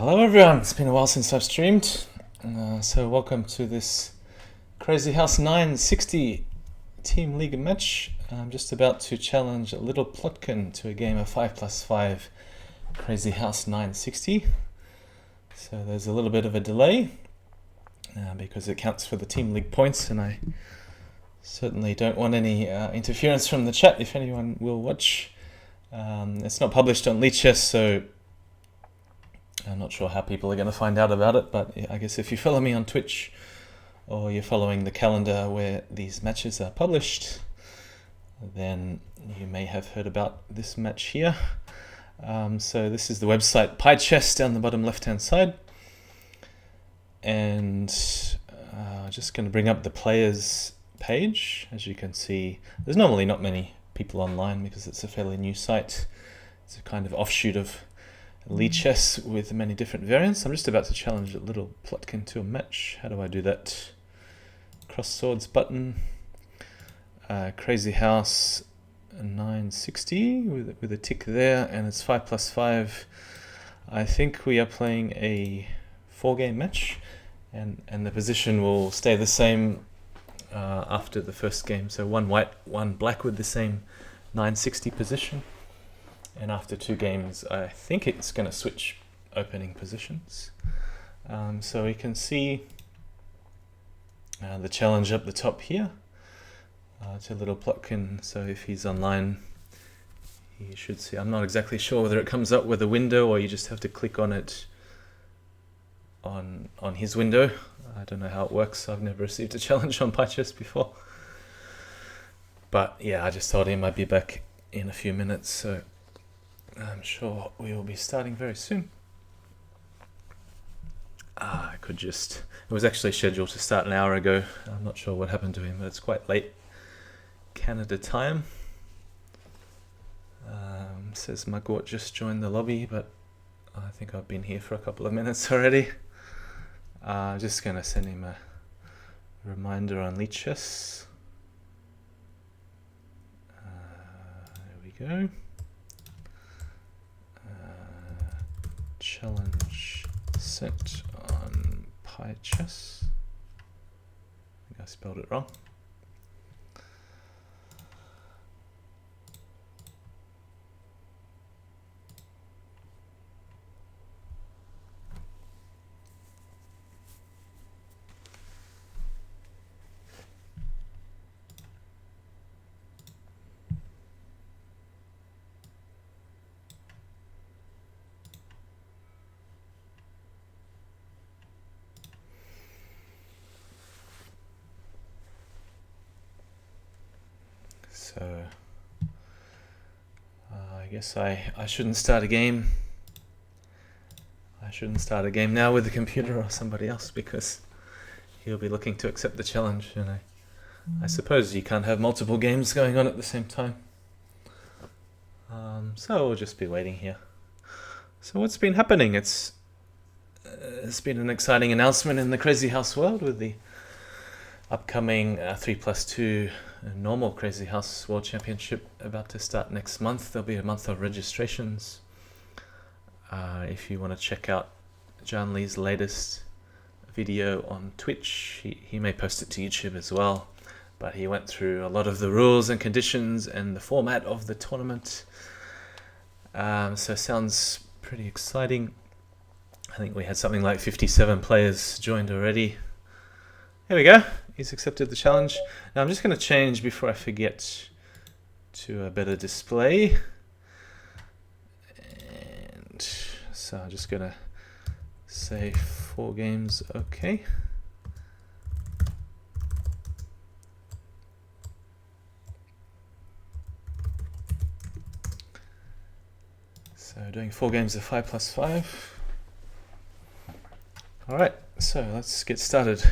Hello everyone, it's been a while since I've streamed, so welcome to this Crazyhouse 960 Team League match. I'm just about to challenge littleplotkin to a game of 5+5 Crazyhouse 960. So there's a little bit of a delay because it counts for the Team League points, and I certainly don't want any interference from the chat if anyone will watch. It's not published on Lichess, so I'm not sure how people are going to find out about it, but I guess if you follow me on Twitch or you're following the calendar where these matches are published, then you may have heard about this match here. So this is the website PieChess down the bottom left hand side, and just going to bring up the players page. As you can see, there's normally not many people online because it's a fairly new site. It's a kind of offshoot of Lichess with many different variants. I'm just about to challenge littleplotkin to a match. How do I do that? Cross swords button. Crazyhouse 960 with a tick there, and it's 5+5. I think we are playing a 4-game match, and the position will stay the same after the first game. So one white, one black with the same 960 position. And after 2 games, I think it's going to switch opening positions. So we can see the challenge up the top here to littleplotkin. So if he's online, he should see. I'm not exactly sure whether it comes up with a window or you just have to click on it on his window. I don't know how it works. I've never received a challenge on PieChess before. But yeah, I just thought he might be back in a few minutes, so I'm sure we will be starting very soon. It was actually scheduled to start an hour ago. I'm not sure what happened to him, but it's quite late Canada time. Says Mugwort just joined the lobby, but I think I've been here for a couple of minutes already. Just going to send him a reminder on Lichess. There we go. Challenge set on PieChess. I think I spelled it wrong. So I guess I shouldn't start a game. I shouldn't start a game now with the computer or somebody else, because he'll be looking to accept the challenge, and I suppose you can't have multiple games going on at the same time. So we'll just be waiting here. So what's been happening? It's been an exciting announcement in the Crazyhouse world with the upcoming 3+2 normal Crazyhouse World Championship about to start next month. There'll be a month of registrations. If you want to check out John Lee's latest video on Twitch, he may post it to YouTube as well, but he went through a lot of the rules and conditions and the format of the tournament. So sounds pretty exciting. I think we had something like 57 players joined already. Here we go. He's accepted the challenge. Now I'm just going to change before I forget to a better display. And so I'm just going to say 4 games, okay. So doing 4 games of 5+5. Alright, so let's get started.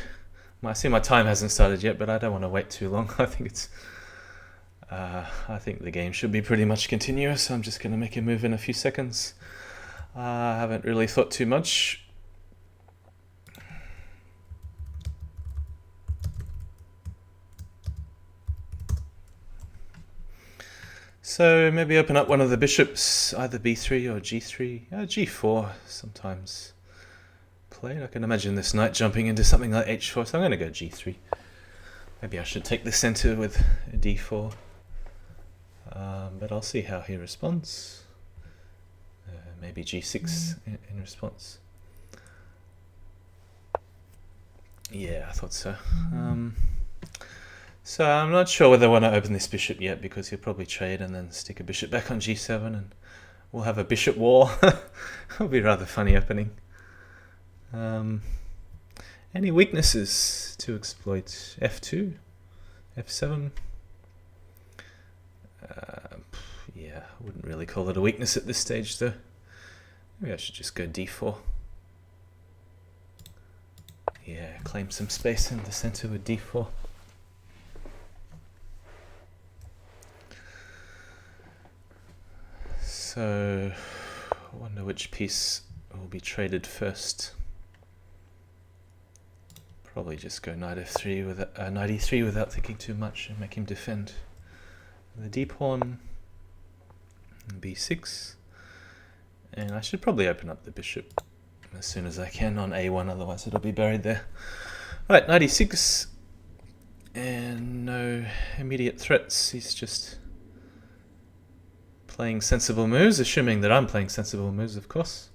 I see my time hasn't started yet, but I don't want to wait too long. I think the game should be pretty much continuous. So I'm just going to make a move in a few seconds. I haven't really thought too much. So maybe open up one of the bishops, either b3 or g3, g4 sometimes. played. I can imagine this knight jumping into something like h4, so I'm going to go g3. Maybe I should take the center with a d4, but I'll see how he responds. Maybe g6 in response. Yeah, I thought so. So I'm not sure whether I want to open this bishop yet, because he'll probably trade and then stick a bishop back on g7 and we'll have a bishop war. It'll be rather funny opening. Any weaknesses to exploit? f2, f7. Yeah, I wouldn't really call it a weakness at this stage though. Maybe I should just go d4. Yeah, claim some space in the center with d4. So, I wonder which piece will be traded first. Probably just go knight f3 with knight e3 without thinking too much and make him defend. The d pawn, b6, and I should probably open up the bishop as soon as I can on a1, otherwise it'll be buried there. Right, knight e6, and no immediate threats. He's just playing sensible moves, assuming that I'm playing sensible moves, of course.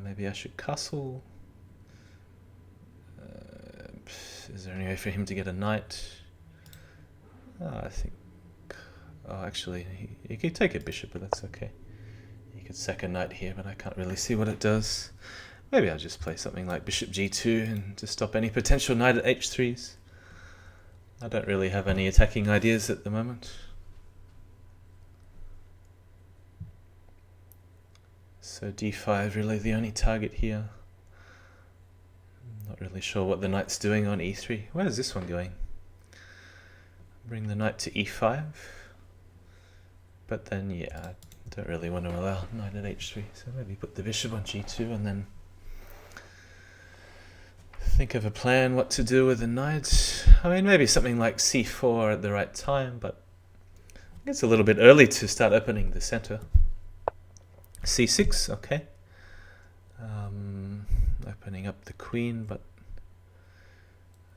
Maybe I should castle. Is there any way for him to get a knight? I think... Oh, actually, he could take a bishop, but that's okay. He could sack a knight here, but I can't really see what it does. Maybe I'll just play something like bishop g2 and to stop any potential knight at h3s. I don't really have any attacking ideas at the moment. So d5 really the only target here. Not really sure what the knight's doing on e3. Where is this one going? Bring the knight to e5. But then, yeah, I don't really want to allow knight at h3. So maybe put the bishop on g2 and then think of a plan what to do with the knight. I mean, maybe something like c4 at the right time, but it's a little bit early to start opening the center. c6, okay. Opening up the queen, but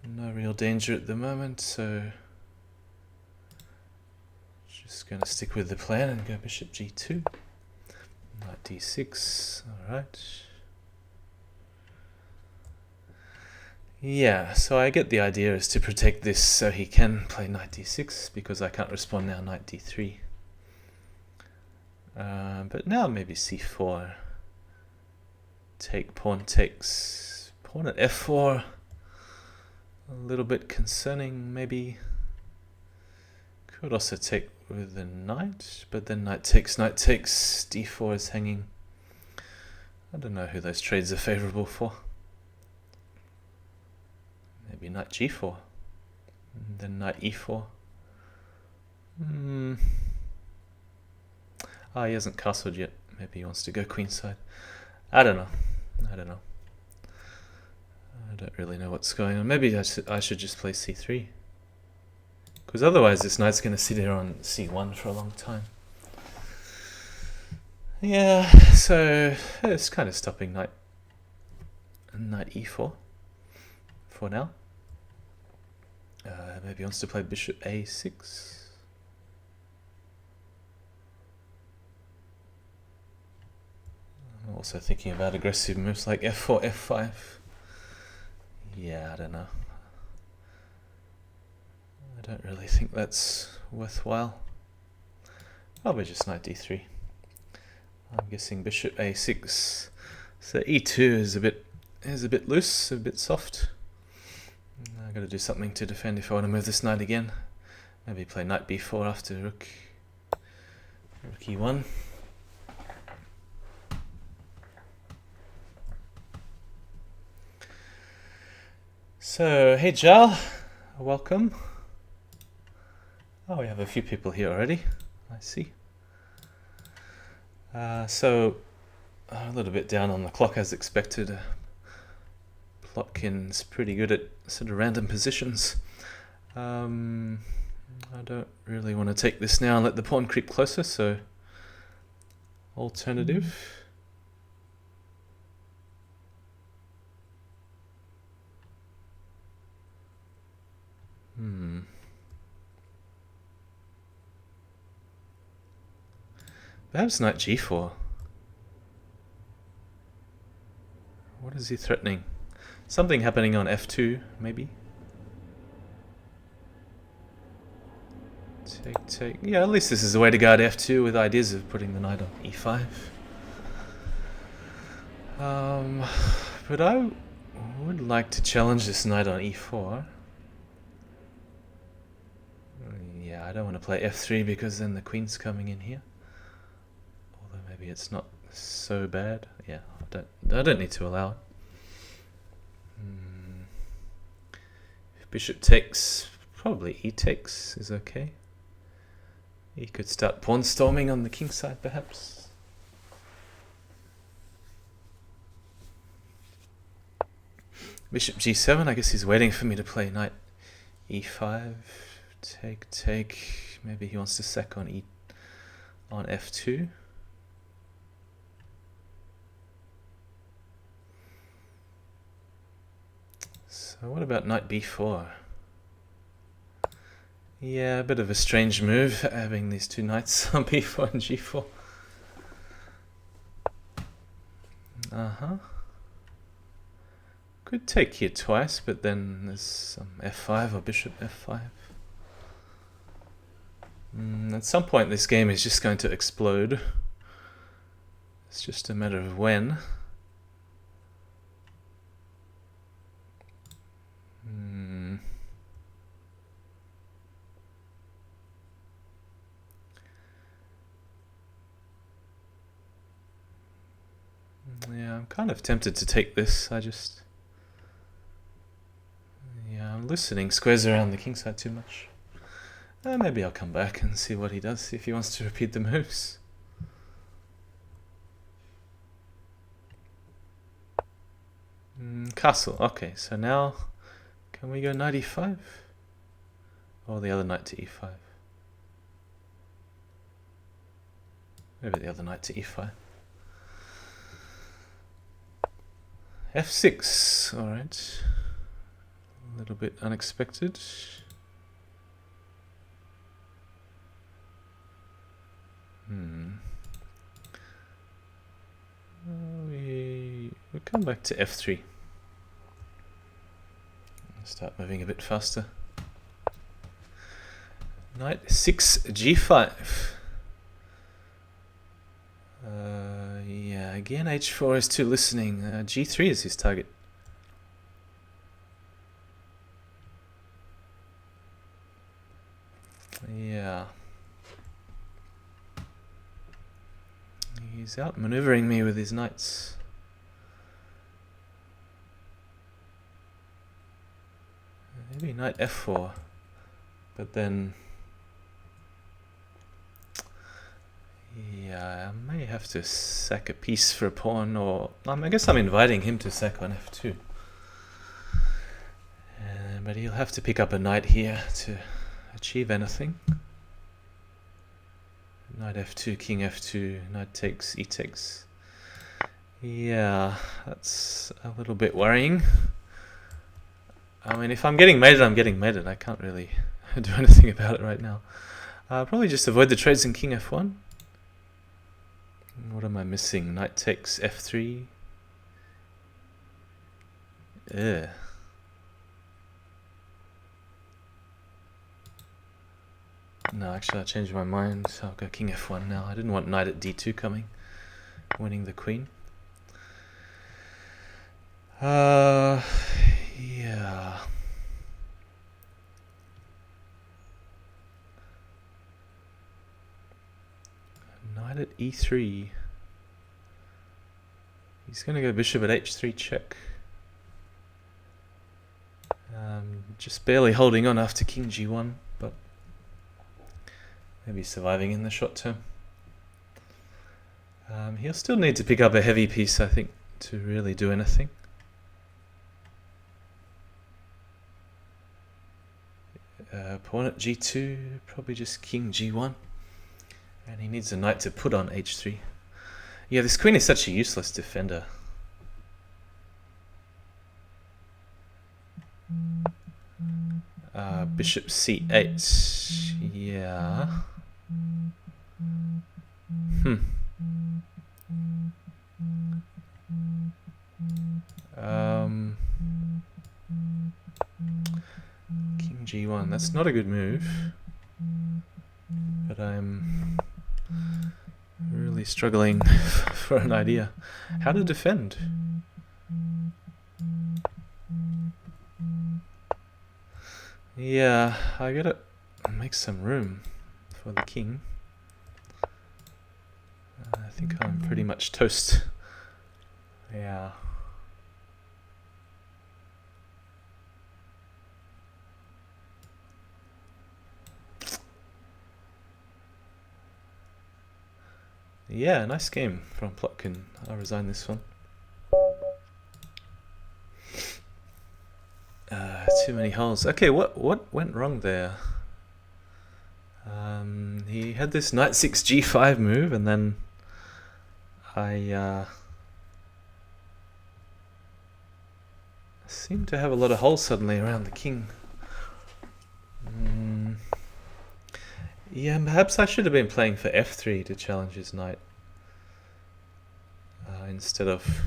no real danger at the moment, so just going to stick with the plan and go bishop g2. Knight d6, alright. Yeah, so I get the idea is to protect this so he can play knight d6, because I can't respond now, knight d3. But now maybe c4. Take, pawn takes, pawn at f4. A little bit concerning, maybe. Could also take with the knight, but then knight takes, d4 is hanging. I don't know who those trades are favorable for. Maybe knight g4, and then knight e4. Ah, he hasn't castled yet. Maybe he wants to go queenside. I don't know. I don't really know what's going on. Maybe I should just play c3. Because otherwise this knight's going to sit here on c1 for a long time. Yeah, so it's kind of stopping knight e4 for now. Maybe he wants to play bishop a6. I'm also thinking about aggressive moves like f4, f5. Yeah, I don't know. I don't really think that's worthwhile. Probably just knight d3. I'm guessing bishop a6. So e2 is a bit loose, a bit soft. I've got to do something to defend if I want to move this knight again. Maybe play knight b4 after rook e1. So, hey Jal, welcome. Oh, we have a few people here already, I see. So, a little bit down on the clock as expected. Plotkin's pretty good at sort of random positions. I don't really want to take this now and let the pawn creep closer, so alternative. Perhaps knight g4. What is he threatening? Something happening on f2, maybe? Take. Yeah, at least this is the way to guard f2 with ideas of putting the knight on e5. But I would like to challenge this knight on e4. Yeah, I don't want to play f3 because then the queen's coming in here. Although maybe it's not so bad. Yeah, I don't need to allow it. If bishop takes, probably e takes is okay. He could start pawn storming on the king side, perhaps. Bishop g7, I guess he's waiting for me to play knight e5. Take. Maybe he wants to sack on f2. So what about knight b4? Yeah, a bit of a strange move, having these two knights on b4 and g4. Could take here twice, but then there's some f5 or bishop f5. At some point this game is just going to explode. It's just a matter of when. Yeah, I'm kind of tempted to take this. I'm listening squares around the king side too much. Maybe I'll come back and see what he does, see if he wants to repeat the moves. Castle. Okay, so now can we go knight e5? Or the other knight to e5? Maybe the other knight to e5. f6. Alright. A little bit unexpected. We'll come back to f3. Start moving a bit faster. Knight 6 g5. Yeah, again h4 is too listening. g3 is his target. Yeah. He's outmaneuvering me with his knights. Maybe knight f4, but then yeah, I may have to sack a piece for a pawn, or I guess I'm inviting him to sack on f2. But he'll have to pick up a knight here to achieve anything. Knight f2, king f2, knight takes, e takes. Yeah, that's a little bit worrying. I mean, if I'm getting mated, I'm getting mated. I can't really do anything about it right now. Probably just avoid the trades in king f1. What am I missing? Knight takes f3. Ugh. No, actually I changed my mind. I'll go king f1 now. I didn't want knight at d2 coming, winning the queen. Yeah. Knight at e3. He's going to go bishop at h3 check. Just barely holding on after king g1, but maybe surviving in the short term. He'll still need to pick up a heavy piece, I think, to really do anything. Pawn at g2, probably just king g1. And he needs a knight to put on h3. Yeah, this queen is such a useless defender. bishop c8. Yeah. King g1. That's not a good move. But I'm really struggling for an idea. How to defend? Yeah, I gotta make some room for the king. I think I'm pretty much toast. Yeah. Yeah, nice game from Plotkin. I'll resign this one. Too many holes. Okay, what went wrong there? He had this knight 6 g5 move, and then I seem to have a lot of holes suddenly around the king. Yeah, perhaps I should have been playing for f3 to challenge his knight instead of...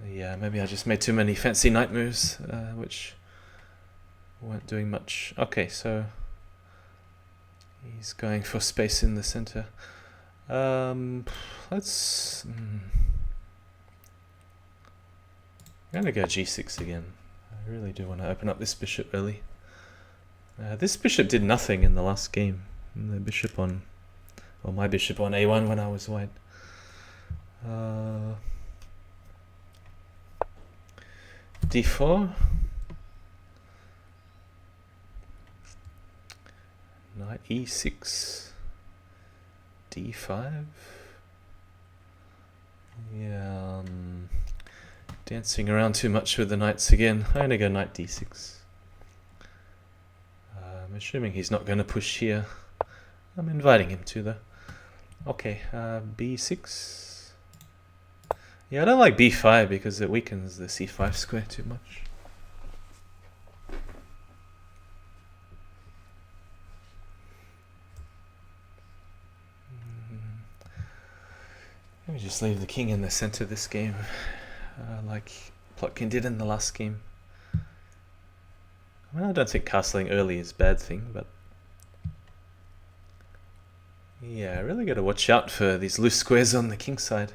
Yeah, maybe I just made too many fancy knight moves, which weren't doing much. Okay, so he's going for space in the center. Let's... I'm gonna go g6 again. I really do want to open up this bishop early. This bishop did nothing in the last game. The bishop on... Well, my bishop on a1 when I was white. d4. Knight e6. d5. Yeah, dancing around too much with the knights again. I'm gonna go knight d6. I'm assuming he's not going to push here. I'm inviting him to though. Okay, b6. Yeah, I don't like b5 because it weakens the c5 square too much. Let me just leave the king in the center this game, like Plotkin did in the last game. I mean, I don't think castling early is a bad thing, but yeah, I really got to watch out for these loose squares on the king side.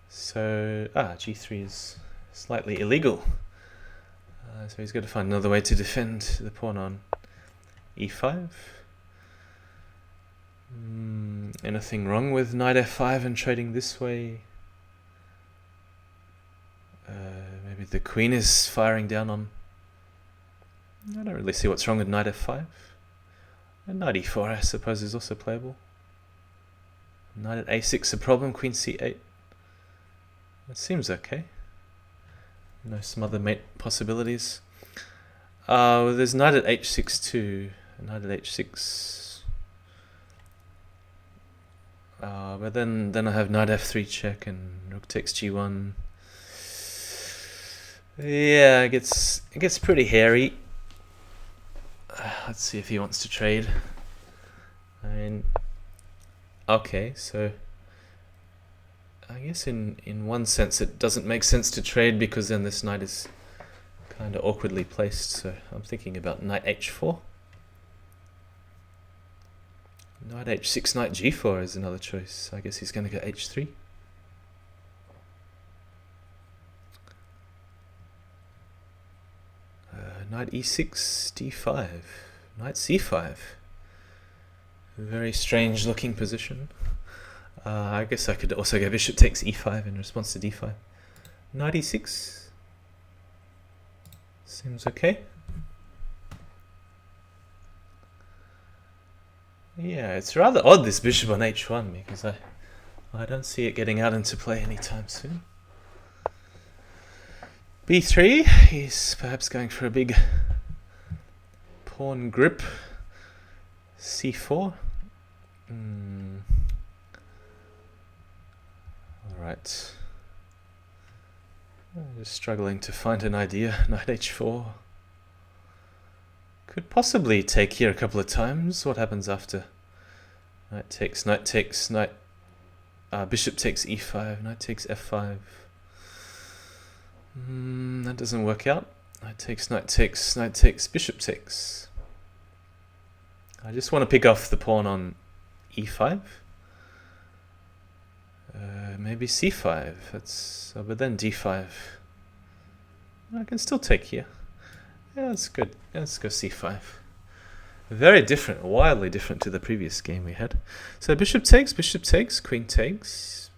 So, g3 is slightly illegal. So he's got to find another way to defend the pawn on e5. Anything wrong with knight f5 and trading this way? Maybe the queen is firing down on... I don't really see what's wrong with knight f5. And knight e4 I suppose is also playable. Knight at a6 a problem, queen c8. That seems okay. No some other mate possibilities. There's knight at h6 too. Knight at h6. But then I have knight f3 check and rook takes g1. Yeah, it gets pretty hairy. Let's see if he wants to trade. I mean, okay, so I guess in one sense it doesn't make sense to trade because then this knight is kind of awkwardly placed. So I'm thinking about knight h4. Knight h6, knight g4 is another choice. I guess he's going to go h3. Knight e6, d5, knight c5. Very strange looking position. I guess I could also go bishop takes e5 in response to d5. Knight e6. Seems okay. Yeah, it's rather odd this bishop on h1 because I don't see it getting out into play anytime soon. b3, he's perhaps going for a big pawn grip. c4. Alright. Just struggling to find an idea. Knight h4. Could possibly take here a couple of times. What happens after? Knight takes, knight... bishop takes e5, knight takes f5. That doesn't work out. Knight takes, bishop takes. I just want to pick off the pawn on e5. Maybe c5. But then d5. I can still take here. Yeah, that's good. Let's go c5. Very different, wildly different to the previous game we had. So bishop takes, queen takes,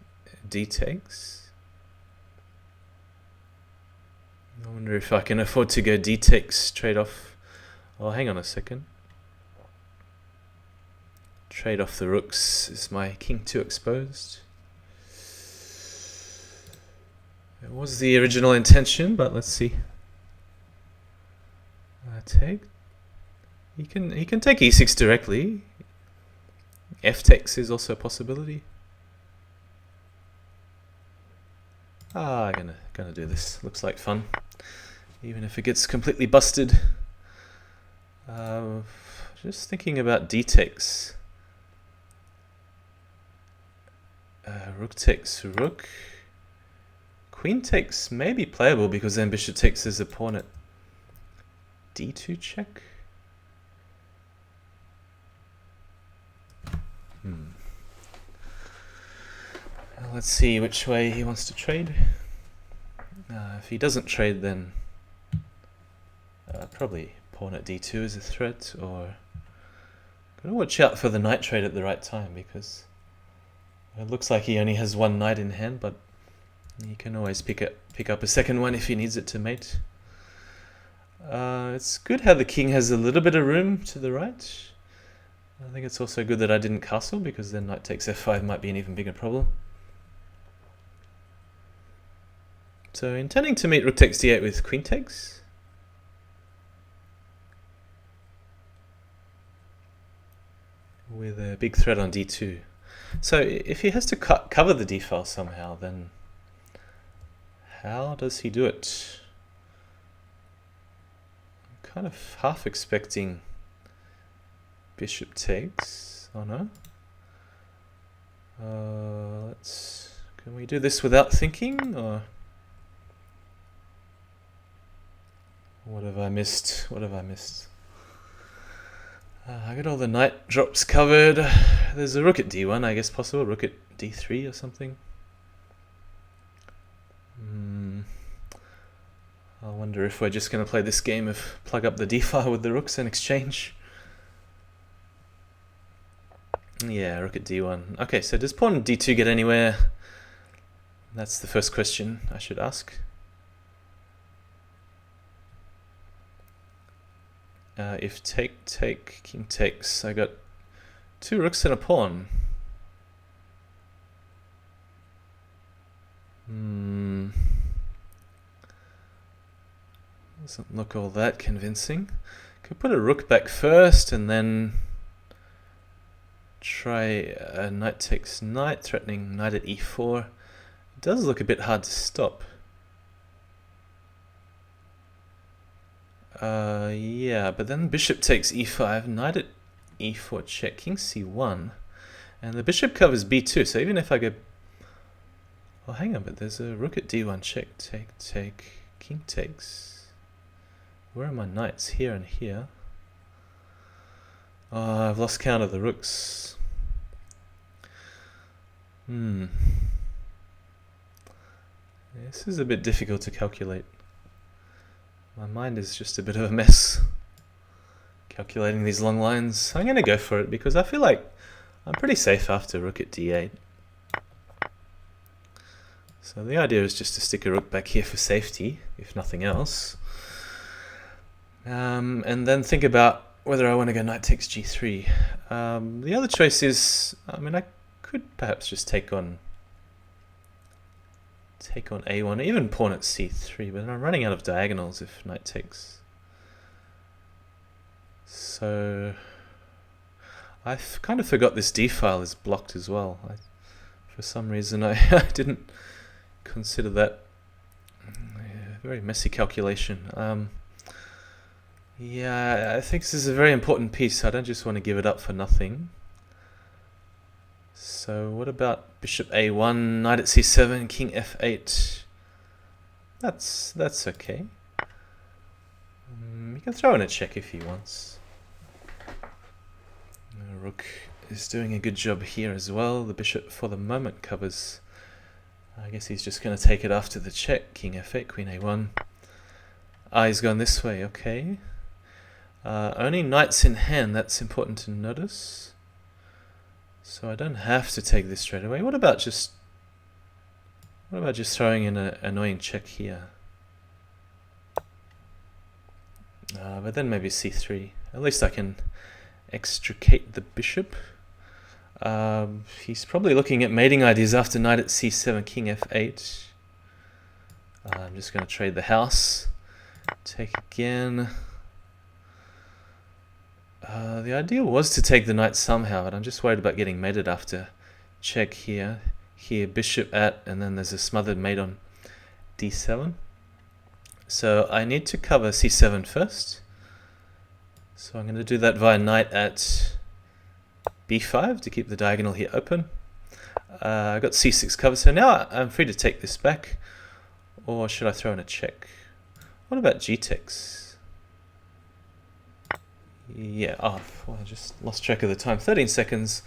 d takes. I wonder if I can afford to go d takes trade off. Oh, hang on a second. Trade off the rooks. Is my king too exposed? It was the original intention, but let's see. Take. He can take e6 directly. F takes is also a possibility. I'm gonna do this. Looks like fun, even if it gets completely busted. Just thinking about d takes. Rook takes rook. Queen takes may be playable because then bishop takes his pawn at d2 check. Let's see which way he wants to trade. If he doesn't trade, then probably pawn at d2 is a threat, or gotta watch out for the knight trade at the right time, because it looks like he only has one knight in hand, but he can always pick up a second one if he needs it to mate. It's good how the king has a little bit of room to the right. I think it's also good that I didn't castle, because then knight takes f5 might be an even bigger problem. So intending to meet rook takes d8 with queen takes. With a big threat on d2. So if he has to cover the d-file somehow, then how does he do it? I'm kind of half expecting bishop takes. Oh no. Can we do this without thinking, or what have I missed? I got all the knight drops covered. There's a rook at d1, I guess possible. Rook at d3 or something. I wonder if we're just going to play this game of plug up the d-file with the rooks and exchange. Yeah, rook at d1. Okay, so does pawn d2 get anywhere? That's the first question I should ask. If take, king takes, I got two rooks and a pawn. Doesn't look all that convincing. Could put a rook back first and then try knight takes knight, threatening knight at e4. It does look a bit hard to stop. Yeah, but then bishop takes e5, knight at e4 check, king c1, and the bishop covers b2, so even if I go... Oh, hang on, but there's a rook at d1 check, take, king takes. Where are my knights? Here and here. Oh, I've lost count of the rooks. This is a bit difficult to calculate. My mind is just a bit of a mess calculating these long lines. I'm going to go for it because I feel like I'm pretty safe after rook at d8. So the idea is just to stick a rook back here for safety, if nothing else. And then think about whether I want to go knight takes g3. The other choice is, I mean, I could perhaps just take on a1, even pawn at c3, but I'm running out of diagonals if knight takes. So I kind of forgot this d-file is blocked as well. For some reason I didn't consider that. very messy calculation. Yeah, I think this is a very important piece. I don't just want to give it up for nothing. So what about bishop a1, knight at c7, king f8? That's okay. You can throw in a check if he wants. Rook is doing a good job here as well. The bishop for the moment covers. I guess he's just going to take it after the check. King f8, queen a1. He's gone this way, okay. Only knights in hand, that's important to notice. So I don't have to take this straight away. What about just throwing in an annoying check here? But then maybe c3. At least I can extricate the bishop. He's probably looking at mating ideas after knight at c7, king f8. I'm just going to trade the house. Take again. The idea was to take the knight somehow, but I'm just worried about getting mated after check here. Here, bishop at, and then there's a smothered mate on d7. So I need to cover c7 first. So I'm going to do that via knight at b5 to keep the diagonal here open. I got c6 covered, so now I'm free to take this back. Or should I throw in a check? What about g-takes? Yeah, I just lost track of the time. 13 seconds.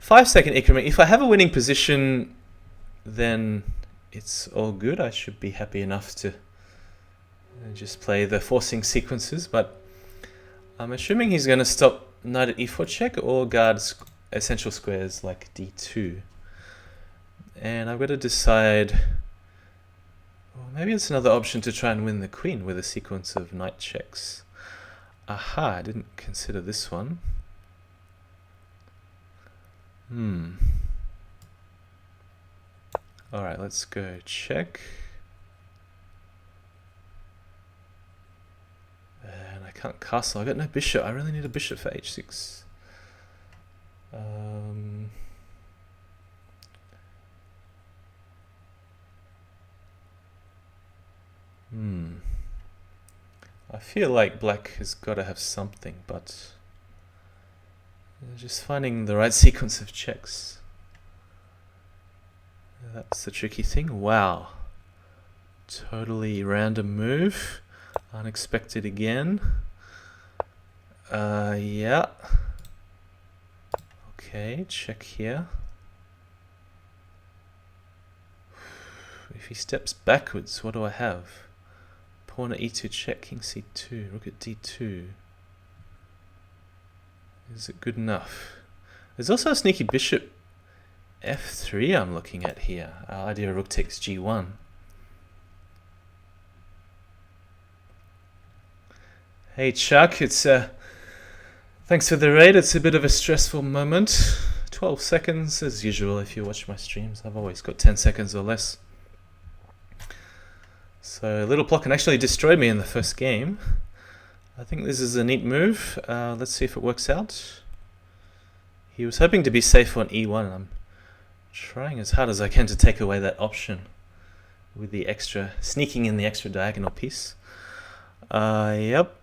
5-second increment. If I have a winning position, then it's all good. I should be happy enough to just play the forcing sequences, but I'm assuming he's going to stop knight at e4 check or guard essential squares like d2. And I've got to decide, well, maybe it's another option to try and win the queen with a sequence of knight checks. Aha, I didn't consider this one. Alright, let's go check. And I can't castle, I got no bishop. I really need a bishop for h6. I feel like black has got to have something, but just finding the right sequence of checks. That's the tricky thing. Wow. Totally random move. Unexpected again. Yeah. Okay, check here. If he steps backwards, what do I have? Pawn at e2 check, king c2, rook at d2. Is it good enough? There's also a sneaky bishop f3 I'm looking at here. Idea rook takes g1. Hey Chuck, it's thanks for the raid. It's a bit of a stressful moment. 12 seconds as usual if you watch my streams. I've always got 10 seconds or less. So littleplotkin actually destroyed me in the first game. I think this is a neat move. Let's see if it works out. He was hoping to be safe on e1, and I'm trying as hard as I can to take away that option with the extra, sneaking in the extra diagonal piece. Yep.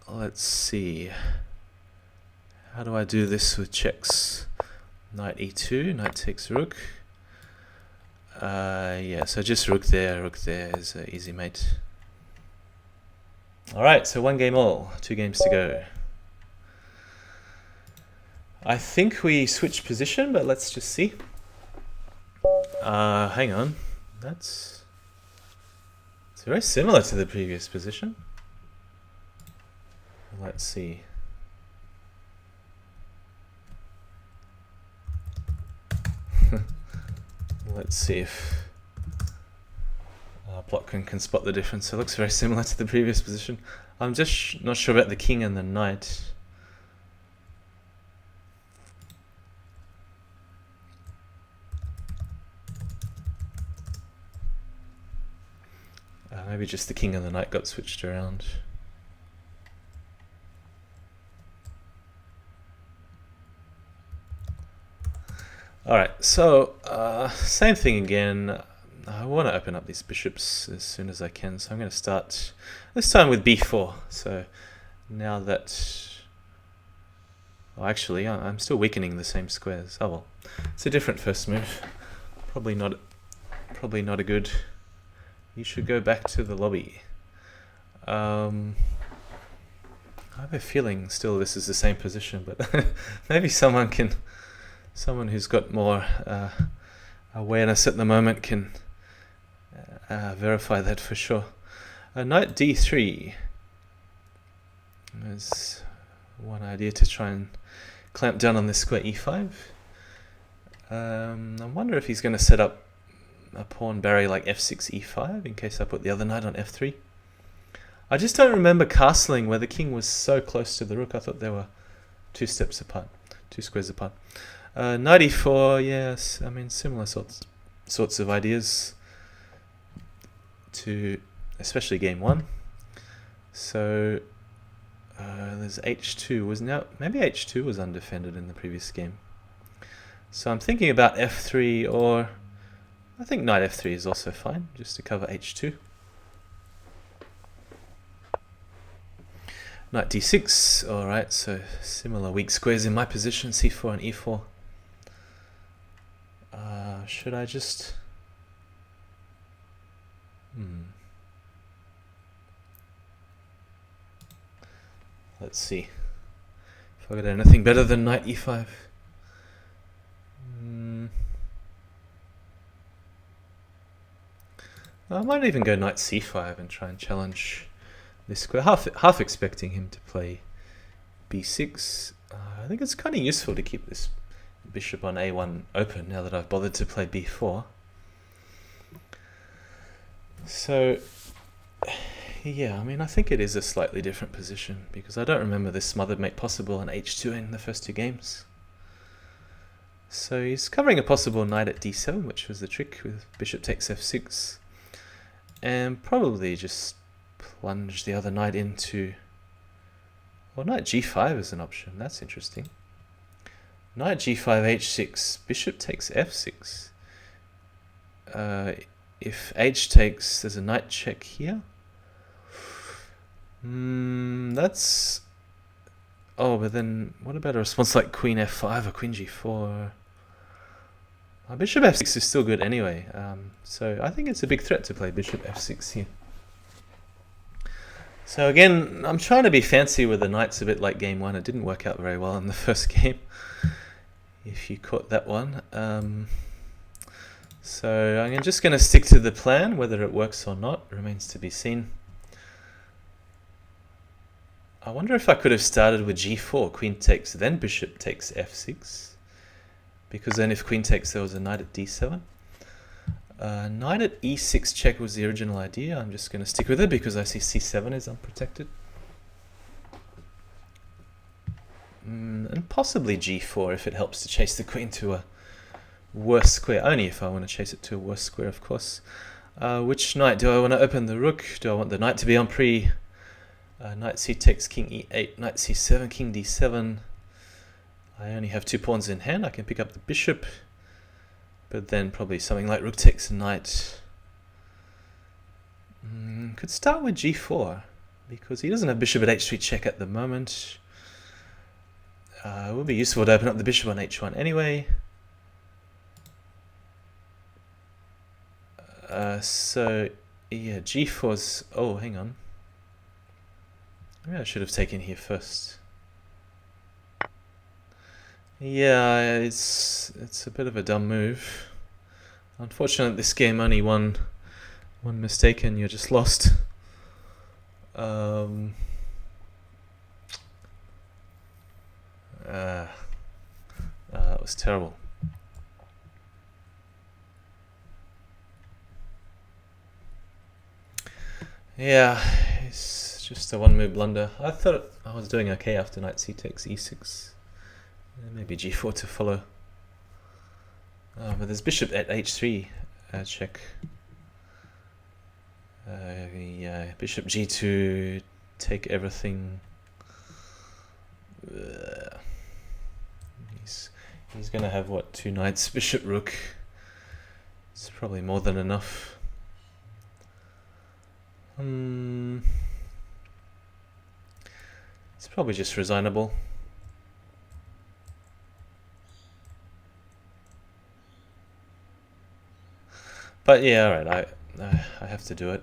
Let's see. How do I do this with checks? Knight e2, knight takes rook. Yeah, so just rook there is an easy mate. Alright, so 1 game all, 2 games to go. I think we switched position, but let's just see. Hang on. It's very similar to the previous position. Let's see. Let's see if Plotkin can spot the difference. It looks very similar to the previous position. I'm just not sure about the king and the knight. Maybe just the king and the knight got switched around. Alright, so same thing again. I want to open up these bishops as soon as I can, so I'm going to start this time with b4. So now that... Oh, actually, I'm still weakening the same squares. Oh well, it's a different first move. Probably not a good... You should go back to the lobby. I have a feeling still this is the same position, but maybe someone who's got more awareness at the moment can verify that for sure. Knight d3 is one idea to try and clamp down on this square e5. I wonder if he's going to set up a pawn barrier like f6 e5 in case I put the other knight on f3. I just don't remember castling where the king was so close to the rook. I thought they were 2 steps apart, 2 squares apart. Knight e4, yes, I mean similar sorts of ideas to especially game 1. So there's h2 was now maybe h2 was undefended in the previous game. So I'm thinking about f3, or I think knight f3 is also fine, just to cover h2. Knight d6, alright, so similar weak squares in my position, c4 and e4. Should I just... Let's see if I got anything better than knight e5. I might even go knight c5 and try and challenge this square. Half expecting him to play b6. I think it's kind of useful to keep this bishop on a1 open now that I've bothered to play b4. So yeah, I mean I think it is a slightly different position because I don't remember this smothered mate possible on h2 in the first 2 games. So he's covering a possible knight at d7, which was the trick with bishop takes f6, and probably just plunge the other knight into... Well, knight g5 is an option. That's interesting. Knight g5 h6, bishop takes f6. If h takes, there's a knight check here. That's... Oh, but then what about a response like queen f5 or queen g4? Bishop f6 is still good anyway, so I think it's a big threat to play bishop f6 here. So again, I'm trying to be fancy with the knights a bit like game 1. It didn't work out very well in the first game, if you caught that one. So I'm just going to stick to the plan. Whether it works or not remains to be seen. I wonder if I could have started with g4, queen takes, then bishop takes f6. Because then if queen takes, there was a knight at d7. Knight at e6 check was the original idea. I'm just going to stick with it because I see c7 is unprotected. And possibly g4 if it helps to chase the queen to a worse square. Only if I want to chase it to a worse square, of course. Which knight? Do I want to open the rook? Do I want the knight to be on pre? Knight c takes, king e8, knight c7, king d7. I only have 2 pawns in hand. I can pick up the bishop, but then probably something like rook takes a knight. Could start with g4 because he doesn't have bishop at h3 check at the moment. It would be useful to open up the bishop on h1 anyway. So yeah, g4's... Oh, hang on. Maybe I should have taken here first. Yeah, it's a bit of a dumb move. Unfortunately, this game only one mistake and you're just lost. That was terrible. Yeah, it's just a 1-move blunder. I thought I was doing okay after knight c takes e6. Maybe g4 to follow. But there's bishop at h3 check. Yeah, bishop g2, take everything. He's going to have what, 2 knights, bishop rook. It's It's probably more than enough. It's probably just resignable. But yeah, alright, I have to do it.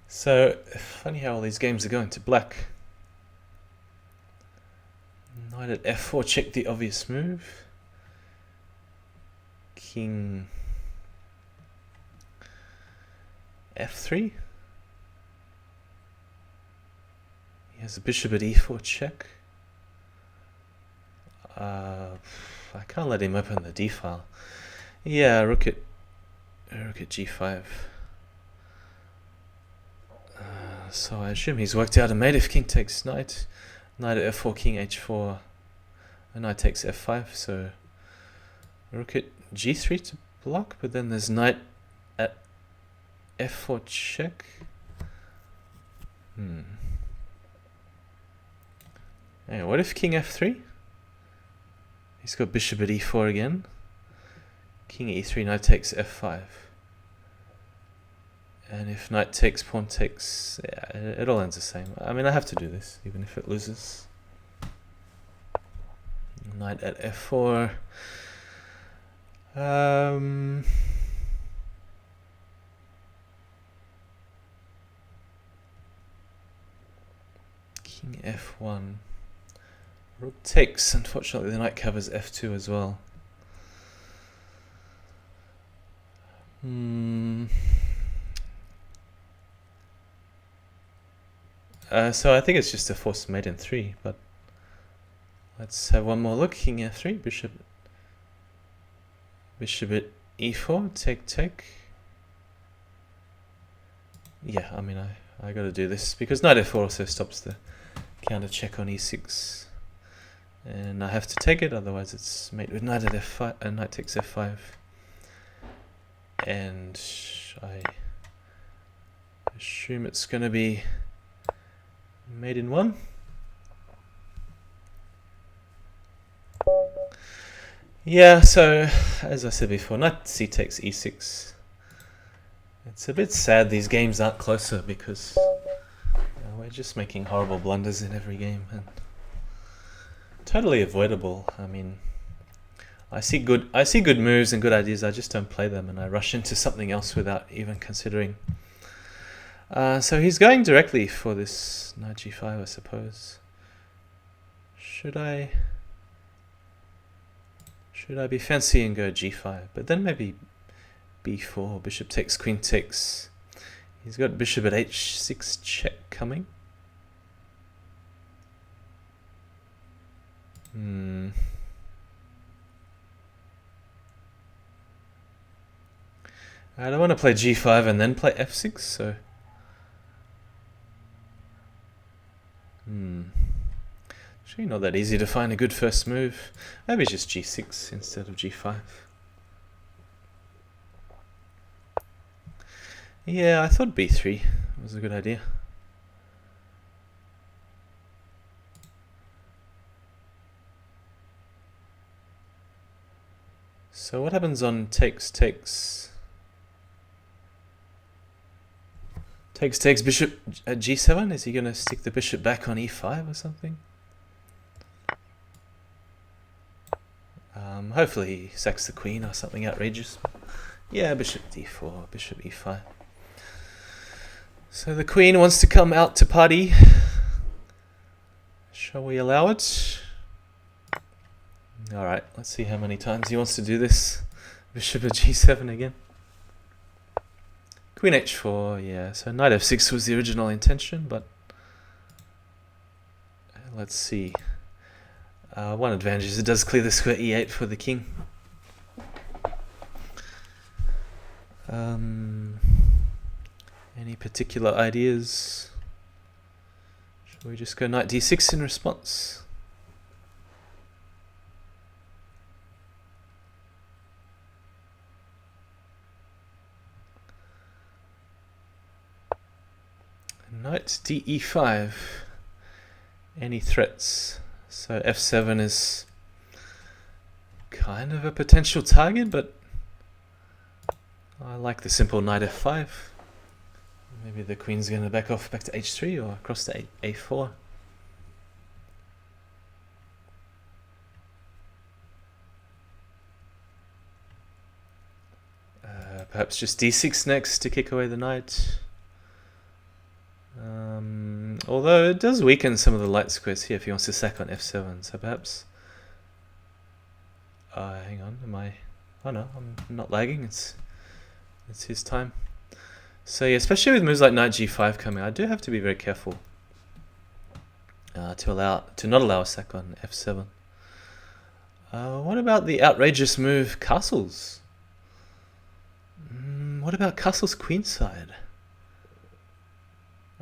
So, funny how all these games are going to black. Knight at f4, check the obvious move. King f3. He has a bishop at e4 check. I can't let him open the d file. Yeah, rook at g5. So I assume he's worked out a mate if king takes knight. Knight at f4, king h4. And knight takes f5, so rook at g3 to block, but then there's knight at f4 check. Anyway, what if king f3? He's got bishop at e4 again. King e3, knight takes f5. And if knight takes, pawn takes, yeah, it all ends the same. I mean, I have to do this, even if it loses. Knight at f4. King f1. Rook takes. Unfortunately, the knight covers f2 as well. So I think it's just a forced mate in 3, but let's have one more look. King f3, bishop at e4, take. Yeah, I mean, I gotta do this because knight f4 also stops the counter check on e6. And I have to take it, otherwise it's mate with knight at f5, and knight takes f5. And I assume it's gonna be mate in 1. Yeah, so as I said before, knight c takes e6. It's a bit sad these games aren't closer because we're just making horrible blunders in every game and totally avoidable. I mean, I see good moves and good ideas. I just don't play them, and I rush into something else without even considering. So he's going directly for this knight g5, I suppose. Should I be fancy and go g5? But then maybe b4, bishop takes, queen takes. He's got bishop at h6 check coming. I don't want to play g5 and then play f6, so actually not that easy to find a good first move. Maybe just g6 instead of g5. Yeah, I thought b3 was a good idea. So what happens on takes? Takes bishop at g7? Is he going to stick the bishop back on e5 or something? Hopefully he sacks the queen or something outrageous. Yeah, bishop d4, bishop e5. So the queen wants to come out to party. Shall we allow it? Alright, let's see how many times he wants to do this. Bishop at g7 again. Queen h4, yeah, so knight f6 was the original intention, but let's see. One advantage is it does clear the square e8 for the king. Any particular ideas? Shall we just go knight d6 in response? Knight DE5. Any threats? So F7 is kind of a potential target, but I like the simple Knight F5. Maybe the queen's going to back off back to H3 or across to A4. Perhaps just D6 next to kick away the knight. Although it does weaken some of the light squares here if he wants to sack on F7, so perhaps... hang on, am I... Oh no, I'm not lagging, it's his time. So yeah, especially with moves like Knight G5 coming, I do have to be very careful to not allow a sack on F7. What about the outrageous move castles? What about castles queenside?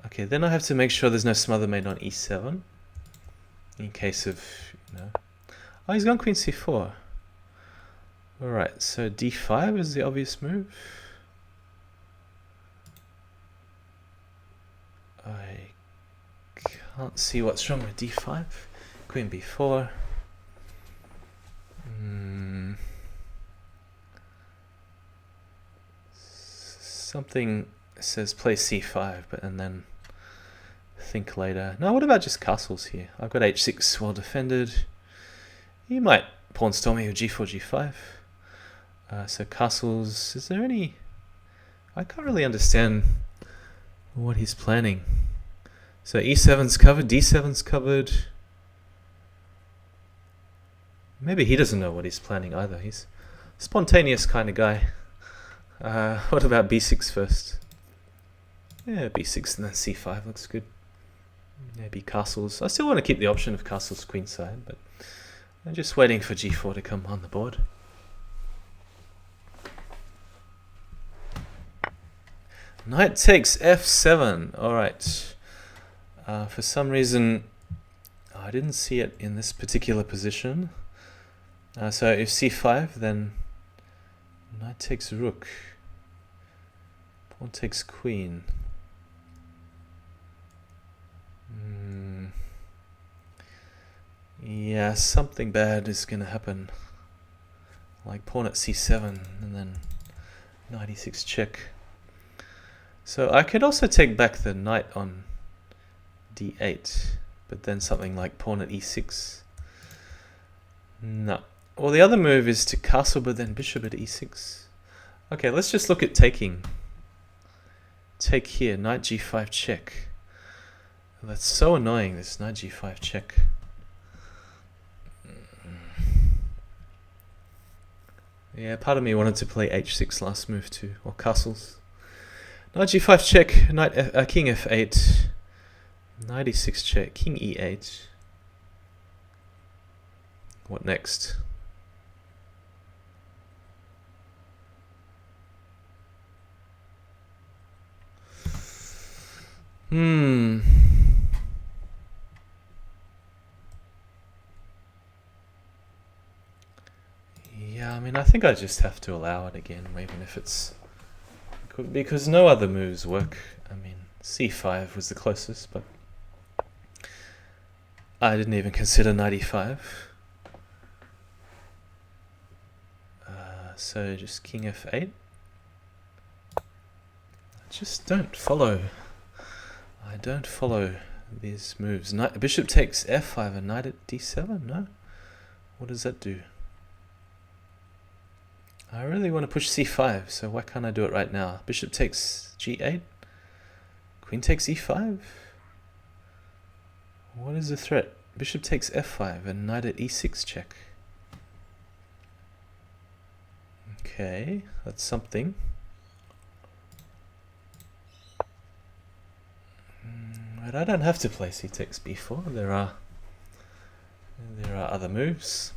Okay, then I have to make sure there's no smother made on E7 in case of, you know. Oh, he's gone Queen C4. Alright, so D5 is the obvious move. I can't see what's wrong with D5. Queen B4. Something says play C5, but and then think later. No, what about just castles here? I've got H6 well defended. He might pawn storm me with G4, G5. So castles, is there any... I can't really understand what he's planning. So E7's covered, D7's covered. Maybe he doesn't know what he's planning either. He's a spontaneous kind of guy. What about B6 first? Yeah, B6 and then C5 looks good. Maybe castles. I still want to keep the option of castles queenside, but I'm just waiting for G4 to come on the board. Knight takes F7. Alright. For some reason, I didn't see it in this particular position. So if C5, then knight takes rook. Pawn takes queen. Yeah, something bad is going to happen. Like pawn at C7 and then knight E6 check. So I could also take back the knight on D8, but then something like pawn at E6. No. Well, the other move is to castle, but then bishop at E6. Okay, let's just look at taking. Take here, knight G5 check. That's so annoying, this knight G5 check. Yeah, part of me wanted to play H6 last move too, or castles. Knight G5 check, knight king F8, knight E6 check, king E8. What next? Yeah, I mean, I think I just have to allow it again, even if it's... Because no other moves work. I mean, C5 was the closest, but I didn't even consider knight E5. So just king F8. I just don't follow. I don't follow these moves. Bishop takes F5 and knight at D7? No? What does that do? I really want to push C5, so why can't I do it right now? Bishop takes G8. Queen takes E5. What is the threat? Bishop takes F5 and knight at E6 check. Okay, that's something. But I don't have to play C takes B4. There are other moves.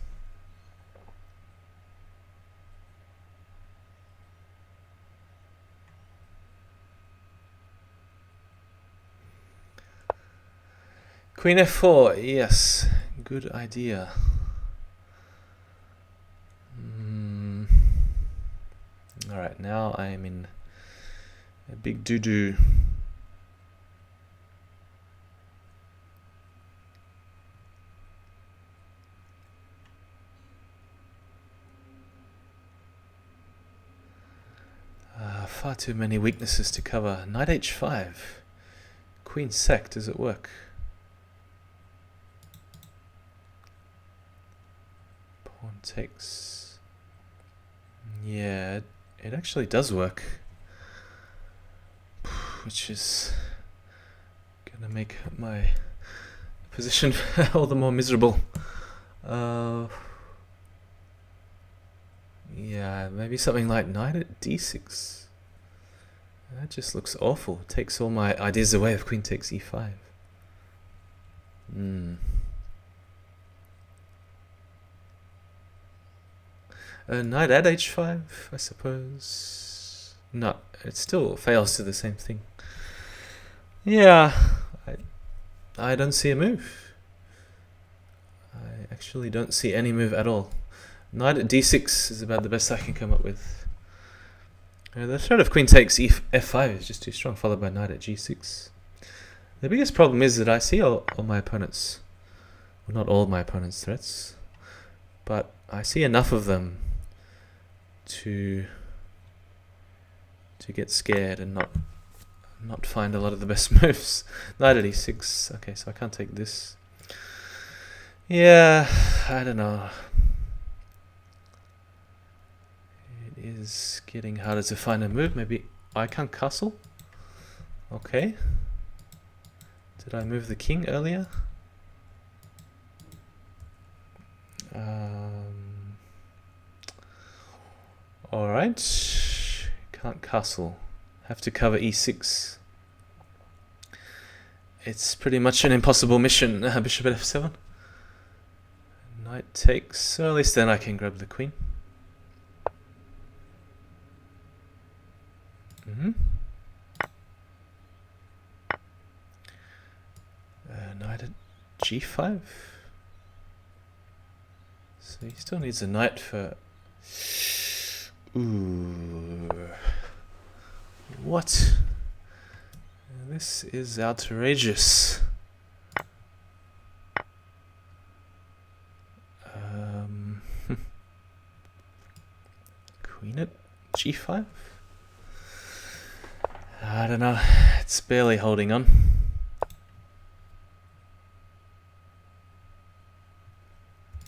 Queen F4, yes, good idea. Alright, now I'm in a big doo-doo. far too many weaknesses to cover. Knight h5. Queen sack, does it work? Pawn takes. Yeah, it actually does work. Which is gonna make my position all the more miserable. Yeah, maybe something like knight at d6. That just looks awful. It takes all my ideas away if queen takes e5. Knight at h5, I suppose. No, it still fails to the same thing. Yeah, I don't see a move. I actually don't see any move at all. Knight at d6 is about the best I can come up with. The threat of queen takes f5 is just too strong, followed by knight at g6. The biggest problem is that I see all my opponents, well, not all my opponents' threats, but I see enough of them to get scared and not find a lot of the best moves. Knight at e6. Okay, so I can't take this. Yeah, I don't know. It is getting harder to find a move. Maybe I can't castle. Okay. Did I move the king earlier? Alright. Can't castle. Have to cover e6. It's pretty much an impossible mission. Bishop at f7. Knight takes. So at least then I can grab the queen. Knight at g5. So he still needs a knight for... Ooh. What? This is outrageous. Queen at g5? I don't know. It's barely holding on.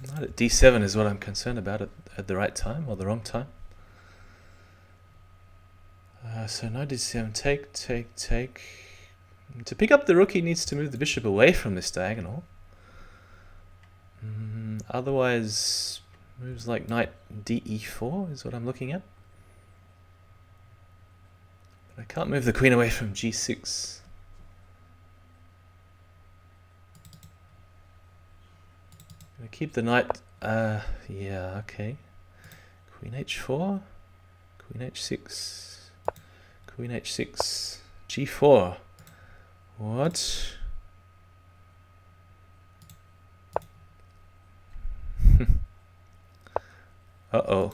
Knight at d7 is what I'm concerned about at the right time or the wrong time. So knight d7, take. To pick up the rook, he needs to move the bishop away from this diagonal. Otherwise, moves like knight de4 is what I'm looking at. But I can't move the queen away from g6. Gonna keep the knight. Yeah, okay. Queen h4, queen h6. Queen h6, g4. What? Uh-oh.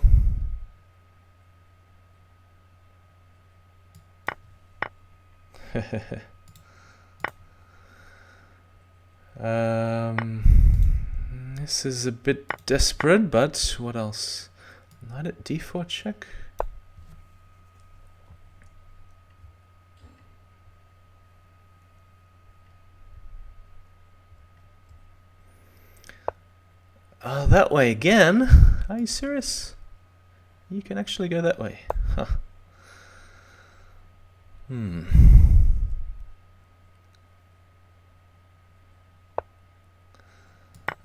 This is a bit desperate, but what else? Knight at d4 check. Oh, that way again? Are you serious? You can actually go that way. Huh.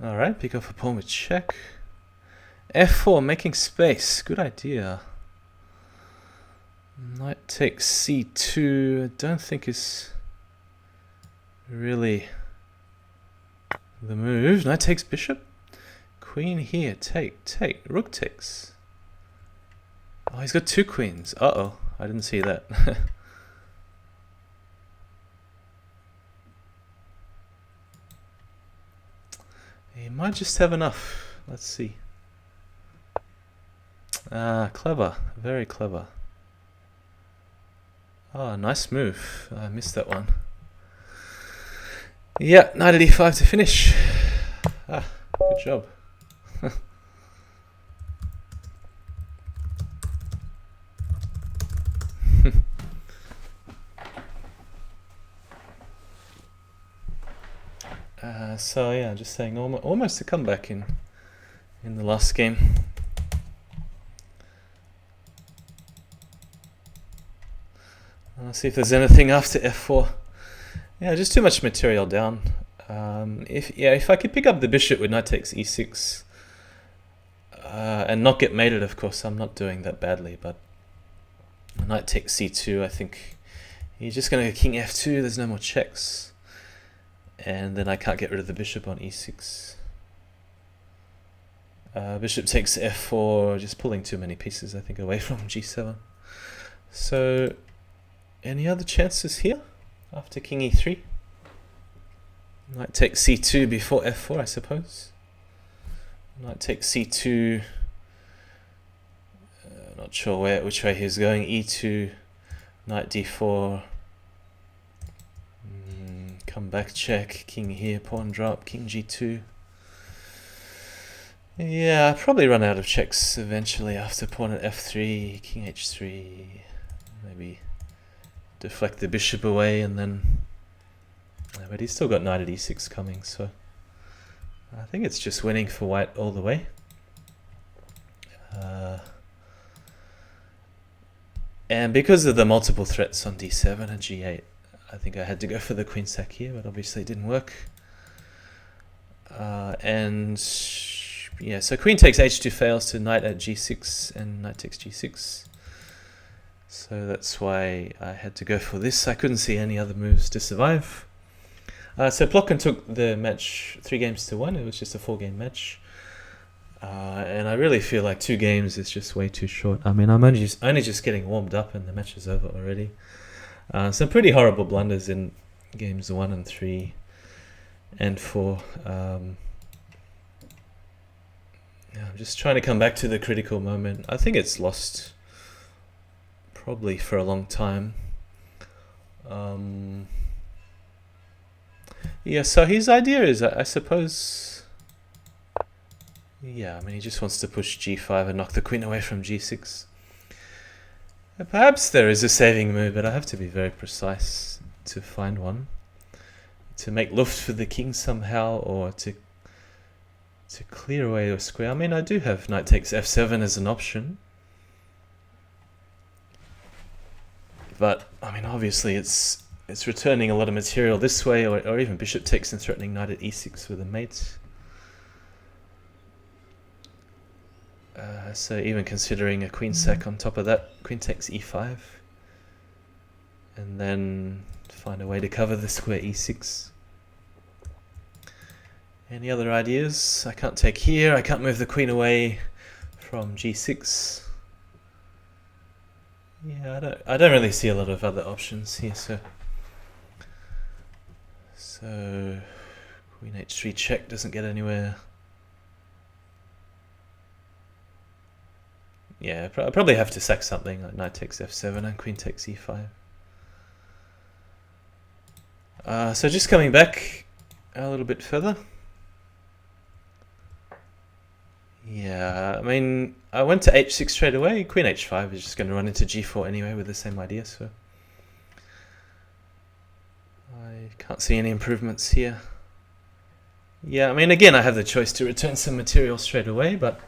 Alright, pick off a pawn with check. f4, making space. Good idea. Knight takes c2. I don't think is really the move. Knight takes bishop. Queen here, take. Rook takes. Oh, he's got two queens. Uh-oh, I didn't see that. He might just have enough. Let's see. Ah, clever. Very clever. Oh, nice move. I missed that one. Yeah, knight at e5 to finish. Ah, good job. So yeah, just saying almost a comeback in the last game. Let's see if there's anything after f4. Yeah, just too much material down. If I could pick up the bishop with knight takes e6 and not get mated, of course, I'm not doing that badly, but knight takes c2, I think he's just going to go king f2, there's no more checks. And then I can't get rid of the bishop on e6. Bishop takes f4, just pulling too many pieces, I think, away from g7. So, any other chances here after king e3? Knight takes c2 before f4, I suppose. Knight takes c2. Not sure which way he's going. e2, knight d4. Come back check. King here, pawn drop. King g2. Yeah, I'll probably run out of checks eventually after pawn at f3, king h3. Maybe deflect the bishop away and then. But he's still got knight at e6 coming, so I think it's just winning for white all the way. And because of the multiple threats on d7 and g8, I think I had to go for the queen sack here, but obviously it didn't work. And yeah, so queen takes h2 fails to knight at g6 and knight takes g6. So that's why I had to go for this. I couldn't see any other moves to survive. So Plotkin took the match 3-1. It was just a 4-game match. And I really feel like 2 games is just way too short. I mean, I'm only just getting warmed up and the match is over already. Some pretty horrible blunders in games 1 and 3 and 4. I'm just trying to come back to the critical moment. I think it's lost probably for a long time. Yeah, so his idea is, I suppose, yeah, I mean, he just wants to push g5 and knock the queen away from g6. Perhaps there is a saving move, but I have to be very precise to find one. To make luft for the king somehow, or to clear away a square. I mean, I do have knight takes f7 as an option. But, I mean, obviously it's returning a lot of material this way, or even bishop takes and threatening knight at e6 with a mate. So even considering a queen sack on top of that, queen takes e5. And then find a way to cover the square e6. Any other ideas? I can't take here, I can't move the queen away from g6. Yeah, I don't really see a lot of other options here, so queen h3 check doesn't get anywhere. Yeah, I probably have to sack something like knight takes f7 and queen takes e5. So just coming back a little bit further. Yeah, I mean, I went to h6 straight away. Queen h5 is just going to run into g4 anyway with the same idea, so I can't see any improvements here. Yeah, I mean, again, I have the choice to return some material straight away, but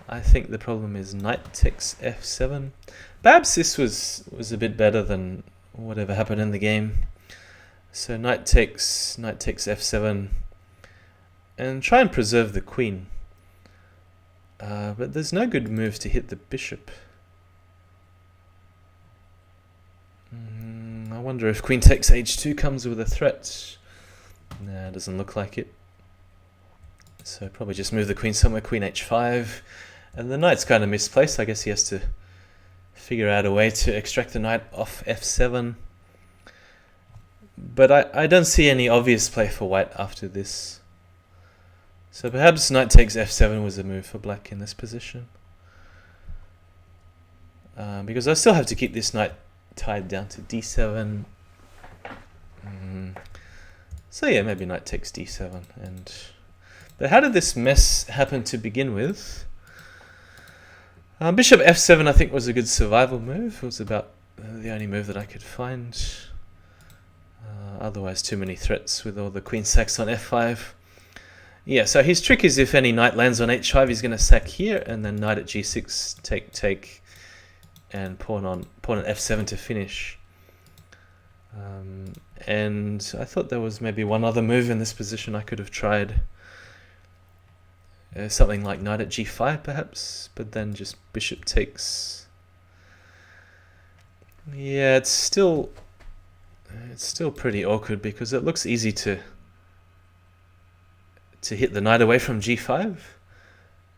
I think the problem is knight takes f7. Perhaps this was a bit better than whatever happened in the game. So knight takes f7, and try and preserve the queen. But there's no good move to hit the bishop. I wonder if queen takes h2 comes with a threat. Nah, it doesn't look like it. So probably just move the queen somewhere, queen h5. And the knight's kind of misplaced. I guess he has to figure out a way to extract the knight off f7. But I don't see any obvious play for white after this. So perhaps knight takes f7 was a move for black in this position. Because I still have to keep this knight tied down to d7. So yeah, maybe knight takes d7. But how did this mess happen to begin with? Bishop f7 I think was a good survival move. It was about the only move that I could find. Otherwise too many threats with all the queen sacks on f5. Yeah, so his trick is if any knight lands on h5, he's going to sack here, and then knight at g6, take, and pawn at f7 to finish. And I thought there was maybe one other move in this position I could have tried. Something like knight at g5 perhaps, but then just bishop takes. Yeah, it's still pretty awkward because it looks easy to hit the knight away from g5.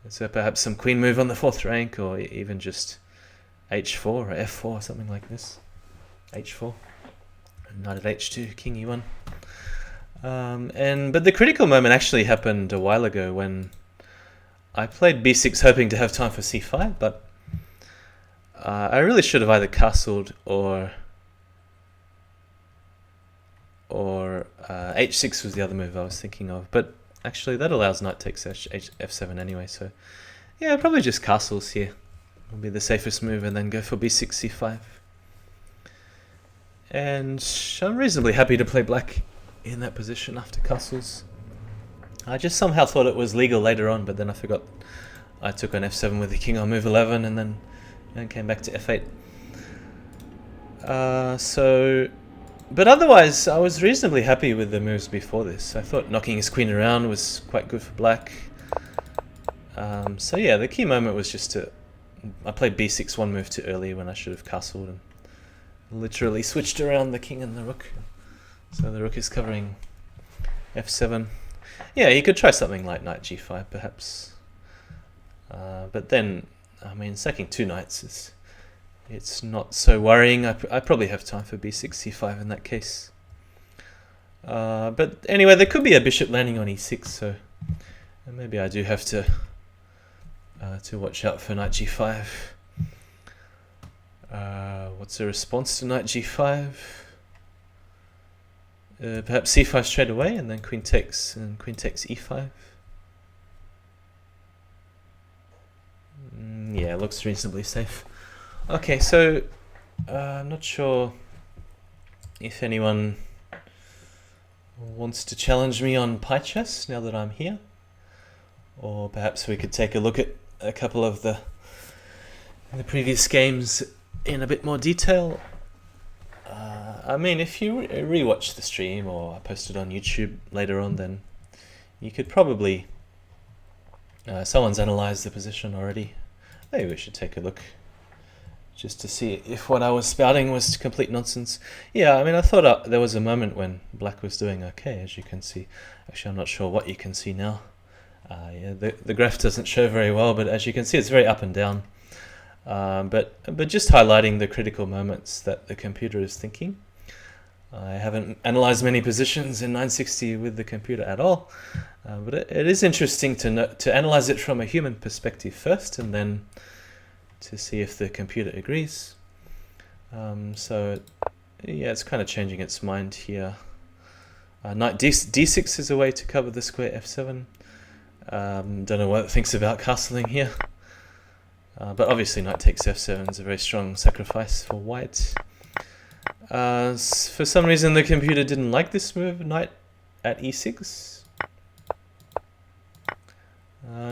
So perhaps some queen move on the 4th rank, or even just h4 or f4, something like this. h4, and knight at h2, king e1. But the critical moment actually happened a while ago when I played b6 hoping to have time for c5, but I really should have either castled or h6 was the other move I was thinking of. But actually that allows knight takes f7 anyway, so yeah, probably just castles here will be the safest move, and then go for b6, c5. And I'm reasonably happy to play black in that position after castles. I just somehow thought it was legal later on, but then I forgot I took on f7 with the king on move 11, and then came back to f8. But otherwise, I was reasonably happy with the moves before this. I thought knocking his queen around was quite good for black. So yeah, the key moment was just I played b6 one move too early when I should have castled, and literally switched around the king and the rook. So the rook is covering f7. Yeah, you could try something like knight g5 perhaps. But then, I mean, sacking two knights it's not so worrying. I probably have time for b6, c5 in that case. But anyway, there could be a bishop landing on e6, so maybe I do have to watch out for knight g5. What's the response to knight g5? Perhaps c5 straight away, and then queen takes, and queen takes e5. Yeah, looks reasonably safe. Okay, so I'm not sure if anyone wants to challenge me on pie chess now that I'm here, or perhaps we could take a look at a couple of the previous games in a bit more detail. I mean, if you rewatch the stream, or I post it on YouTube later on, then you could probably someone's analyzed the position already. Maybe we should take a look just to see if what I was spouting was complete nonsense. Yeah, I mean, I thought there was a moment when black was doing okay, as you can see. Actually, I'm not sure what you can see now. Yeah, the graph doesn't show very well, but as you can see, it's very up and down. But just highlighting the critical moments that the computer is thinking. I haven't analyzed many positions in 960 with the computer at all, but it is interesting to analyze it from a human perspective first, and then to see if the computer agrees. So yeah, it's kind of changing its mind here. Knight d6 is a way to cover the square f7. Don't know what it thinks about castling here. But obviously knight takes f7 is a very strong sacrifice for white. For some reason the computer didn't like this move, knight at e6.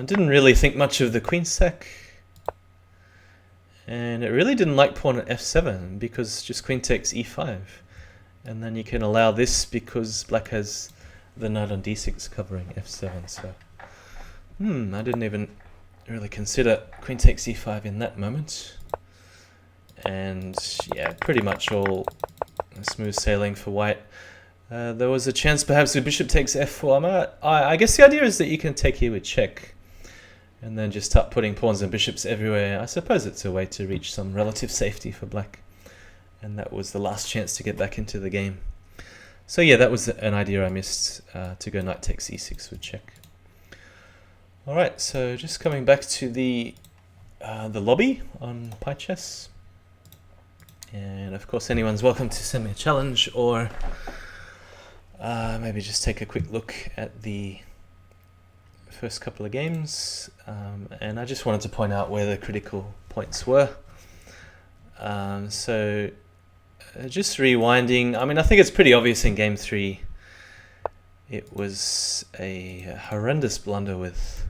Didn't really think much of the queen sack. And it really didn't like pawn at f7, because just queen takes e5. And then you can allow this because black has the knight on d6 covering f7. So, I didn't even really consider queen takes e5 in that moment. And yeah, pretty much all smooth sailing for white. There was a chance perhaps with bishop takes f4. I guess the idea is that you can take here with check, and then just start putting pawns and bishops everywhere. I suppose it's a way to reach some relative safety for black. And that was the last chance to get back into the game. So yeah, that was an idea I missed, to go knight takes e6 with check. Alright, so just coming back to the lobby on pie chess. And of course anyone's welcome to send me a challenge, or maybe just take a quick look at the first couple of games. And I just wanted to point out where the critical points were. So just rewinding. I mean, I think it's pretty obvious in game 3. It was a horrendous blunder with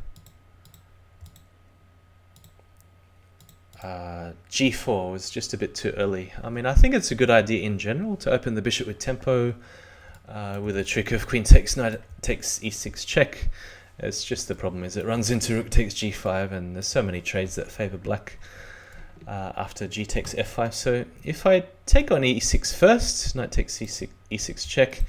g4 was just a bit too early. I mean, I think it's a good idea in general to open the bishop with tempo with a trick of queen takes knight takes e6 check. It's just the problem is it runs into rook takes g5, and there's so many trades that favor black after g takes f5. So if I take on e6 first, knight takes e6 check,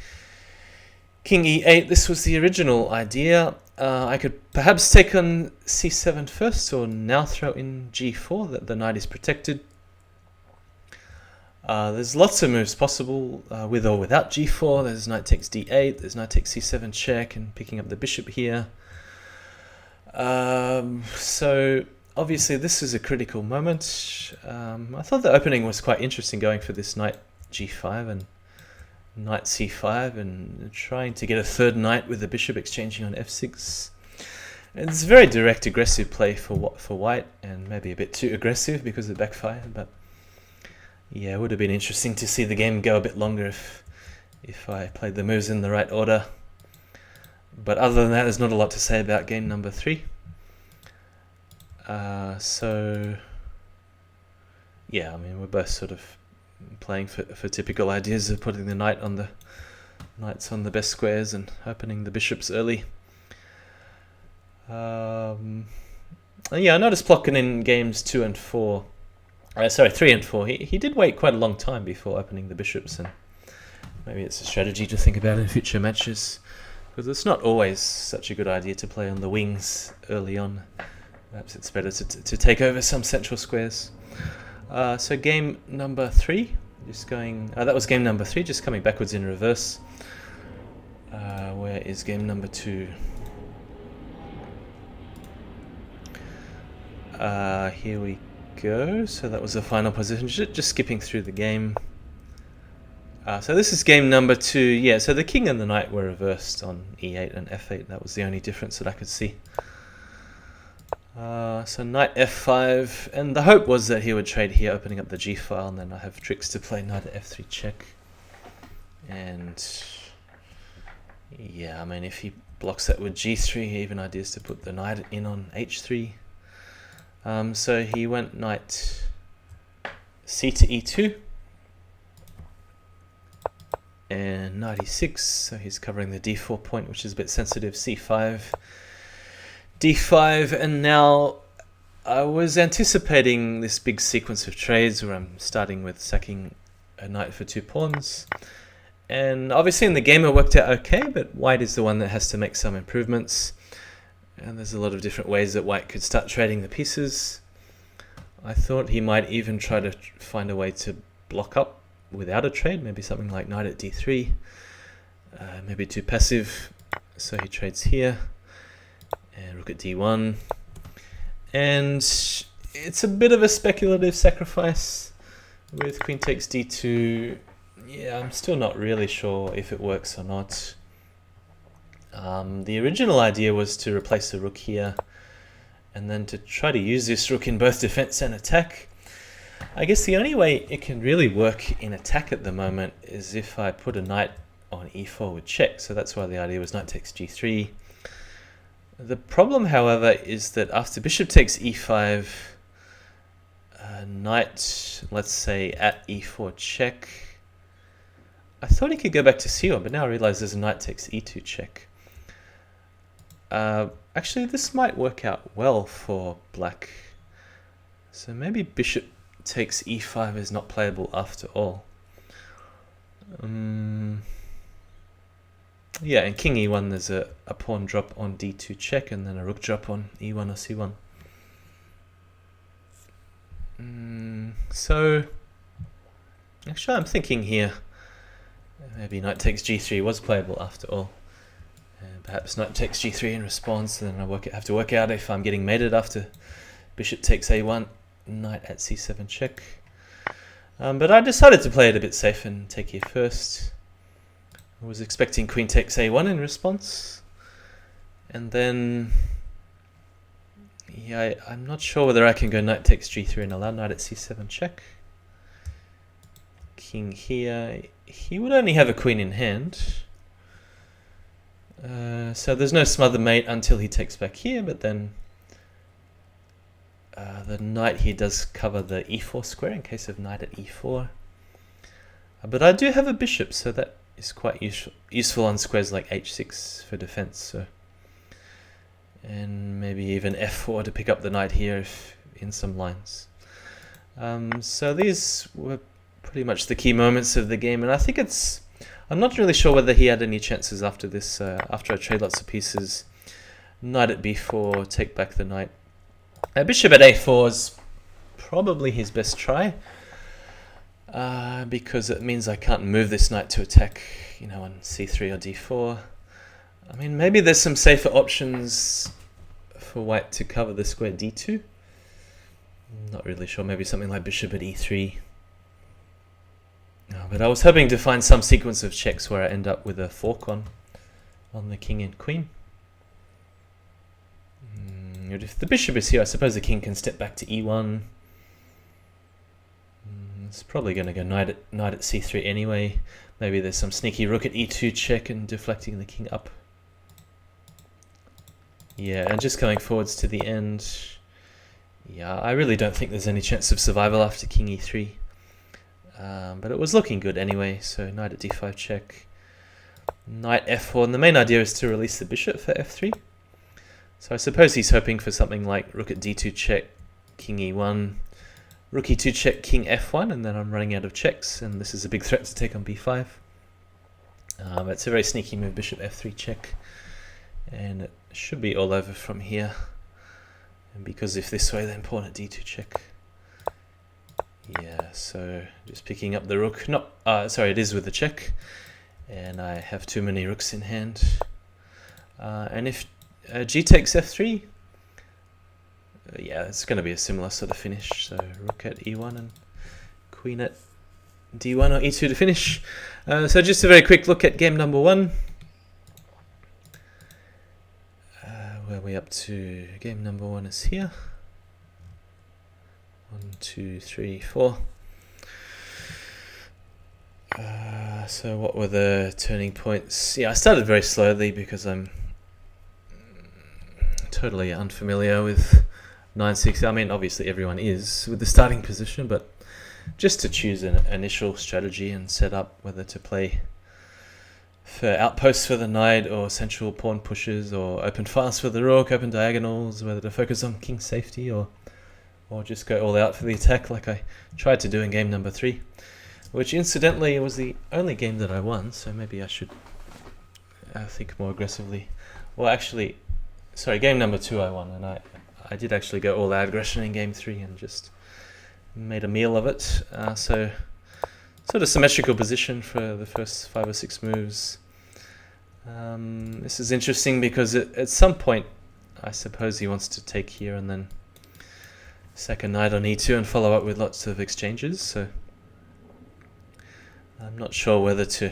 king e8, this was the original idea. I could perhaps take on c7 first, or now throw in g4, that the knight is protected. There's lots of moves possible with or without g4. There's knight takes d8, there's knight takes c7 check, and picking up the bishop here. So obviously this is a critical moment. I thought the opening was quite interesting, going for this knight g5 and knight c5 and trying to get a third knight with the bishop exchanging on f6. It's a very direct aggressive play for white, and maybe a bit too aggressive because it backfired, but yeah, it would have been interesting to see the game go a bit longer if I played the moves in the right order. But other than that, there's not a lot to say about game number 3. So yeah, I mean, we're both sort of playing for typical ideas of putting the knights on the best squares and opening the bishops early. Yeah, I noticed Plotkin in games 3 and 4. He did wait quite a long time before opening the bishops, and maybe it's a strategy to think about in future matches, because it's not always such a good idea to play on the wings early on. Perhaps it's better to take over some central squares. So game number 3, just going. That was game number 3, just coming backwards in reverse. Where is game number 2? Here we go. So that was the final position. Just skipping through the game. So this is game number 2. Yeah. So the king and the knight were reversed on e8 and f8. That was the only difference that I could see. So knight f5, and the hope was that he would trade here, opening up the g file, and then I have tricks to play knight at f3 check. And yeah, I mean, if he blocks that with g3, even ideas to put the knight in on h3. So he went knight c to e2 and knight e6, so he's covering the d4 point, which is a bit sensitive. c5, d5, and now I was anticipating this big sequence of trades where I'm starting with sacking a knight for 2 pawns, and obviously in the game it worked out okay, but white is the one that has to make some improvements, and there's a lot of different ways that white could start trading the pieces. I thought he might even try to find a way to block up without a trade, maybe something like knight at d3, maybe too passive, so he trades here, and rook at d1, and it's a bit of a speculative sacrifice with queen takes d2. Yeah, I'm still not really sure if it works or not. The original idea was to replace the rook here and then to try to use this rook in both defense and attack. I guess the only way it can really work in attack at the moment is if I put a knight on e4 with check, so that's why the idea was knight takes g3. The problem, however, is that after bishop takes e5, knight, let's say at e4 check, I thought he could go back to c1, but now I realize there's a knight takes e2 check. Actually, this might work out well for black. So maybe bishop takes e5 is not playable after all. Yeah, in king e1 there's a pawn drop on d2 check, and then a rook drop on e1 or c1. So actually I'm thinking here maybe knight takes g3 was playable after all. And perhaps knight takes g3 in response, and then I have to work out if I'm getting mated after bishop takes a1, knight at c7 check. But I decided to play it a bit safe and take here first. I was expecting queen takes a1 in response, and then yeah, I'm not sure whether I can go knight takes g3 and allow knight at c7 check. king here, he would only have a queen in hand. So there's no smother mate until he takes back here, but then the knight here does cover the e4 square in case of knight at e4. But I do have a bishop, so that is quite useful on squares like h6 for defense. So, and maybe even f4 to pick up the knight here if in some lines. So these were pretty much the key moments of the game, and I think I'm not really sure whether he had any chances after this, after I trade lots of pieces. Knight at b4, take back the knight. Bishop at a4 is probably his best try, because it means I can't move this knight to attack, on c3 or d4. I mean, maybe there's some safer options for white to cover the square d2. Not really sure, maybe something like bishop at e3. No, but I was hoping to find some sequence of checks where I end up with a fork on the king and queen. If the bishop is here, I suppose the king can step back to e1. It's probably going to go knight at c3 anyway. Maybe there's some sneaky rook at e2 check and deflecting the king up. Yeah, and just going forwards to the end. Yeah, I really don't think there's any chance of survival after king e3. But it was looking good anyway, so knight at d5 check. Knight f4, and the main idea is to release the bishop for f3. So I suppose he's hoping for something like rook at d2 check, king e1, rook e2 check, king f1, and then I'm running out of checks, and this is a big threat to take on b5. It's a very sneaky move, bishop f3 check, and it should be all over from here. And because if this way, then pawn at d2 check. Yeah, so just picking up the rook. No, sorry, it is with the check, and I have too many rooks in hand. And if g takes f3, yeah, it's going to be a similar sort of finish. So rook at e1 and queen at d1 or e2 to finish. So just a very quick look at game number 1. Where are we up to? Game number 1 is here. 1, 2, 3, 4. So what were the turning points? Yeah, I started very slowly because I'm totally unfamiliar with 9-6. I mean, obviously everyone is with the starting position, but just to choose an initial strategy and set up whether to play for outposts for the knight or central pawn pushes or open files for the rook, open diagonals, whether to focus on king safety or just go all out for the attack like I tried to do in game number 3, which incidentally was the only game that I won, so maybe I should think more aggressively. Well, actually, sorry, game number 2 I won, and I did actually go all out aggression in game 3 and just made a meal of it. So sort of symmetrical position for the first 5 or 6 moves. This is interesting because at some point I suppose he wants to take here and then sack a knight on e2 and follow up with lots of exchanges, so I'm not sure whether to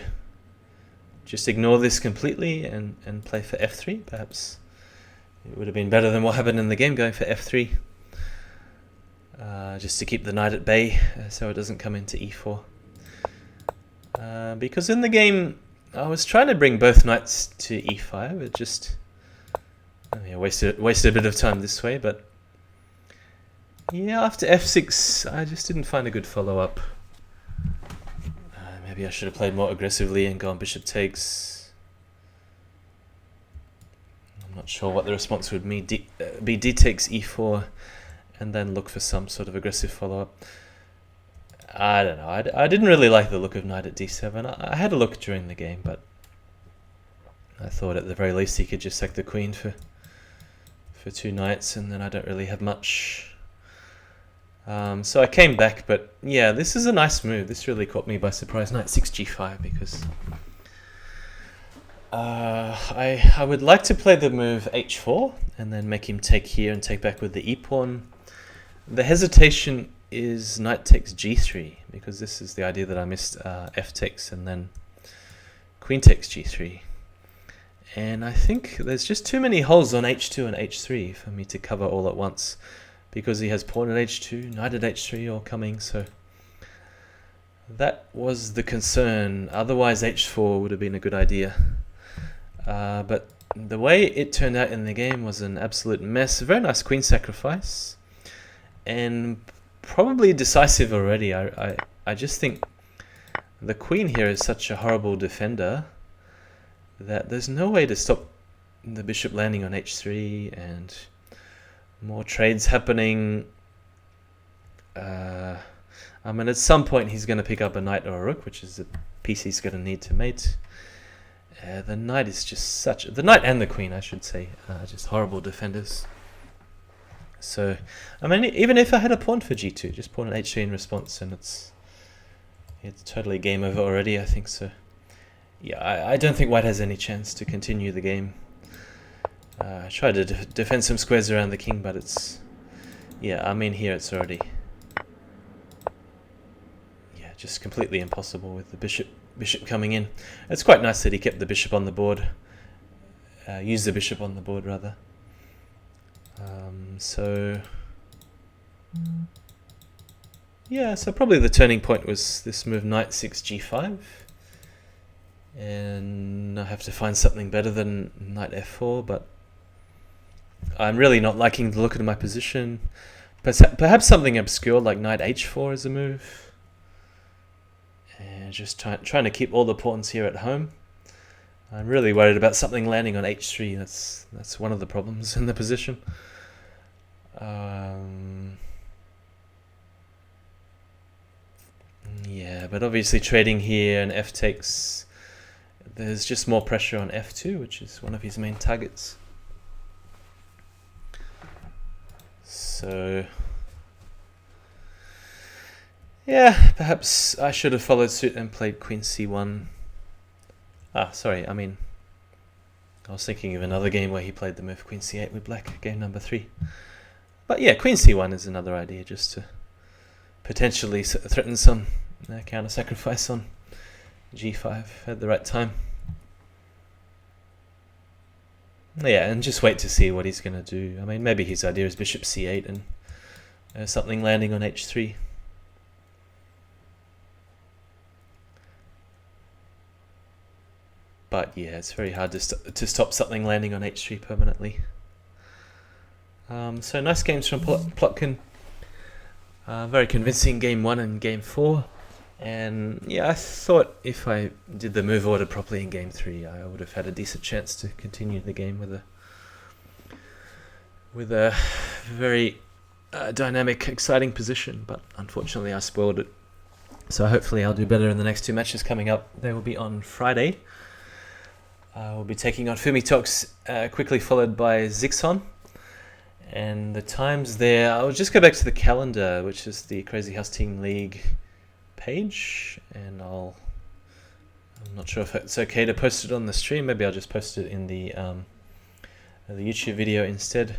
just ignore this completely and play for f3. Perhaps it would have been better than what happened in the game, going for f3, just to keep the knight at bay so it doesn't come into e4. Because in the game I was trying to bring both knights to e5, it just wasted a bit of time this way, but yeah, after f6 I just didn't find a good follow-up. Maybe I should have played more aggressively and gone bishop takes. I'm not sure what the response would be. D takes e4 and then look for some sort of aggressive follow-up. I don't know, I didn't really like the look of knight at d7. I had a look during the game, but I thought at the very least he could just sack the queen for 2 knights, and then I don't really have much. So I came back, but yeah, this is a nice move. This really caught me by surprise, knight 6 g5, because I would like to play the move h4 and then make him take here and take back with the e-pawn. The hesitation is knight takes g3, because this is the idea that I missed, f takes and then queen takes g3. And I think there's just too many holes on h2 and h3 for me to cover all at once, because he has pawn at h2, knight at h3 all coming, so That was the concern. Otherwise, h4 would have been a good idea. But the way it turned out in the game was an absolute mess. A very nice queen sacrifice, and probably decisive already. I just think the queen here is such a horrible defender that there's no way to stop the bishop landing on h3 and more trades happening. I mean, at some point he's going to pick up a knight or a rook, which is a piece he's going to need to mate. The knight is just the knight and the queen, I should say, just horrible defenders. So, I mean, even if I had a pawn for g2, just pawn an h3 in response, and it's totally game over already, I think. So, yeah, I don't think white has any chance to continue the game. I tried to defend some squares around the king, but it's, yeah, I mean, here it's already, yeah, just completely impossible with the bishop coming in. It's quite nice that he kept the bishop on the board, used the bishop on the board rather. So yeah, so probably the turning point was this move knight 6 g5, and I have to find something better than knight f4, but I'm really not liking the look of my position. Perhaps something obscure like knight h4 is a move, and just trying to keep all the pawns here at home. I'm really worried about something landing on h3. That's one of the problems in the position. Yeah, but obviously trading here and f takes, there's just more pressure on f2, which is one of his main targets. So yeah, perhaps I should have followed suit and played queen c1. Sorry, I mean, I was thinking of another game where he played the move queen c8 with black, game number 3. But yeah, queen c1 is another idea, just to potentially threaten some counter sacrifice on g5 at the right time. Yeah, and just wait to see what he's going to do. I mean, maybe his idea is bishop c8 and something landing on h3. But yeah, it's very hard to stop something landing on h3 permanently. So nice games from Plotkin. Very convincing game 1 and game 4. And yeah, I thought if I did the move order properly in game 3, I would have had a decent chance to continue the game with a very dynamic, exciting position. But unfortunately, I spoiled it. So hopefully I'll do better in the next 2 matches coming up. They will be on Friday. We'll be taking on Fumitox, quickly followed by Zixon. And the times there, I'll just go back to the calendar, which is the Crazyhouse Team League page, and I'm not sure if it's okay to post it on the stream. Maybe I'll just post it in the YouTube video instead.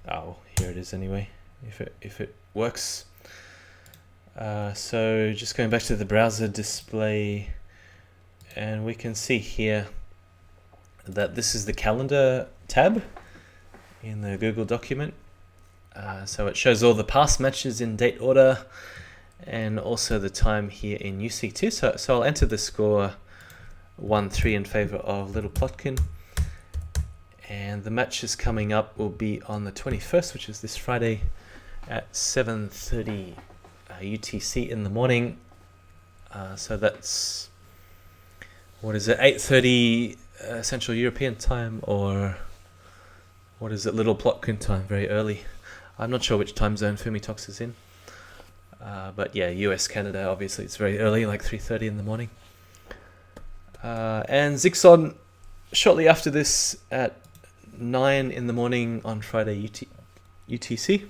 Oh, here it is anyway, if it works. So just going back to the browser display, and we can see here that this is the calendar tab in the Google document. So it shows all the past matches in date order, and also the time here in UC2. So I'll enter the score 1-3 in favor of littleplotkin, and the matches coming up will be on the 21st, which is this Friday at 7:30 UTC in the morning. So that's, what is it, 8:30 Central European time, or what is it, littleplotkin time, very early. I'm not sure which time zone Fumitox is in. But yeah, US, Canada, obviously it's very early, like 3:30 in the morning. And Zixon shortly after this at 9 in the morning on Friday UTC.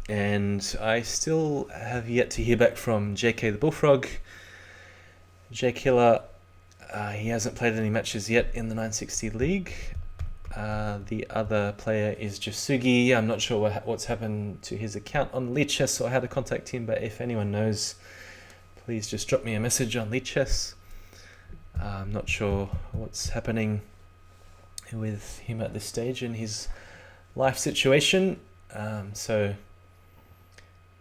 And I still have yet to hear back from JK the Bullfrog. J Killer, he hasn't played any matches yet in the 960 League. The other player is Jasugi. I'm not sure what's happened to his account on Lichess or how to contact him, but if anyone knows, please just drop me a message on Lichess. I'm not sure what's happening with him at this stage in his life situation. So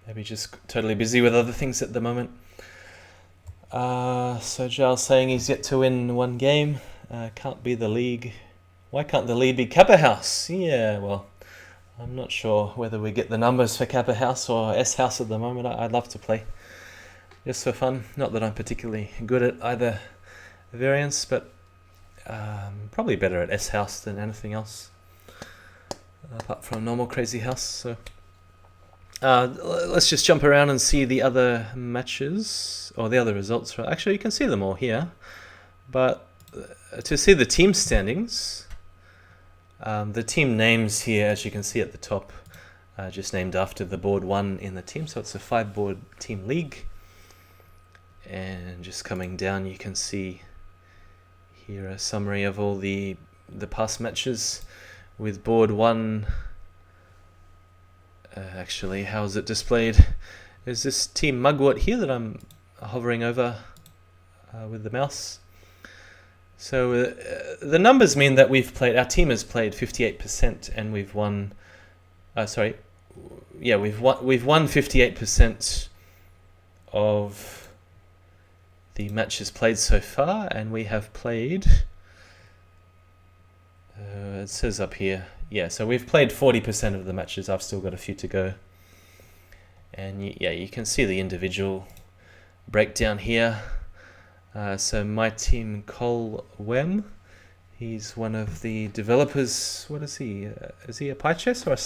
maybe just totally busy with other things at the moment. So Giles saying he's yet to win one game. Can't be the league. Why can't the lead be Kappa House? Yeah, well, I'm not sure whether we get the numbers for Kappa House or S House at the moment. I'd love to play just for fun. Not that I'm particularly good at either variance, but probably better at S House than anything else, apart from normal Crazyhouse. So let's just jump around and see the other matches, or the other results. Actually, you can see them all here, but to see the team standings, the team names here, as you can see at the top, just named after the board 1 in the team. So it's a 5-board team league. And just coming down, you can see here a summary of all the past matches with board 1. Actually, how is it displayed? There's this team Mugwort here that I'm hovering over with the mouse. So the numbers mean that our team has played 58%, and we've won. We've won 58% of the matches played so far, and we have played. It says up here, yeah. So we've played 40% of the matches. I've still got a few to go, and you can see the individual breakdown here. So my team, Cole Wem, he's one of the developers. What is he? Is he a PyChess or a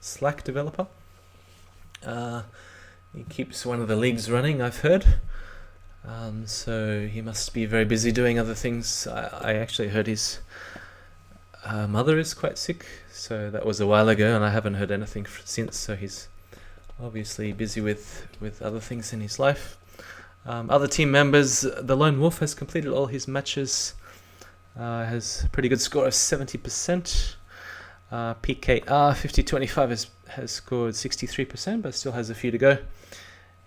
Slack developer? He keeps one of the leagues running, I've heard. So he must be very busy doing other things. I actually heard his mother is quite sick, so that was a while ago, and I haven't heard anything since. So he's obviously busy with other things in his life. Other team members, the Lone Wolf has completed all his matches, has a pretty good score of 70%. PKR 5025 has scored 63%, but still has a few to go.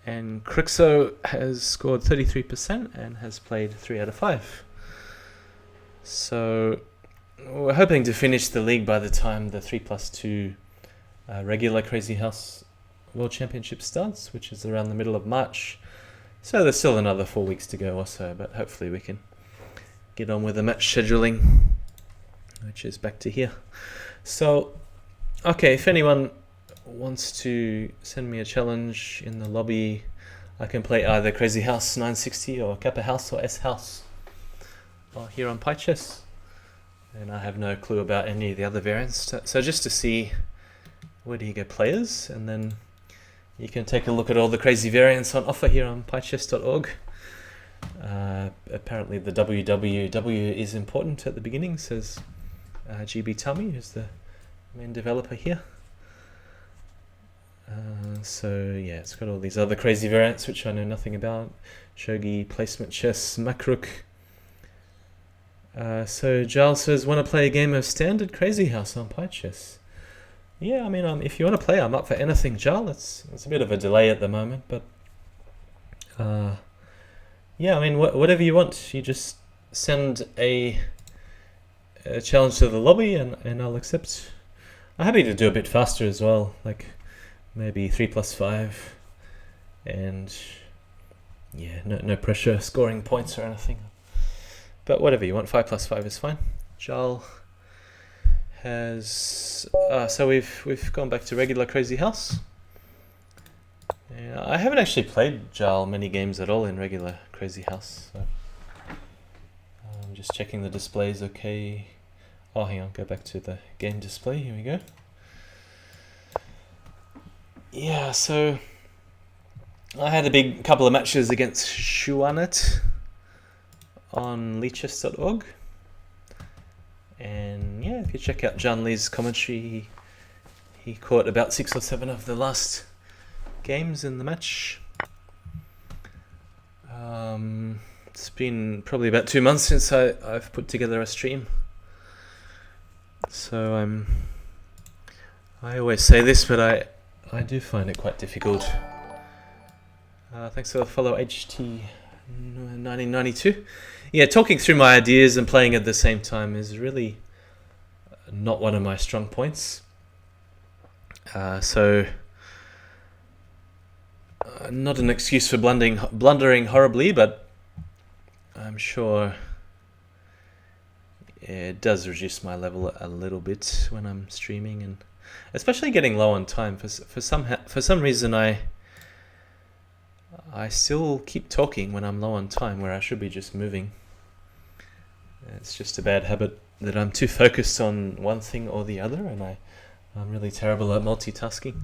And Crixo has scored 33% and has played 3 out of 5. So we're hoping to finish the league by the time the 3+2 regular Crazyhouse World Championship starts, which is around the middle of March. So there's still another 4 weeks to go or so, but hopefully we can get on with the match scheduling, which is back to here. So, okay, if anyone wants to send me a challenge in the lobby, I can play either Crazyhouse 960 or Kappa House or S House or here on PyChess. And I have no clue about any of the other variants. So just to see, where do you go, players, and then you can take a look at all the crazy variants on offer here on pychess.org. Apparently the www is important at the beginning, says GB Tummy, who's the main developer here. So yeah, it's got all these other crazy variants which I know nothing about. Shogi, placement chess, Makruk. So Giles says, want to play a game of standard Crazyhouse on PyChess? Yeah, I mean, if you want to play, I'm up for anything, Giles. It's a bit of a delay at the moment, but yeah, I mean, whatever you want. You just send a challenge to the lobby, and I'll accept. I'm happy to do a bit faster as well, like maybe 3+5, and yeah, no pressure scoring points or anything. But whatever you want, 5+5 is fine. Jal has so we've gone back to regular Crazyhouse. Yeah, I haven't actually played Jal many games at all in regular Crazyhouse. So I'm just checking the displays. Okay. Oh, hang on. Go back to the game display. Here we go. Yeah, so I had a big couple of matches against Shuanet on leechess.org. And yeah, if you check out John Lee's commentary, he caught about 6 or 7 of the last games in the match. It's been probably about 2 months since I've put together a stream. So I always say this, but I do find it quite difficult. Thanks for the follow, HT1992. Yeah, talking through my ideas and playing at the same time is really not one of my strong points. So not an excuse for blundering horribly, but I'm sure it does reduce my level a little bit when I'm streaming, and especially getting low on time. For some reason, I still keep talking when I'm low on time, where I should be just moving. It's just a bad habit that I'm too focused on one thing or the other, and I'm really terrible at multitasking.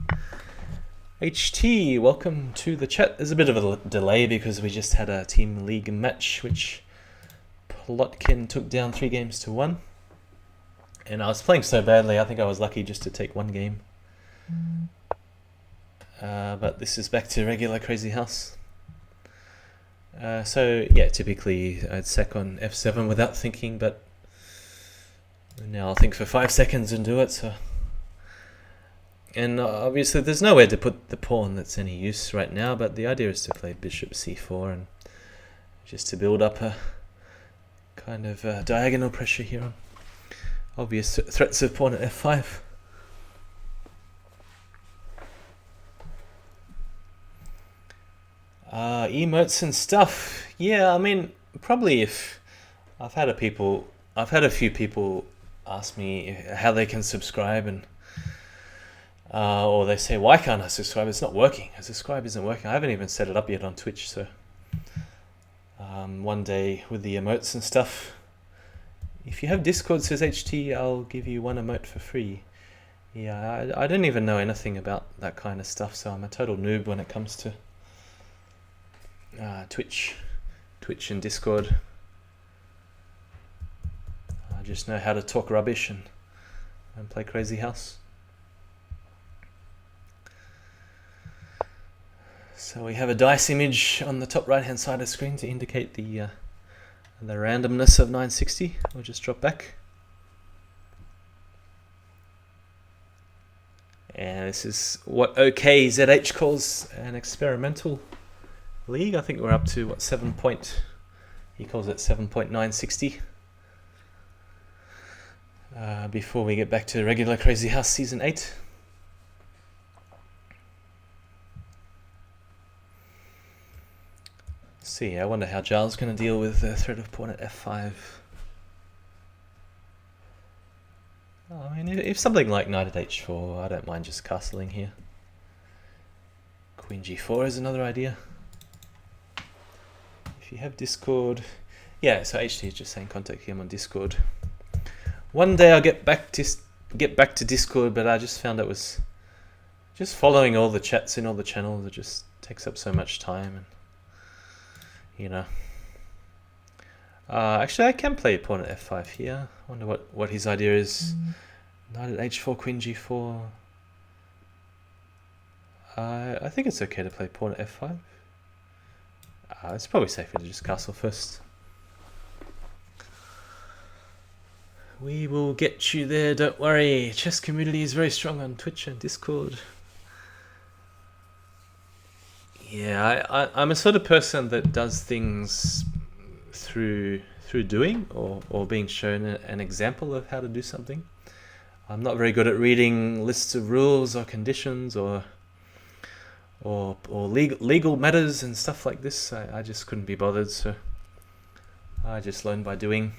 HT, welcome to the chat. There's a bit of a delay because we just had a Team League match, which Plotkin took down 3-1. And I was playing so badly, I think I was lucky just to take one game. But this is back to regular Crazyhouse. So yeah, typically I'd sack on F7 without thinking, but now I'll think for 5 seconds and do it. So, and obviously there's nowhere to put the pawn that's any use right now, but the idea is to play bishop c4 and just to build up a kind of diagonal pressure here on obvious threats of pawn at f5. Emotes and stuff. Yeah, I mean, probably if I've had a few people ask me how they can subscribe, and or they say, why can't I subscribe? It's not working. A subscribe isn't working. I haven't even set it up yet on Twitch, so one day with the emotes and stuff. If you have Discord, says HT, I'll give you one emote for free. Yeah, I don't even know anything about that kind of stuff, so I'm a total noob when it comes to Twitch and Discord. I just know how to talk rubbish and play Crazyhouse. So we have a dice image on the top right hand side of the screen to indicate the randomness of 960. We'll just drop back. And this is what OKZH calls an experimental league. I think we're up to what, he calls it 7.960. Before we get back to regular Crazyhouse Season 8. See, I wonder how Giles going to deal with the threat of pawn at f5. I mean, if something like knight at h4, I don't mind just castling here. Queen g4 is another idea. If you have Discord, yeah. So HT is just saying contact him on Discord. One day I'll get back to Discord, but I just found it was just following all the chats in all the channels. It just takes up so much time, and you know. Actually, I can play pawn at f5 here. I wonder what his idea is. Knight at h4, queen g4. I think it's okay to play pawn at f5. It's probably safer to just castle first. We will get you there, don't worry. Chess community is very strong on Twitch and Discord. Yeah, I'm a sort of person that does things through doing or being shown an example of how to do something. I'm not very good at reading lists of rules or conditions or legal matters and stuff like this. I just couldn't be bothered, so I just learn by doing.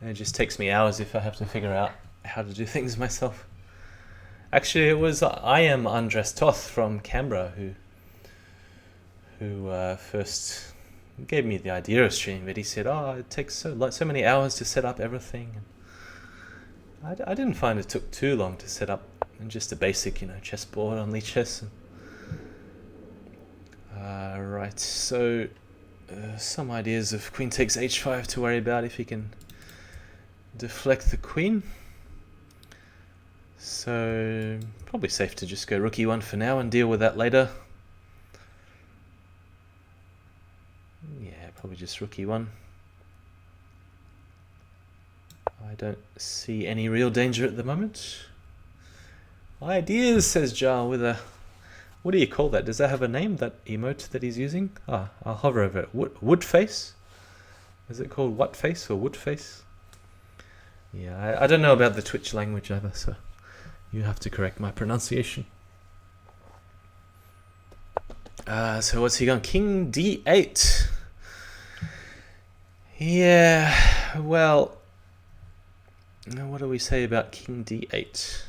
And it just takes me hours if I have to figure out how to do things myself. Actually, it was I am Andres Toth from Canberra who first gave me the idea of streaming, but he said, "Oh, it takes so many hours to set up everything." And I didn't find it took too long to set up just a basic, chessboard on Lichess. Right, so some ideas of queen takes h5 to worry about if he can deflect the queen. So probably safe to just go rook e1 for now and deal with that later. Yeah, probably just rook e1. I don't see any real danger at the moment. Ideas, says Jar with a... What do you call that? Does that have a name, that emote that he's using? I'll hover over it. Wood face? Is it called what face or wood face? Yeah, I don't know about the Twitch language either, so you have to correct my pronunciation. So what's he going? King d8. Yeah, well, what do we say about King d8?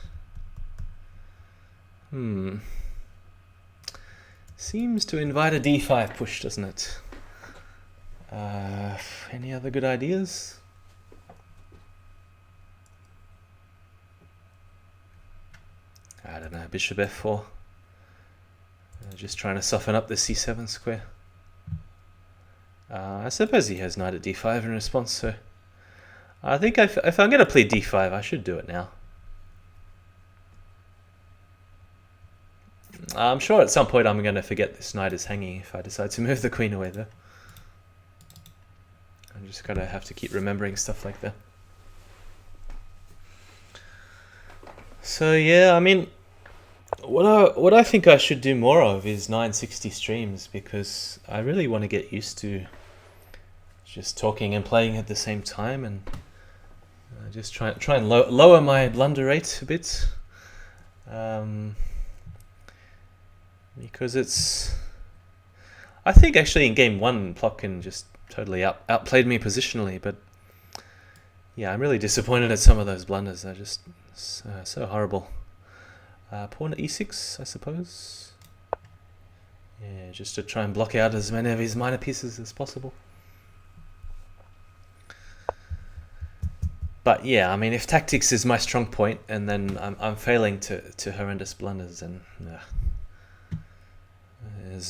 Seems to invite a d5 push, doesn't it? Any other good ideas? I don't know, bishop f4. Just trying to soften up the c7 square. I suppose he has knight at d5 in response, so I think if I'm going to play d5, I should do it now. I'm sure at some point I'm going to forget this knight is hanging if I decide to move the queen away though. I'm just going to have to keep remembering stuff like that. So yeah, I mean, what I think I should do more of is 960 streams, because I really want to get used to just talking and playing at the same time, and just try and lower my blunder rate a bit, because it's, I think actually in game 1 Plotkin just totally outplayed me positionally, but yeah, I'm really disappointed at some of those blunders. They're just so horrible. Pawn at e6, I suppose. Yeah, just to try and block out as many of his minor pieces as possible. But yeah, I mean, if tactics is my strong point, and then I'm failing to horrendous blunders, and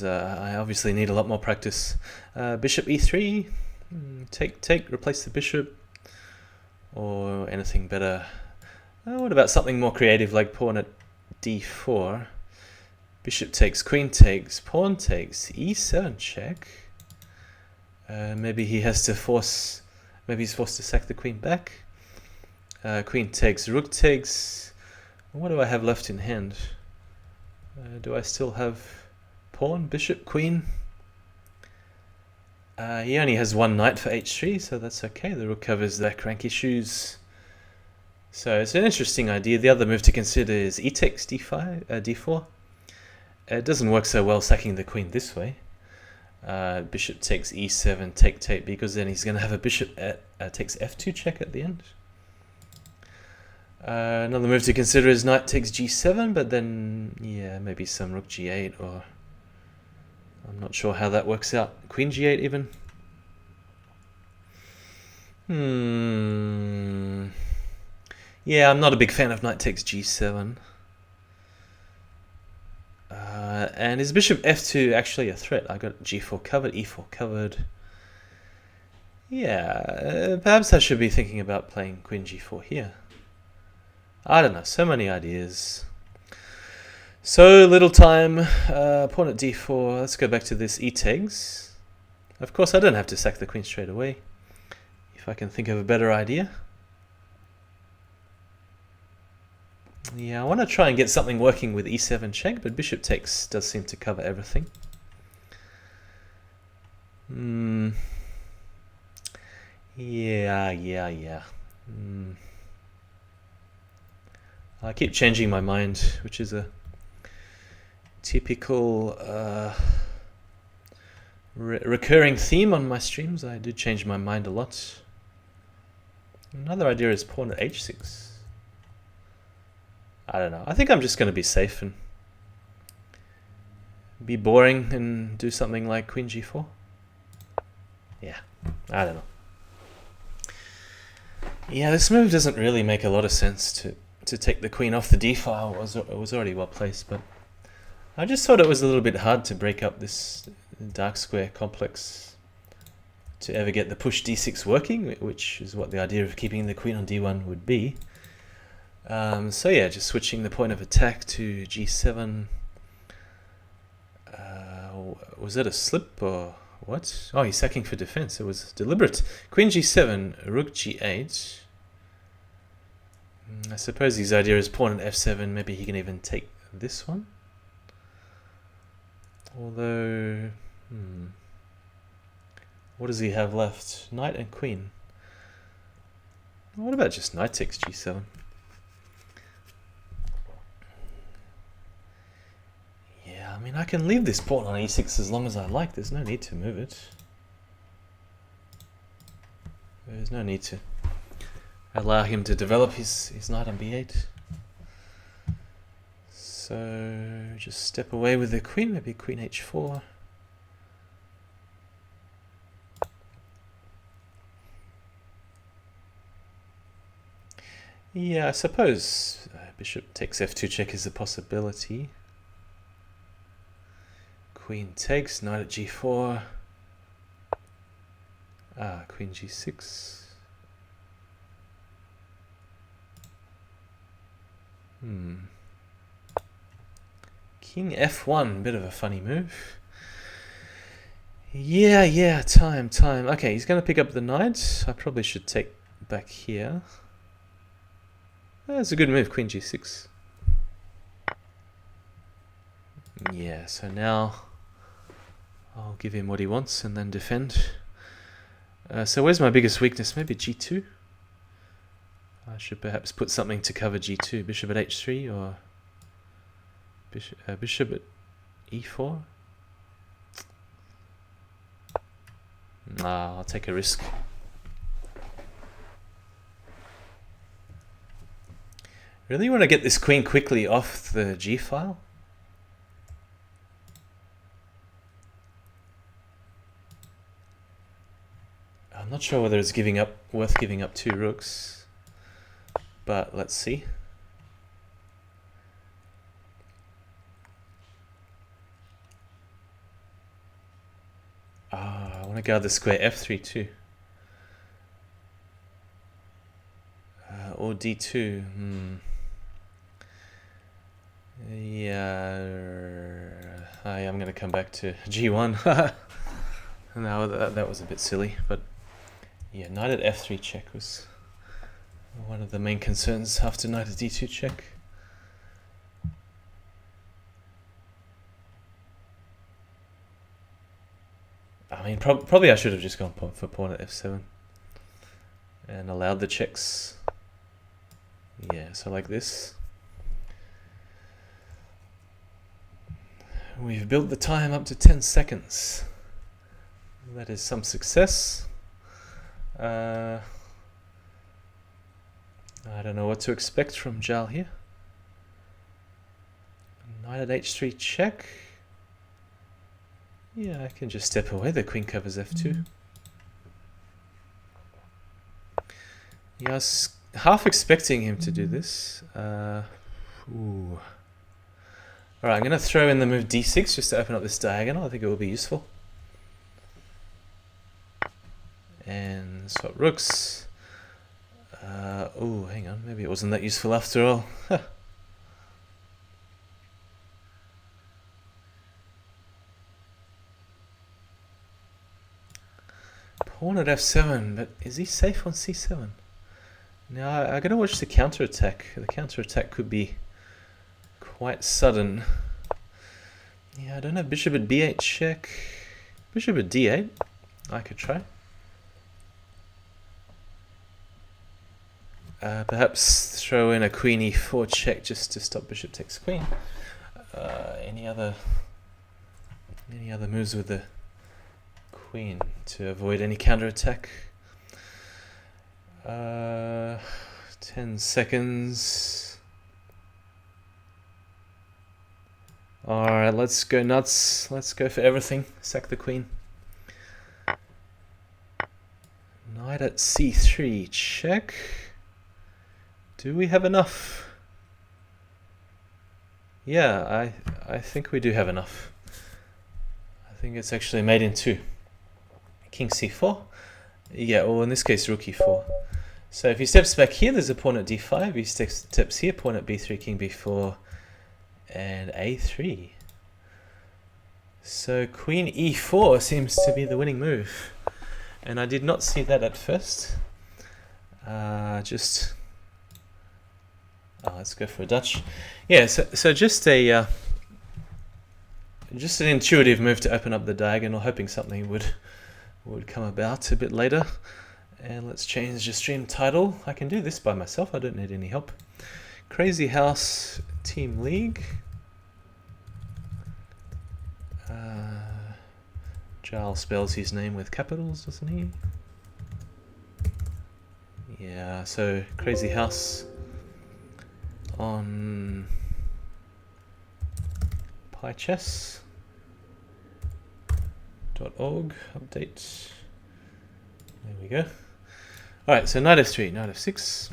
I obviously need a lot more practice. Bishop e3, take, replace the bishop, or anything better. What about something more creative like pawn at d4? Bishop takes, queen takes, pawn takes, e7 check. Maybe he has to force. Maybe he's forced to sack the queen back. Queen takes, rook takes. What do I have left in hand? Do I still have pawn, bishop, queen? He only has one knight for h3, so that's okay. The rook covers that rank issues. So it's an interesting idea. The other move to consider is e takes d5, d4. It doesn't work so well sacking the queen this way. Bishop takes e7, take, because then he's going to have a bishop takes f2 check at the end. Another move to consider is knight takes g7, but then, yeah, maybe some rook g8, or I'm not sure how that works out. Queen g8 even. Yeah, I'm not a big fan of knight takes g7. And is bishop f2 actually a threat? I got g4 covered, e4 covered. Yeah, perhaps I should be thinking about playing queen g4 here. I don't know, so many ideas. So little time. Pawn at d4. Let's go back to this e takes. Of course, I don't have to sack the queen straight away, if I can think of a better idea. Yeah, I want to try and get something working with e7 check, but bishop takes does seem to cover everything. Yeah. I keep changing my mind, which is a typical recurring theme on my streams. I do change my mind a lot. Another idea is pawn at h6. I don't know. I think I'm just going to be safe and be boring and do something like queen g4. Yeah, I don't know. Yeah, this move doesn't really make a lot of sense to take the queen off the d file. It was already well placed, but I just thought it was a little bit hard to break up this dark square complex to ever get the push d6 working, which is what the idea of keeping the queen on d1 would be. So yeah, just switching the point of attack to g7. Was that a slip or what? Oh, he's sacking for defense. It was deliberate. Queen g7, rook g8. I suppose his idea is pawn at f7. Maybe he can even take this one. Although, what does he have left? Knight and queen. What about just knight takes g7? Yeah, mean, I can leave this pawn on e6 as long as I like. There's no need to move it. There's no need to allow him to develop his knight on b8. So just step away with the queen, maybe queen h4. Yeah, I suppose bishop takes f2 check is a possibility. Queen takes, knight at g4. Queen g6. King f1, bit of a funny move. Yeah, time. Okay, he's going to pick up the knight. I probably should take back here. That's a good move, queen g6. Yeah, so now I'll give him what he wants and then defend. So where's my biggest weakness? Maybe g2? I should perhaps put something to cover g2. Bishop at h3 or bishop at e4? Nah, I'll take a risk. Really want to get this queen quickly off the g file? I'm not sure whether it's worth giving up 2 rooks, but let's see. I want to guard the square f3 too. Or d2. Yeah, I'm going to come back to g1. No, that was a bit silly, but yeah, knight at f3 check was one of the main concerns after knight at d2 check. I mean, probably I should have just gone for pawn at f7 and allowed the checks. Yeah, so like this. We've built the time up to 10 seconds. That is some success. I don't know what to expect from Jal here. Knight at h3 check. Yeah, I can just step away. The queen covers f2. Yeah, I was half expecting him to do this. Alright, I'm going to throw in the move d6 just to open up this diagonal. I think it will be useful. And swap rooks. Oh, hang on. Maybe it wasn't that useful after all. Pawn at f7, but is he safe on c7? Now, I gotta watch the counterattack. The counterattack could be quite sudden. Yeah, I don't have bishop at b8 check. Bishop at d8, I could try. Perhaps throw in a queen e4 check just to stop bishop takes queen. Any other moves with the queen to avoid any counterattack? 10 seconds. Alright, let's go nuts. Let's go for everything. Sack the queen. Knight at c3 check. Do we have enough? Yeah, I think we do have enough. I think it's actually made in 2. King c4. Yeah, well in this case rook e4. So if he steps back here, there's a pawn at d5. He steps here, pawn at b3, king b4, and a3. So queen e4 seems to be the winning move. And I did not see that at first. Let's go for a Dutch. Yeah, so just an intuitive move to open up the diagonal, hoping something would come about a bit later. And let's change the stream title. I can do this by myself. I don't need any help. Crazyhouse Team League. Jarl spells his name with capitals, doesn't he? Yeah, so Crazyhouse on pychess.org update. There we go. Alright, so knight f3, knight f6.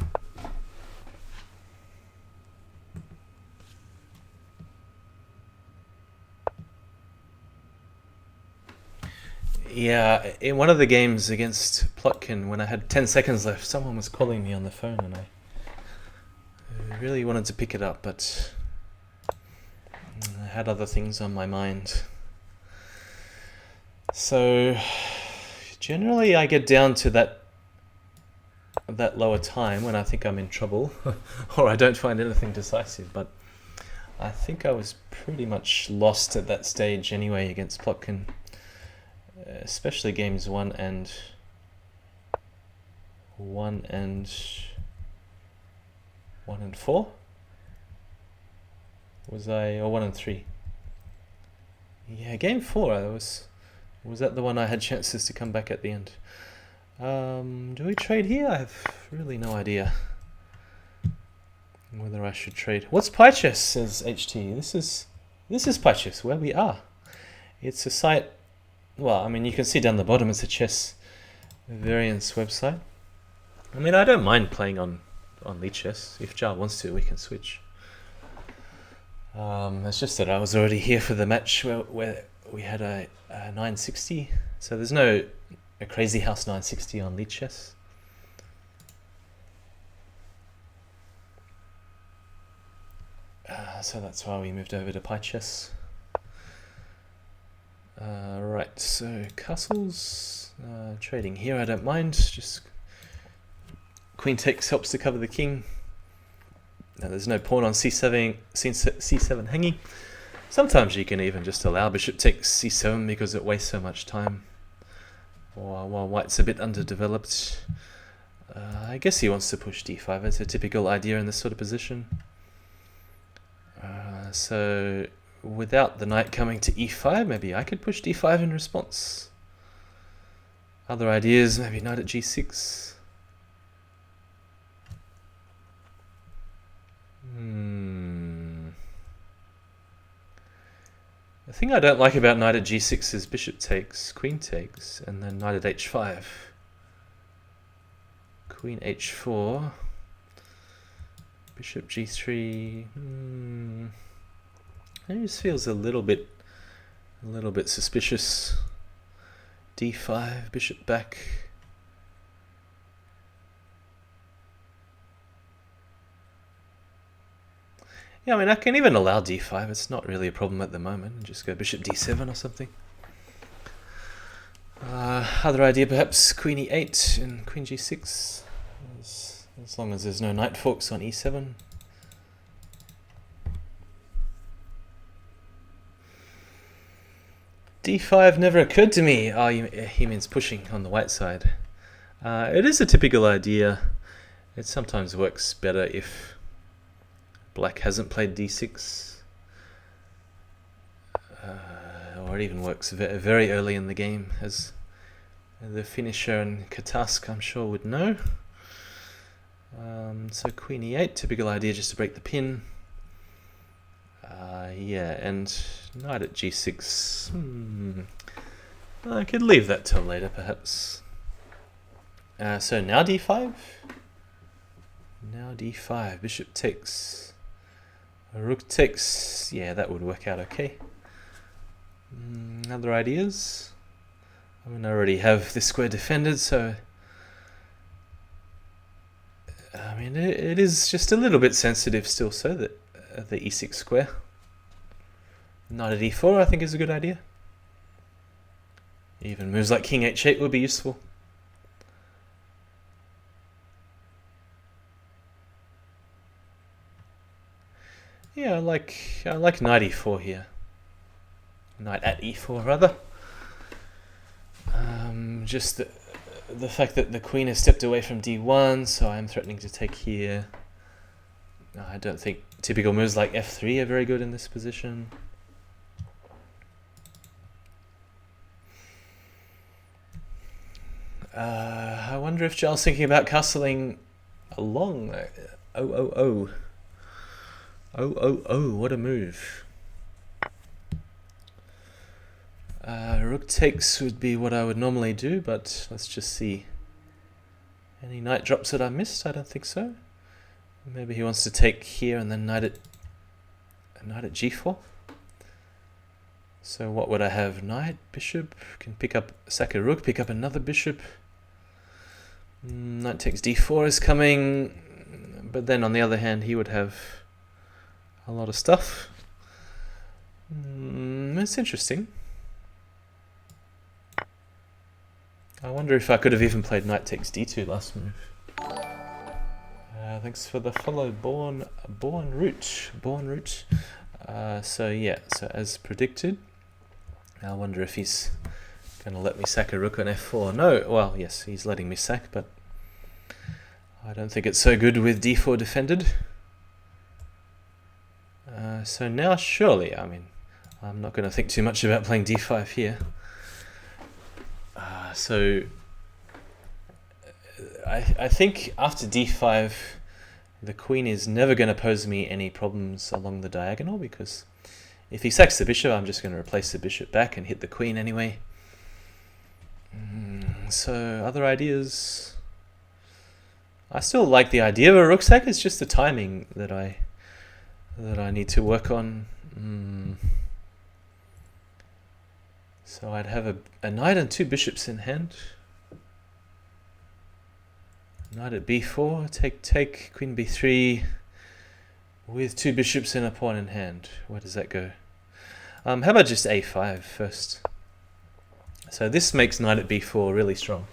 Yeah, in one of the games against Plotkin, when I had 10 seconds left, someone was calling me on the phone and I really wanted to pick it up, but I had other things on my mind. So generally I get down to that lower time when I think I'm in trouble or I don't find anything decisive, but I think I was pretty much lost at that stage anyway against Plotkin, especially games 1 and 4. Was I, or 1 and 3? Yeah, game 4 I was that the one I had chances to come back at the end? Do we trade here? I have really no idea whether I should trade. What's Pychess, says HT. This is Pychess, where we are. It's a site, well, I mean, you can see down the bottom it's a chess variants website. I mean, I don't mind playing on lead chess. If Jar wants to, we can switch. It's just that I was already here for the match where we had a 960, so there's no a Crazyhouse 960 on lead chess. So that's why we moved over to Pychess. Right, so castles, trading here I don't mind, just queen takes helps to cover the king. Now there's no pawn on c7 hanging. Sometimes you can even just allow bishop takes c7 because it wastes so much time. While white's a bit underdeveloped. I guess he wants to push d5. It's a typical idea in this sort of position. So without the knight coming to e5, maybe I could push d5 in response. Other ideas, maybe knight at g6. The thing I don't like about knight at g6 is bishop takes, queen takes, and then knight at h5. Queen h4, bishop g3. It just feels a little bit suspicious. d5, bishop back. Yeah, I mean, I can even allow d5. It's not really a problem at the moment. Just go bishop d7 or something. Other idea, perhaps queen e8 and queen g6. As long as there's no knight forks on e7. d5 never occurred to me. Oh, he means pushing on the white side. It is a typical idea. It sometimes works better if black hasn't played d6, or it even works very early in the game, as the finisher and Katask I'm sure would know. So queen e8, typical idea just to break the pin. Yeah, and knight at g6. I could leave that till later, perhaps. So now d5. Now d5. Bishop takes. Rook takes. Yeah, that would work out okay. Other ideas? I mean, I already have this square defended, so I mean, it is just a little bit sensitive still, so that the e6 square. Knight at e4 I think is a good idea. Even moves like king h8 would be useful. Yeah, I like knight e4 here. Knight at e4 rather. Just the fact that the queen has stepped away from d1, so I'm threatening to take here. I don't think typical moves like f3 are very good in this position. I wonder if Giles thinking about castling along. Oh, what a move. Rook takes would be what I would normally do, but let's just see. Any knight drops that I missed? I don't think so. Maybe he wants to take here and then knight at g4. So what would I have? Knight, bishop, can pick up, sack a rook, pick up another bishop. Knight takes d4 is coming, but then on the other hand he would have a lot of stuff. It's interesting. I wonder if I could have even played knight takes d2 last move. Thanks for the follow, Born Root. So yeah, so as predicted, I wonder if he's going to let me sack a rook on f4. No, well, yes, he's letting me sack, but I don't think it's so good with d4 defended. So now surely, I mean, I'm not going to think too much about playing d5 here. So I think after d5, the queen is never going to pose me any problems along the diagonal, because if he sacks the bishop, I'm just going to replace the bishop back and hit the queen anyway. So other ideas, I still like the idea of a rook sack. It's just the timing that I need to work on. So I'd have a knight and two bishops in hand. Knight at b4, take, queen b3, with two bishops and a pawn in hand. Where does that go? How about just a5 first? So this makes knight at b4 really strong,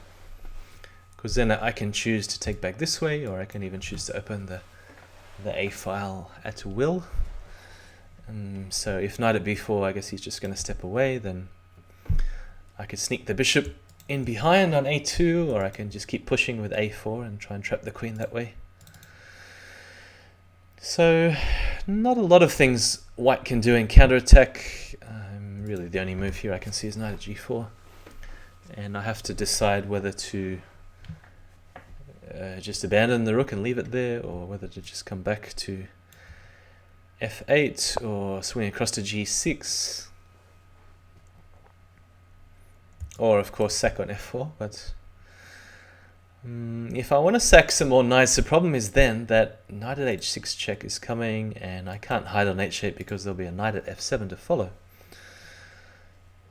because then I can choose to take back this way, or I can even choose to open the a file at will. So if knight at b4, I guess he's just going to step away, then I could sneak the bishop in behind on a2, or I can just keep pushing with a4 and try and trap the queen that way. So not a lot of things white can do in counterattack. Really the only move here I can see is knight at g4, and I have to decide whether to just abandon the rook and leave it there, or whether to just come back to f8 or swing across to g6. Or of course sack on f4, but if I want to sack some more knights, the problem is then that knight at h6 check is coming, and I can't hide on h8 because there'll be a knight at f7 to follow.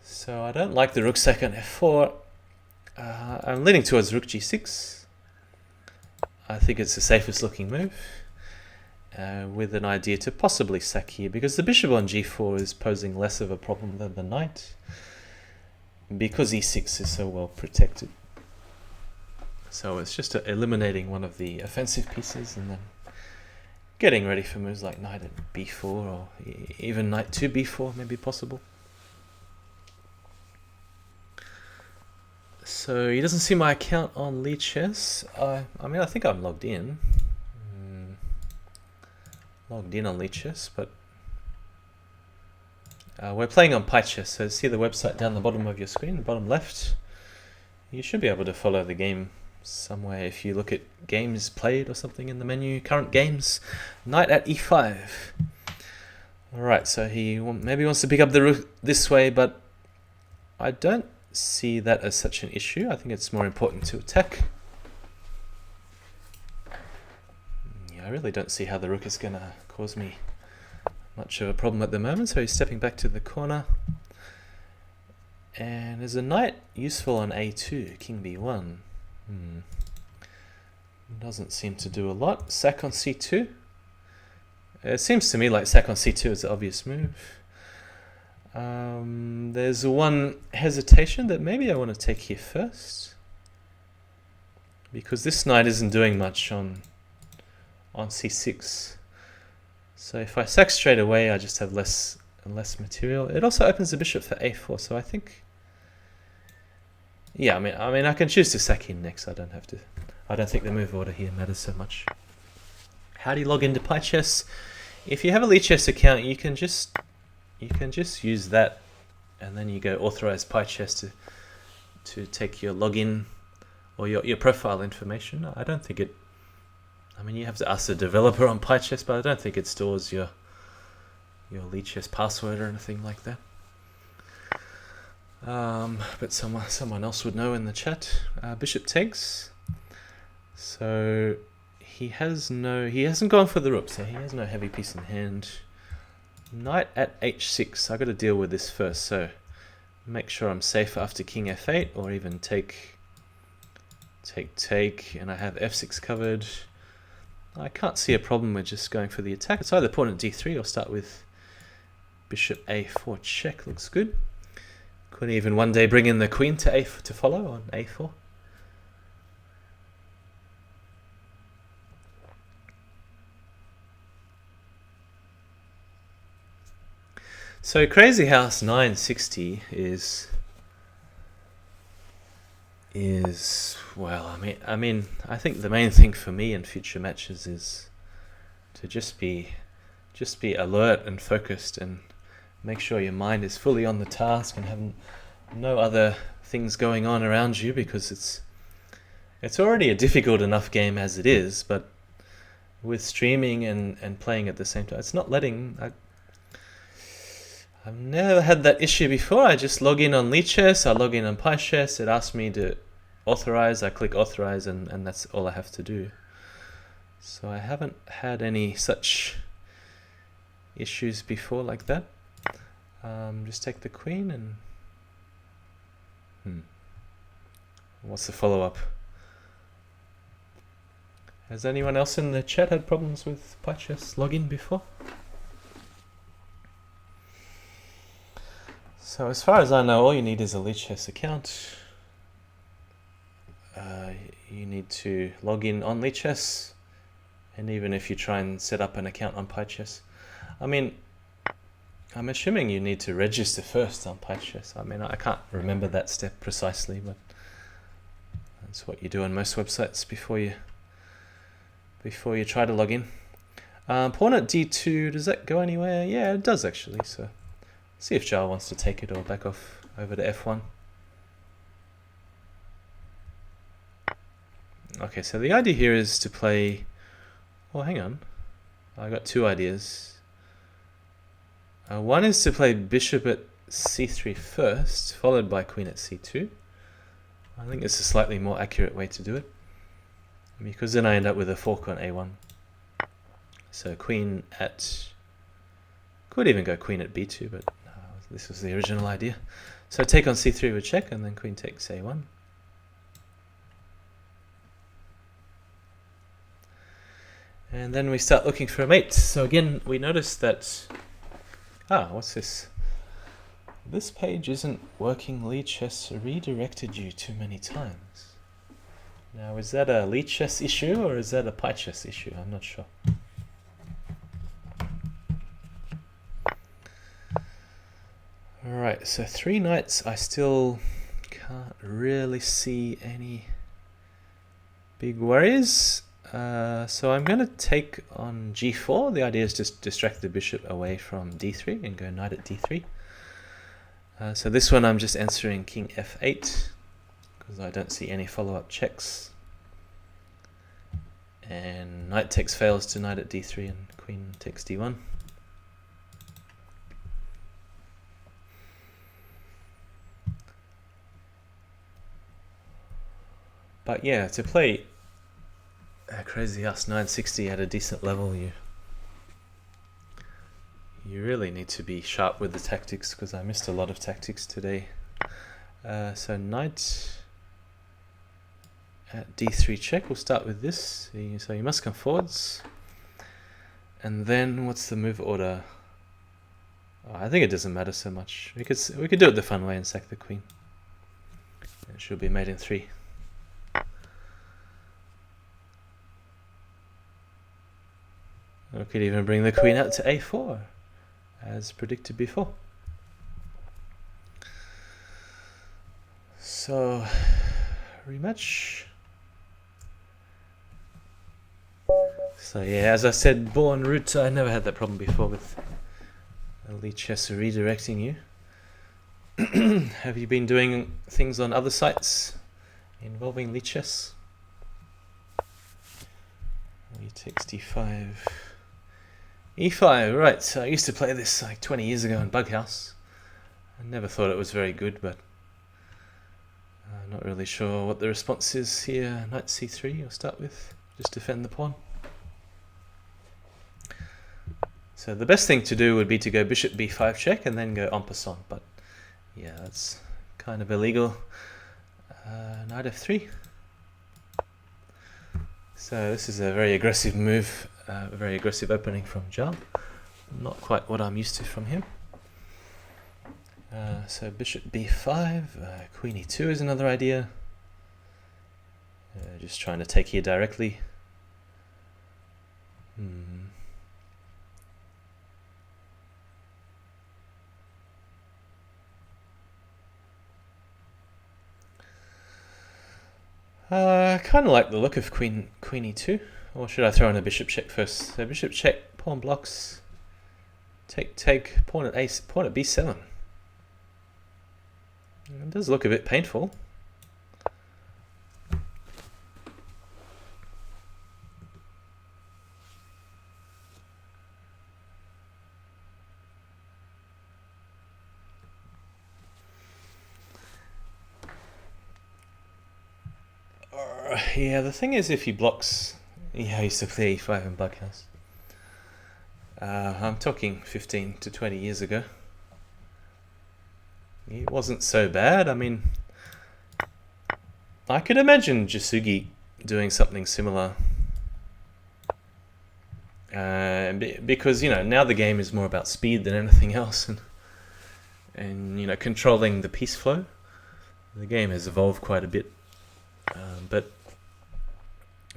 So I don't like the rook sack on f4. I'm leaning towards rook g6. I think it's the safest looking move, with an idea to possibly sack here, because the bishop on g4 is posing less of a problem than the knight, because e6 is so well protected. So it's just eliminating one of the offensive pieces and then getting ready for moves like knight at b4, or even knight to b4 may be possible. So he doesn't see my account on Lichess. I mean, I think I'm logged in. Logged in on Lichess, but we're playing on PyChess, so see the website down the bottom of your screen, the bottom left. You should be able to follow the game somewhere if you look at games played or something in the menu. Current games, knight at e5. Alright, so he maybe wants to pick up the rook this way, but I don't see that as such an issue. I think it's more important to attack. Yeah, I really don't see how the rook is going to cause me much of a problem at the moment, so he's stepping back to the corner. And is a knight useful on a2, king b1? Doesn't seem to do a lot. Sack on c2. It seems to me like sack on c2 is the obvious move. There's one hesitation that maybe I want to take here first, because this knight isn't doing much on c6. So if I sack straight away, I just have less and less material. It also opens the bishop for a4, so I think, yeah, I mean, I can choose to sack in next. I don't have to. I don't think the move order here matters so much. How do you log into PyChess? If you have a Lichess account, you can just use that, and then you go authorize PyChess to take your login or your profile information. I don't think it. I mean, you have to ask the developer on PyChess, but I don't think it stores your lichess password or anything like that. But someone else would know in the chat. Bishop takes. So he hasn't gone for the rook, so he has no heavy piece in hand. Knight at h6. I got to deal with this first, so make sure I'm safe after king f8, or even take, and I have f6 covered. I can't see a problem with just going for the attack. It's either pawn at d3 or start with bishop a4 check. Looks good. Could even one day bring in the queen to follow on a4. So Crazyhouse 960 is well, I mean I think the main thing for me in future matches is to just be alert and focused, and make sure your mind is fully on the task and have no other things going on around you, because it's already a difficult enough game as it is, but with streaming and playing at the same time, it's not letting. I've never had that issue before. I just log in on lichess, I log in on PyChess, it asks me to authorize, I click authorize, and that's all I have to do. So I haven't had any such issues before like that. Just take the queen and what's the follow-up? Has anyone else in the chat had problems with PyChess login before? So as far as I know, all you need is a lichess account. You need to log in on lichess, and even if you try and set up an account on PyChess, I mean, I'm assuming you need to register first on PyChess. I mean, I can't remember that step precisely, but that's what you do on most websites before you try to log in. Pawn at d2, does that go anywhere? Yeah, it does actually. So see if Jar wants to take it or back off over to f1. Okay, so the idea here is to play. Oh, hang on. I got two ideas. One is to play bishop at c3 first, followed by queen at c2. I think it's a slightly more accurate way to do it, because then I end up with a fork on a1. So queen at, could even go queen at b2, but this was the original idea. So take on c3 with check, and then queen takes a1. And then we start looking for a mate. So again, we notice that, what's this? This page isn't working. Lichess redirected you too many times. Now, is that a lichess issue or is that a PyChess issue? I'm not sure. Alright, so 3 knights. I still can't really see any big worries. So I'm going to take on g4. The idea is just distract the bishop away from d3 and go knight at d3. So this one I'm just answering king f8 because I don't see any follow-up checks. And knight takes fails to knight at d3 and queen takes d1. But yeah, to play Crazyhouse 960 at a decent level, you really need to be sharp with the tactics, because I missed a lot of tactics today. So knight at d3 check. We'll start with this. So you must come forwards. And then what's the move order? Oh, I think it doesn't matter so much. We could do it the fun way and sack the queen. It should be made in 3. We could even bring the queen out to a4, as predicted before. So, rematch. So yeah, as I said, born root, I never had that problem before with lichess redirecting you. Have you been doing things on other sites involving lead chess. E takes d5. e5, right, so I used to play this like 20 years ago in Bughouse. I never thought it was very good, but I'm not really sure what the response is here. Knight c3 we'll start with, just defend the pawn. So the best thing to do would be to go bishop b5 check and then go en passant, but yeah, that's kind of illegal. Knight f3. So this is a very aggressive move, a very aggressive opening from Jal. Not quite what I'm used to from him. So bishop b5, queen e2 is another idea. Just trying to take here directly. I kind of like the look of queen e2. Or should I throw in a bishop check first? So bishop check, pawn blocks. Take, pawn at b7. It does look a bit painful. Yeah, the thing is, if he blocks, yeah, I used to play e5 in Bughouse. I'm talking 15 to 20 years ago. It wasn't so bad. I mean, I could imagine Jasugi doing something similar. Because, you know, now the game is more about speed than anything else, and you know, controlling the piece flow. The game has evolved quite a bit. But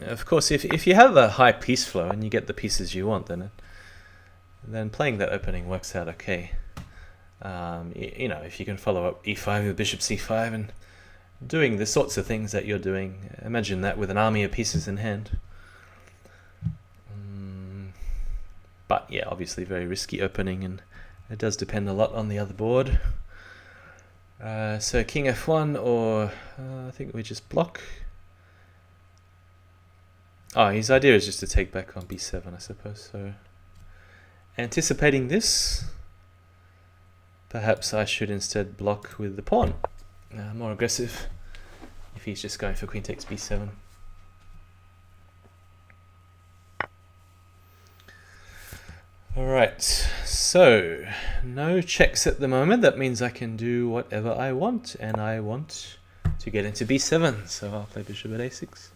of course, if you have a high piece flow and you get the pieces you want, then playing that opening works out okay. You know, if you can follow up e5 with bishop c5 and doing the sorts of things that you're doing, imagine that with an army of pieces in hand. But yeah, obviously very risky opening, and it does depend a lot on the other board. So king f1, or I think we just block. Oh, his idea is just to take back on b7, I suppose. So anticipating this, perhaps I should instead block with the pawn. More aggressive if he's just going for queen takes b7. Alright, so no checks at the moment. That means I can do whatever I want, and I want to get into b7, so I'll play bishop at a6.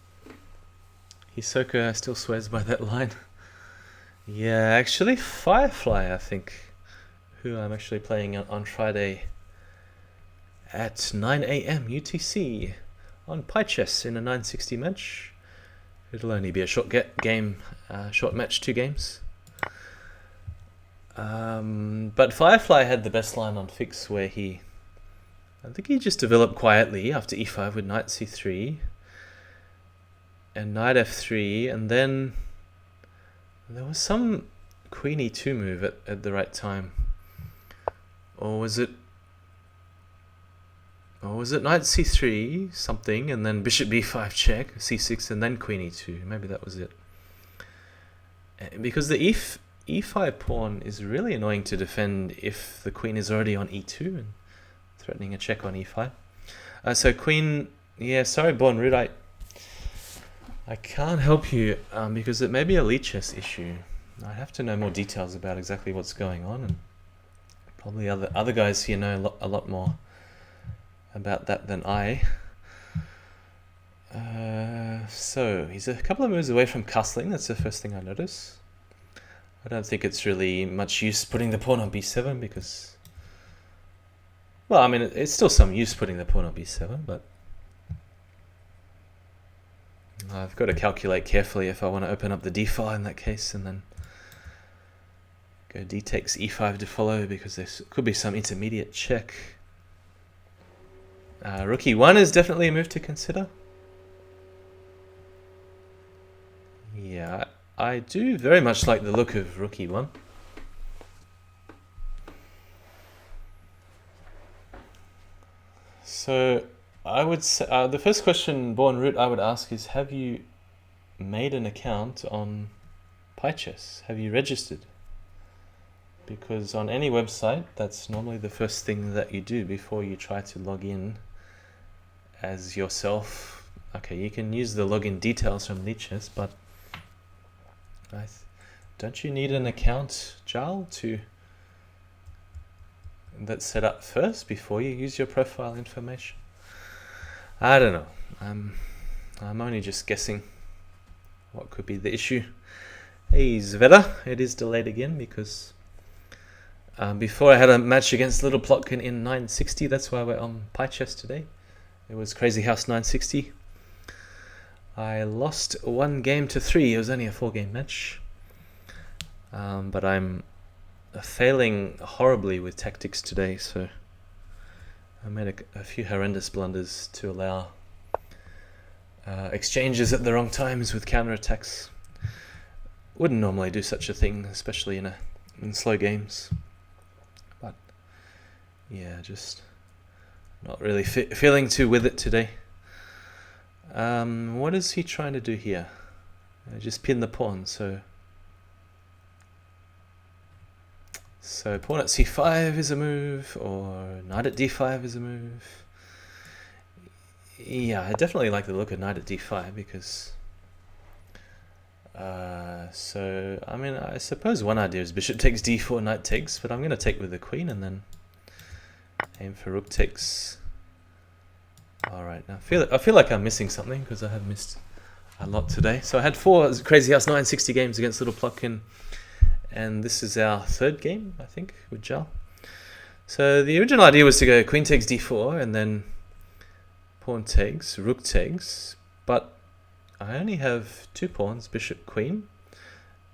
Hisoka still swears by that line. Yeah, actually Firefly, I think, who I'm actually playing on Friday at 9 AM UTC on PyChess in a 960 match. It'll only be a short short match, 2 games. But Firefly had the best line on Fix, where I think he just developed quietly after e5 with knight c3 and knight f3, and then there was some queen e2 move at the right time. Or was it knight c3 something, and then bishop b5 check, c6, and then queen e2? Maybe that was it. Because the e5 pawn is really annoying to defend if the queen is already on e2 and threatening a check on e5. So queen, yeah, sorry Born Rude, I can't help you because it may be a lead chess issue. I have to know more details about exactly what's going on, and probably other guys here know a lot more about that than I. So he's a couple of moves away from castling. That's the first thing I notice. I don't think it's really much use putting the pawn on b7 because, well, I mean, it's still some use putting the pawn on b7, but I've got to calculate carefully if I want to open up the d file in that case, and then go d takes e5 to follow, because there could be some intermediate check. Rook e1 is definitely a move to consider. Yeah, I do very much like the look of rook e1. So I would say, the first question, Born Root, I would ask is, have you made an account on PyChess? Have you registered? Because on any website, that's normally the first thing that you do before you try to log in as yourself. Okay, you can use the login details from Lichess, but don't you need an account, Jal, that's set up first before you use your profile information? I don't know. I'm only just guessing what could be the issue. Hey Zveta, it is delayed again because before I had a match against littleplotkin in 960. That's why we're on PyChess today. It was Crazyhouse 960. I lost 1-3. It was only a 4-game match. But I'm failing horribly with tactics today, so I made a few horrendous blunders to allow exchanges at the wrong times with counterattacks. Wouldn't normally do such a thing, especially in slow games. But yeah, just not really feeling too with it today. What is he trying to do here? Just pin the pawn, so pawn at c5 is a move, or knight at d5 is a move. Yeah, I definitely like the look of knight at d5 because I mean, I suppose one idea is bishop takes d4, knight takes, but I'm going to take with the queen and then aim for rook takes. Alright, now I feel like I'm missing something because I have missed a lot today. So I had 4 Crazyhouse 960 games against littleplotkin, and this is our 3rd game, I think, with Jal. So the original idea was to go queen takes d4 and then pawn takes, rook takes, but I only have 2 pawns, bishop, queen,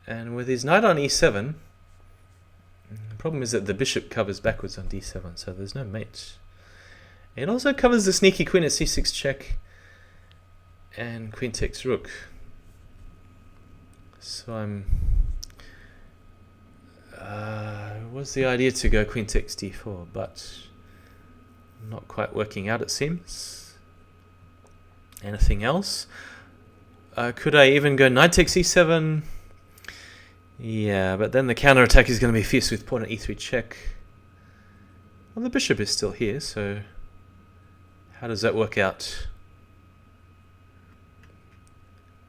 and with his knight on e7, the problem is that the bishop covers backwards on d7, so there's no mate. It also covers the sneaky queen at c6 check and queen takes rook. So was the idea to go queen takes d4, but not quite working out, it seems. Anything else? Could I even go knight takes e7? Yeah, but then the counterattack is going to be fierce with pawn at e3 check. Well, the bishop is still here, so how does that work out?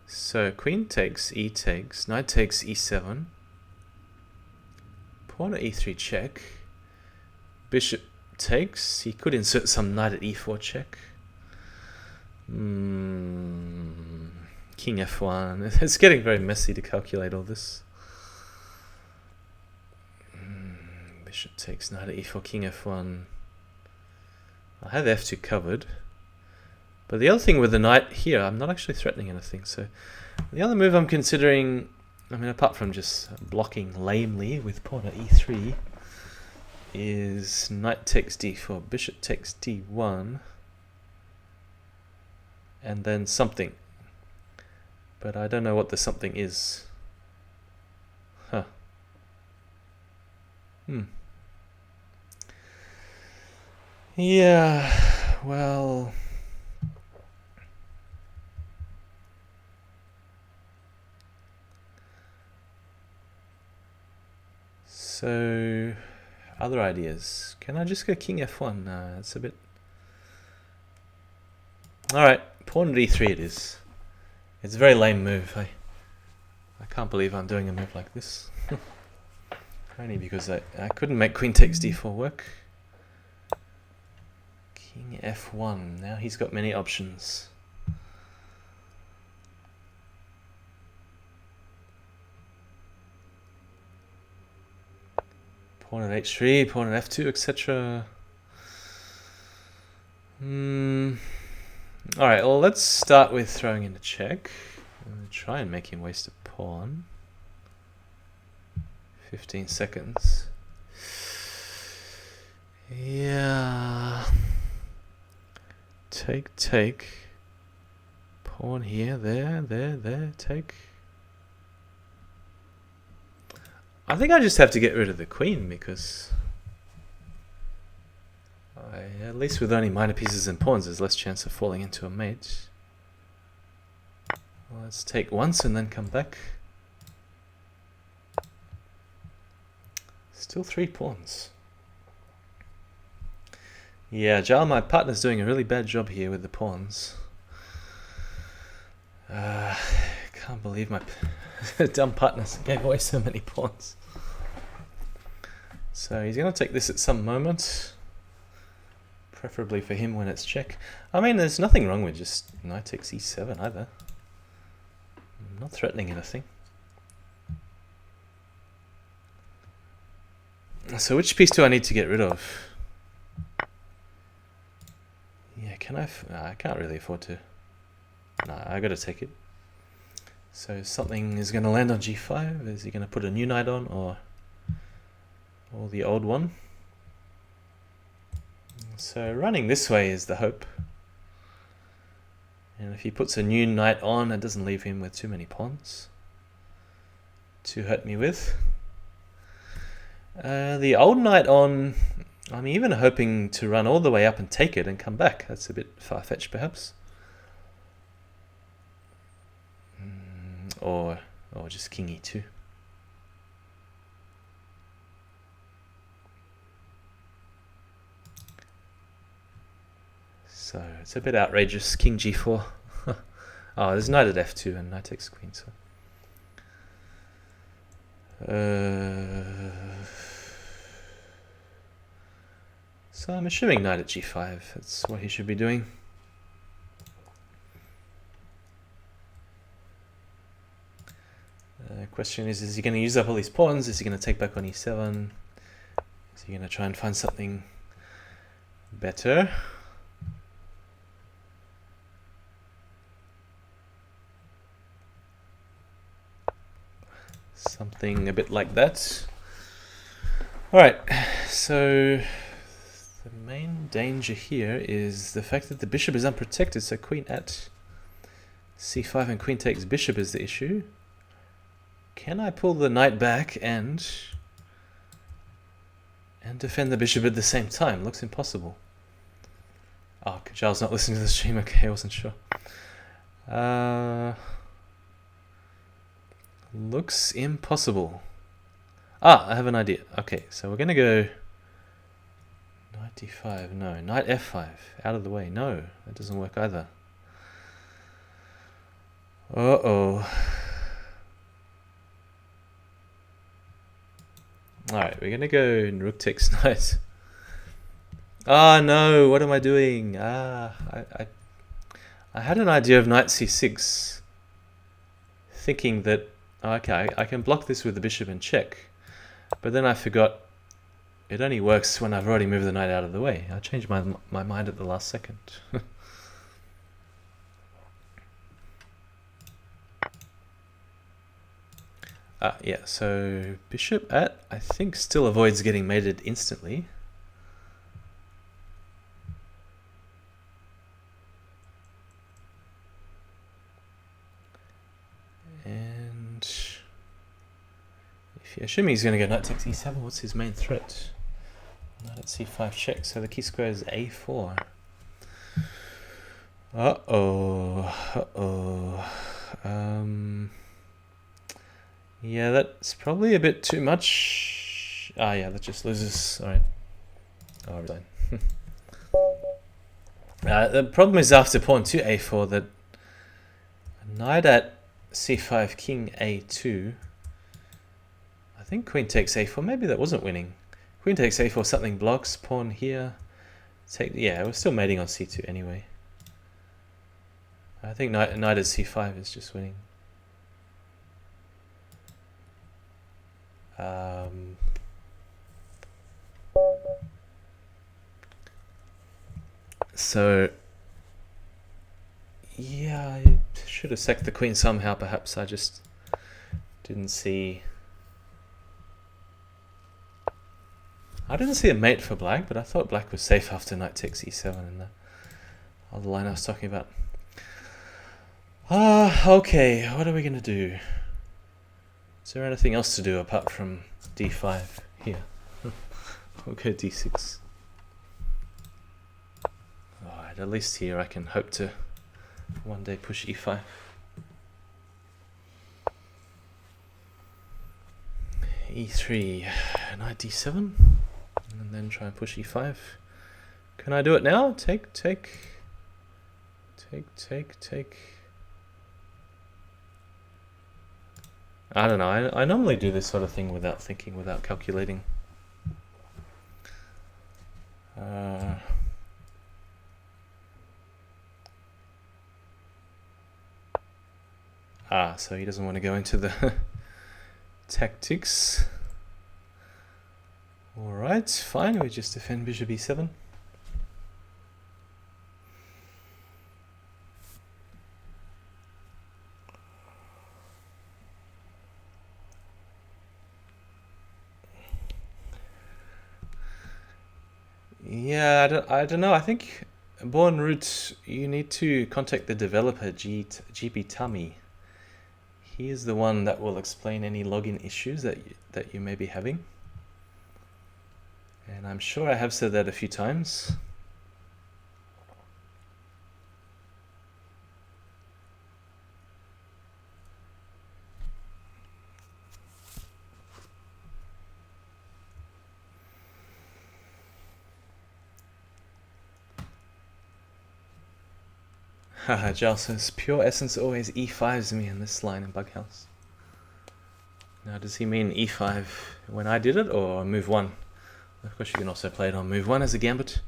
So queen takes, e takes, knight takes e7, pawn at e3 check, bishop takes. He could insert some knight at e4 check. King f1. It's getting very messy to calculate all this. Bishop takes, knight at e4, king f1. I have f2 covered. But the other thing with the knight here, I'm not actually threatening anything. So the other move I'm considering, I mean, apart from just blocking lamely with pawn at e3, is knight takes d4, bishop takes d1, and then something. But I don't know what the something is. Huh. Yeah, well, so other ideas. Can I just go king f1? No, that's a bit... Alright, pawn at e3 it is. It's a very lame move. I can't believe I'm doing a move like this. Only because I couldn't make queen takes d4 work. King f1. Now he's got many options. Pawn at h3, pawn at f2, etc. Alright, well, let's start with throwing in a check. Try and make him waste a pawn. 15 seconds. Yeah. Take. Pawn here, there, take. I think I just have to get rid of the queen because At least with only minor pieces and pawns, there's less chance of falling into a mate. Well, let's take once and then come back. Still 3 pawns. Yeah, Jal, my partner's doing a really bad job here with the pawns. Can't believe my dumb partners gave away so many pawns. So he's going to take this at some moment. Preferably for him when it's check. I mean, there's nothing wrong with just knight takes e7 either. I'm not threatening anything. So which piece do I need to get rid of? Yeah, can I? I can't really afford to. No, I gotta take it. So something is gonna land on g5. Is he gonna put a new knight on or the old one? So running this way is the hope. And if he puts a new knight on, it doesn't leave him with too many pawns to hurt me with. The old knight on, I'm even hoping to run all the way up and take it and come back. That's a bit far-fetched perhaps. Or just king e2. So it's a bit outrageous. King g4. Oh, there's knight at f2 and knight takes queen. So I'm assuming knight at g5. That's what he should be doing. Question is he going to use up all these pawns? Is he going to take back on e7? Is he going to try and find something better? Something a bit like that. Alright, so the main danger here is the fact that the bishop is unprotected, so queen at c5 and queen takes bishop is the issue. Can I pull the knight back and defend the bishop at the same time? Looks impossible. Oh, Kajal's not listening to the stream. Okay, I wasn't sure. Looks impossible. Ah, I have an idea. Okay, so we're gonna go knight d5. No, knight f5. Out of the way. No, that doesn't work either. Uh-oh. Alright, we're gonna go rook takes knight. Ah, no, what am I doing? I had an idea of knight c6, thinking that, okay, I can block this with the bishop and check, but then I forgot it only works when I've already moved the knight out of the way. I changed my mind at the last second. Yeah, so bishop at, I think, still avoids getting mated instantly. And if you're assuming he's going to go knight takes e7, what's his main threat? Knight at c5 check, so the key square is a4. Yeah, that's probably a bit too much. Ah, yeah, that just loses. Alright. Oh, resign. The problem is after pawn to a4 that knight at c5, king a2. I think queen takes a4. Maybe that wasn't winning. Queen takes a4, something blocks. Pawn here. Yeah, we're still mating on c2 anyway. I think knight at c5 is just winning. So yeah, I should have sacked the queen somehow. Perhaps I just didn't see. I didn't see a mate for black, but I thought black was safe after knight takes e7 and the other line I was talking about. Okay, what are we gonna do? Is there anything else to do apart from d5 here? We'll go d6. Alright, at least here I can hope to one day push e5. e3, knight d7, and then try and push e5. Can I do it now? Take. I don't know, I normally do this sort of thing without thinking, without calculating. So he doesn't want to go into the tactics. Alright, fine, we just defend bishop e7. Yeah, I don't know. I think born root, you need to contact the developer, GP Tami. He is the one that will explain any login issues that you may be having. And I'm sure I have said that a few times. Haha, Jal says, pure essence always e5s me in this line in Bughouse. Now, does he mean e5 when I did it, or move 1? Of course, you can also play it on move 1 as a gambit.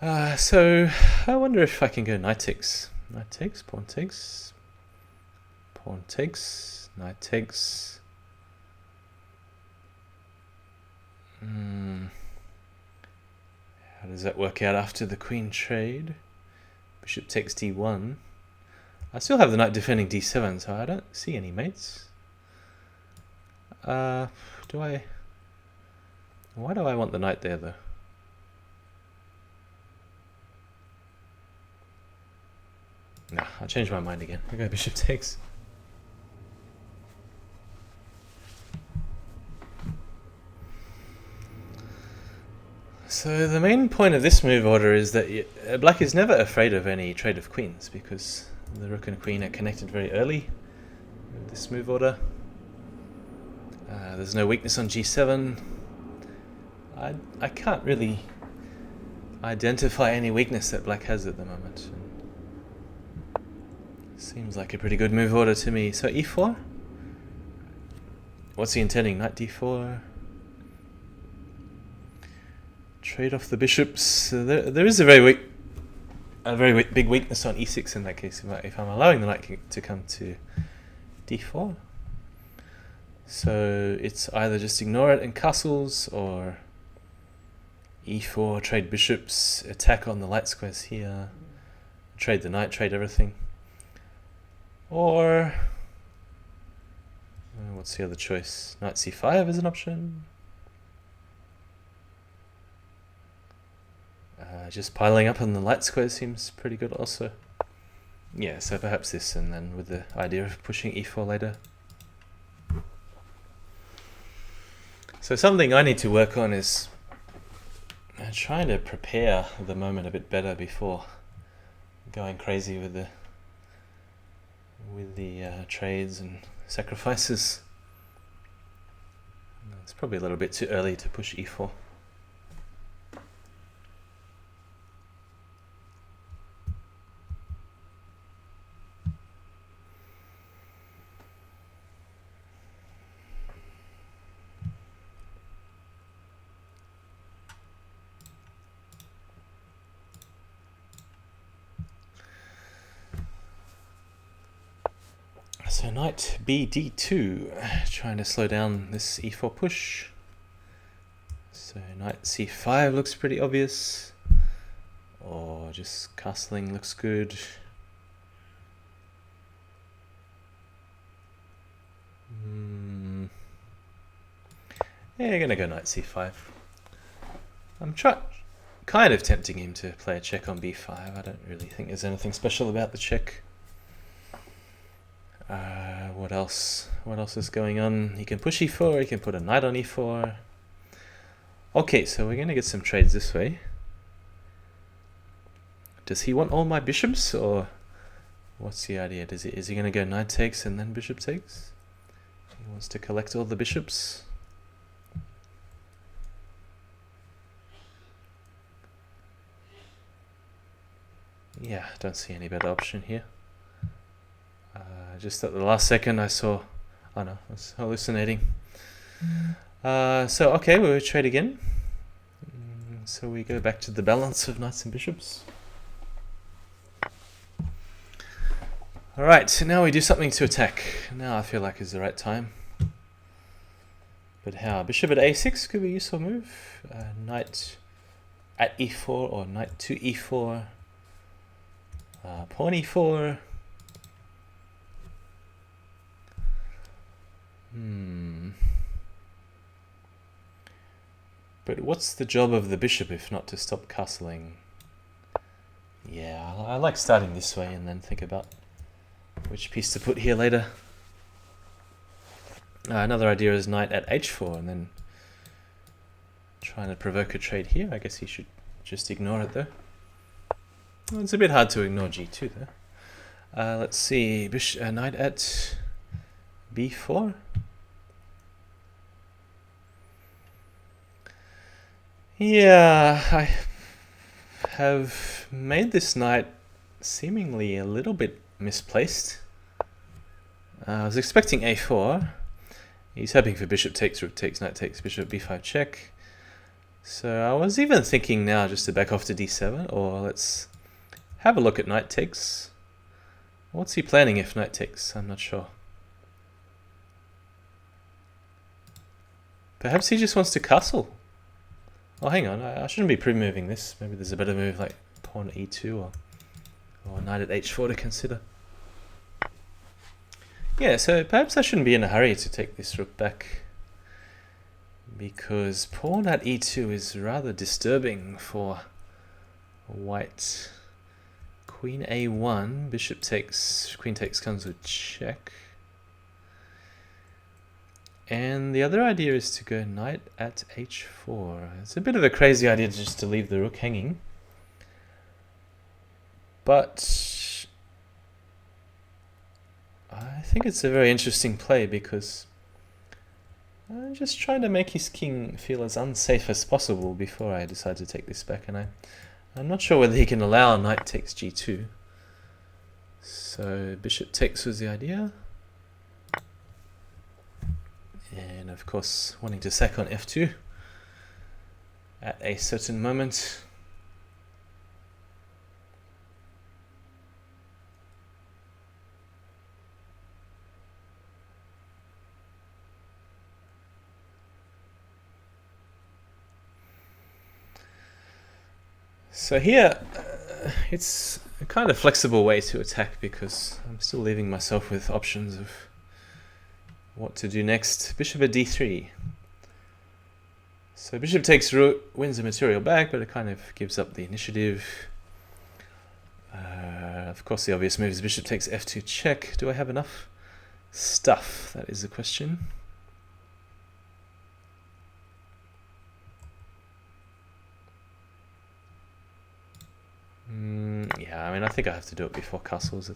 So, I wonder if I can go knight takes. Knight takes, pawn takes. Pawn takes, knight takes. How does that work out after the queen trade? Bishop takes d1. I still have the knight defending d7, so I don't see any mates. Why do I want the knight there, though? Nah, I'll change my mind again. I'll go bishop takes. So the main point of this move order is that black is never afraid of any trade of queens, because the rook and queen are connected very early with this move order. There's no weakness on g7. I can't really identify any weakness that black has at the moment. Seems like a pretty good move order to me. So e4? What's he intending? Knight d4? Trade off the bishops. There is a very big weakness on e6 in that case, if I'm allowing the knight to come to d4. So it's either just ignore it and castles, or e4, trade bishops, attack on the light squares here, trade the knight, trade everything. Or what's the other choice? Knight c5 is an option. Just piling up on the light square seems pretty good also. Yeah, so perhaps this, and then with the idea of pushing e4 later. So something I need to work on is trying to prepare the moment a bit better before going crazy with the trades and sacrifices. It's probably a little bit too early to push e4. So knight bd2, trying to slow down this e4 push. So knight c5 looks pretty obvious, or just castling looks good. Yeah, gonna go knight c5. I'm kind of tempting him to play a check on b5. I don't really think there's anything special about the check. What else? What else is going on? He can push e4, he can put a knight on e4. Okay, so we're going to get some trades this way. Does he want all my bishops, or what's the idea? Is he going to go knight takes and then bishop takes? He wants to collect all the bishops. Yeah, don't see any better option here. Just at the last second I saw... Oh no, I was hallucinating. So okay, we'll trade again. So we go back to the balance of knights and bishops. Alright, so now we do something to attack. Now I feel like is the right time. But how? Bishop at a6 could be a useful move. Knight at e4 or knight to e4. Pawn e4. But what's the job of the bishop if not to stop castling? Yeah, I like starting this way and then think about which piece to put here later. Another idea is knight at h4 and then trying to provoke a trade here. I guess he should just ignore it though. Well, it's a bit hard to ignore g2 though. Let's see, knight at b4. Yeah, I have made this knight seemingly a little bit misplaced. I was expecting a4. He's hoping for bishop takes, rook takes, knight takes, bishop b5 check. So I was even thinking now just to back off to d7, or let's have a look at knight takes. What's he planning if knight takes? I'm not sure. Perhaps he just wants to castle. Oh, hang on, I shouldn't be pre-moving this. Maybe there's a better move like pawn at e2 or knight at h4 to consider. Yeah, so perhaps I shouldn't be in a hurry to take this rook back, because pawn at e2 is rather disturbing for white. Queen a1, bishop takes, queen takes comes with check. And the other idea is to go knight at h4. It's a bit of a crazy idea just to leave the rook hanging. But I think it's a very interesting play because I'm just trying to make his king feel as unsafe as possible before I decide to take this back. And I'm not sure whether he can allow knight takes g2. So bishop takes was the idea. And of course wanting to sack on f2 at a certain moment. So here it's a kind of flexible way to attack because I'm still leaving myself with options of what to do next. Bishop at d3. So bishop takes rook, wins the material back, but it kind of gives up the initiative. Of course the obvious move is bishop takes f2 check. Do I have enough stuff? That is the question. Yeah, I mean I think I have to do it before castles.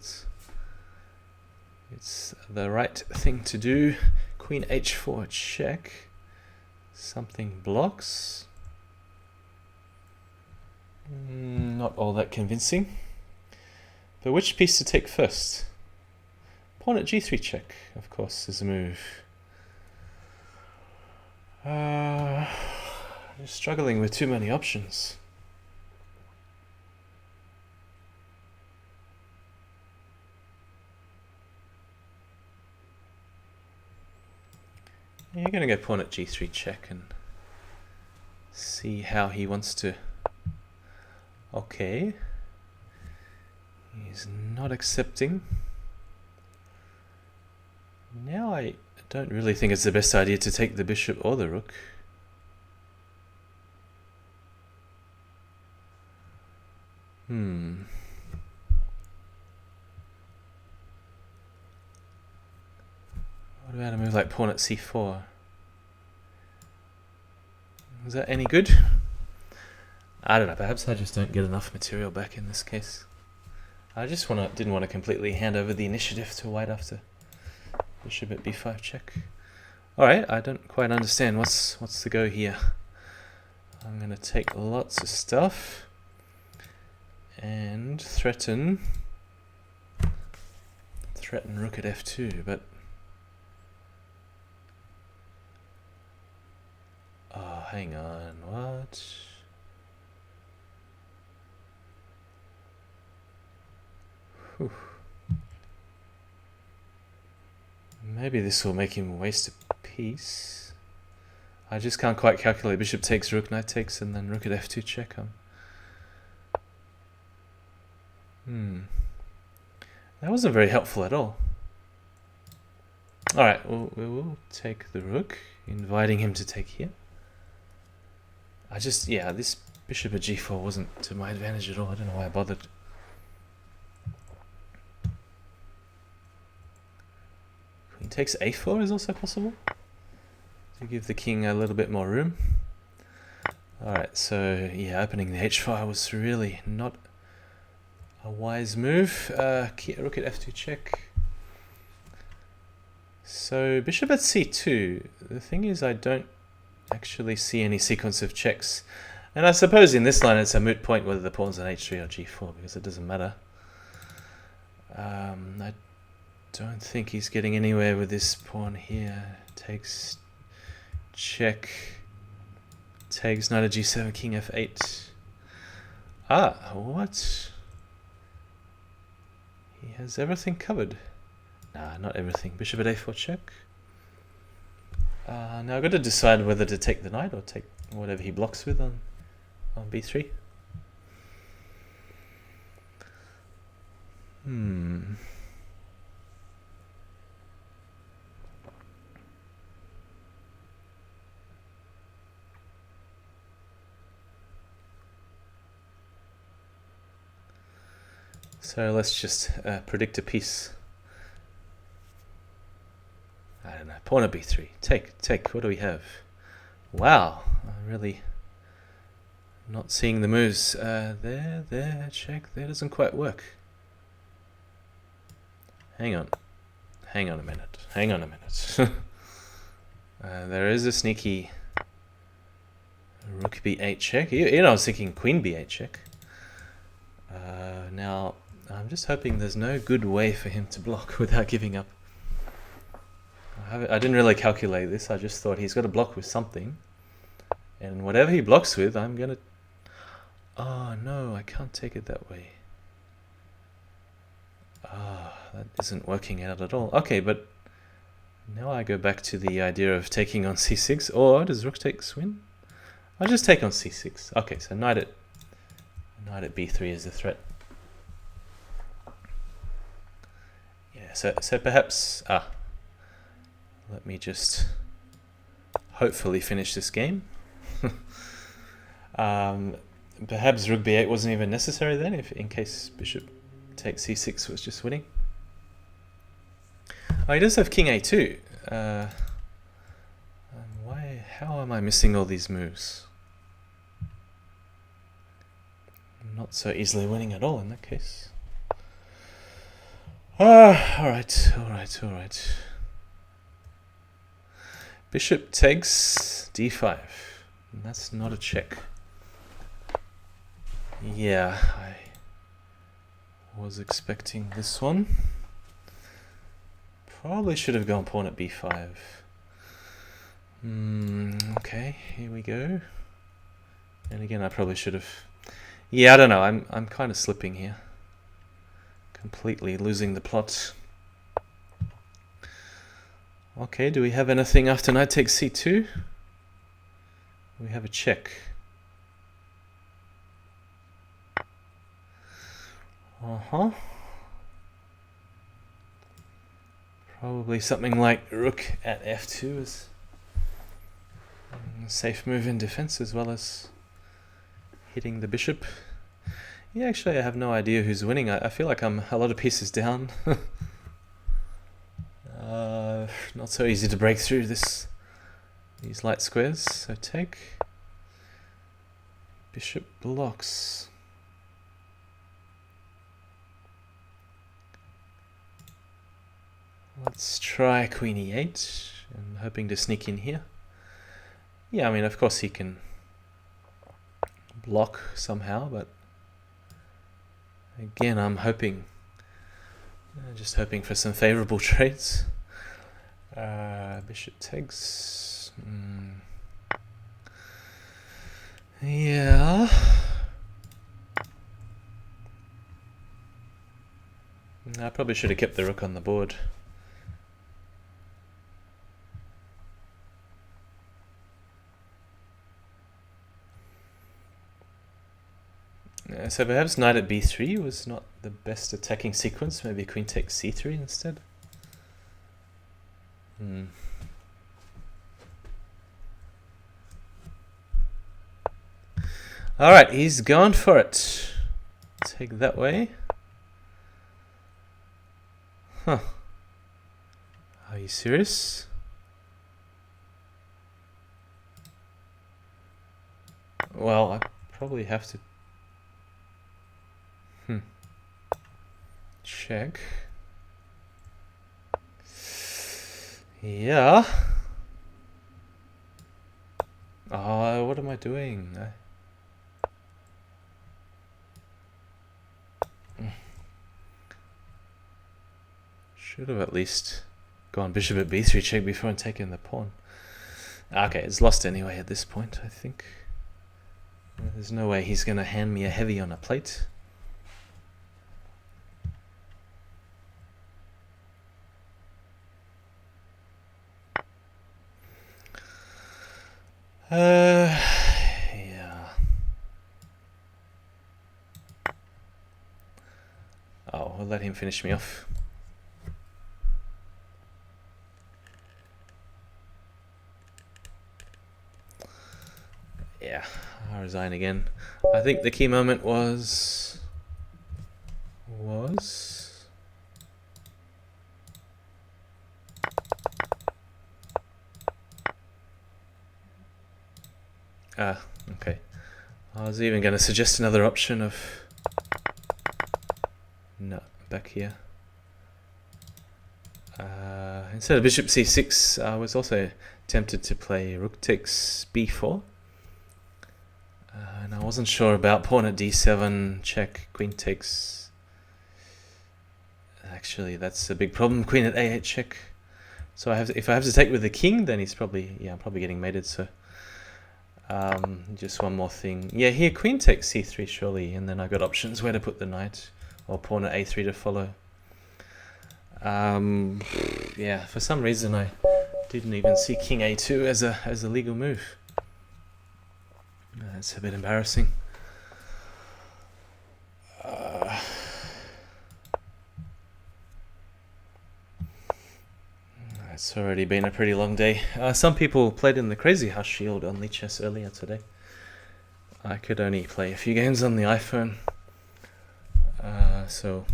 It's the right thing to do. Queen h4 check. Something blocks. Not all that convincing. But which piece to take first? Pawn at g3 check, of course, is a move. Just struggling with too many options. You're going to go pawn at g3 check and see how he wants to... Okay. He's not accepting. Now I don't really think it's the best idea to take the bishop or the rook. What about a move like pawn at c4? Is that any good? I don't know, perhaps I just don't get enough material back in this case. I just didn't want to completely hand over the initiative to white after bishop at b5 check. Alright, I don't quite understand what's the go here. I'm gonna take lots of stuff and threaten rook at f2, but oh, hang on, what? Whew. Maybe this will make him waste a piece. I just can't quite calculate. Bishop takes, rook, knight takes, and then rook at f2 check. That wasn't very helpful at all. Alright, we will take the rook, inviting him to take here. This bishop at g4 wasn't to my advantage at all. I don't know why I bothered. Queen takes a4 is also possible, to give the king a little bit more room. Alright, so yeah, opening the h file was really not a wise move. Rook at f2 check. So bishop at c2. The thing is, I don't actually see any sequence of checks. And I suppose in this line it's a moot point whether the pawn's on h3 or g4, because it doesn't matter. I don't think he's getting anywhere with this pawn here. Takes, check, takes, knight at g7, king f8. Ah, what? He has everything covered. Nah, not everything. Bishop at a4 check. Now I've got to decide whether to take the knight or take whatever he blocks with on b3. So let's just predict a piece. I don't know. Pawn at b3. Take. What do we have? Wow. I'm really not seeing the moves. There. Check. There doesn't quite work. Hang on a minute. There is a sneaky rook b8 check. You know, I was thinking queen b8 check. Now, I'm just hoping there's no good way for him to block without giving up. I didn't really calculate this. I just thought he's got to block with something. And whatever he blocks with, I'm going to... Oh, no, I can't take it that way. That isn't working out at all. Okay, but now I go back to the idea of taking on c6. Or does rook take win? I'll just take on c6. Okay, so knight at b3 is the threat. Yeah, so perhaps... let me just hopefully finish this game. Perhaps rook b8 wasn't even necessary then, in case bishop takes c6 was just winning. Oh, he does have king a2. How am I missing all these moves? I'm not so easily winning at all in that case. Alright. Bishop takes d5. That's not a check. Yeah, I was expecting this one. Probably should have gone pawn at b5. Okay, here we go. And again, I probably should have... Yeah, I don't know. I'm kind of slipping here. Completely losing the plot. Okay, do we have anything after knight takes c2? We have a check. Probably something like rook at f2 is a safe move in defense as well as hitting the bishop. Yeah, actually I have no idea who's winning. I feel like I'm a lot of pieces down. Not so easy to break through these light squares. So take. Bishop blocks. Let's try queen e8. I'm hoping to sneak in here. Yeah, I mean, of course he can block somehow, but again, I'm hoping, just hoping for some favorable trades. Bishop takes. Yeah. I probably should have kept the rook on the board. So perhaps knight at b3 was not the best attacking sequence. Maybe queen takes c3 instead. Alright, he's gone for it. Take that way. Huh. Are you serious? Well, I probably have to check. Yeah. Oh, what am I doing? Should have at least gone bishop at b3 check before taking the pawn. Okay, it's lost anyway at this point, I think. There's no way he's going to hand me a heavy on a plate. Yeah. Oh, we'll let him finish me off. Yeah, I'll resign again. I think the key moment was okay. I was even going to suggest another option of no, back here. Instead of bishop c6, I was also tempted to play rook takes b4. And I wasn't sure about pawn at d7, check, queen takes. Actually, that's a big problem. Queen at a8 check. So if I have to take with the king, then he's probably, yeah, I'm probably getting mated. So just one more thing. Yeah, here queen takes c3 surely, and then I got options where to put the knight or pawn at a3 to follow. Yeah, for some reason I didn't even see king a2 as a legal move. That's a bit embarrassing. It's already been a pretty long day. Some people played in the Crazyhouse Shield on Lichess earlier today. I could only play a few games on the iPhone. So,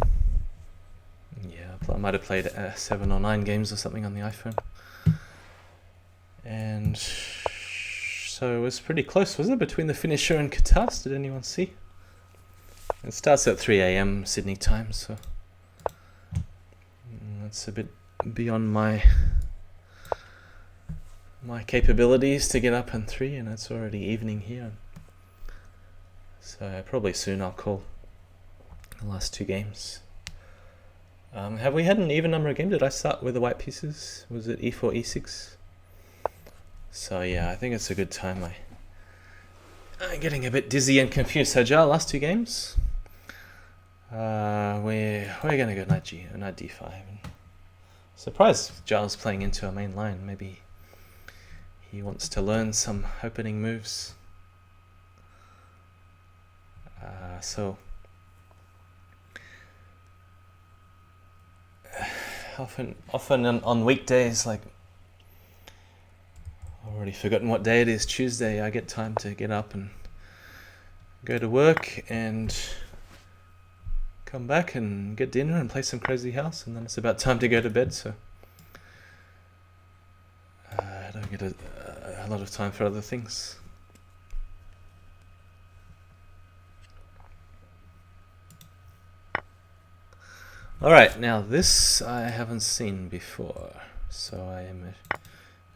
yeah, I might have played 7 or 9 games or something on the iPhone. And so it was pretty close, wasn't it, between the finisher and Katas? Did anyone see? It starts at 3 AM Sydney time, so that's a bit beyond my capabilities to get up in 3, and it's already evening here. So probably soon I'll call the last 2 games. Have we had an even number of games? Did I start with the white pieces? Was it e4, e6? So yeah, I think it's a good time. I'm getting a bit dizzy and confused. So Jar, last 2 games. We're gonna go knight d5. Surprised Jar's playing into our main line. Maybe he wants to learn some opening moves. So often on weekdays, like I've already forgotten what day it is. Tuesday, I get time to get up and go to work and come back and get dinner and play some Crazyhouse, and then it's about time to go to bed. So I don't get a lot of time for other things. Alright, now this I haven't seen before, so I am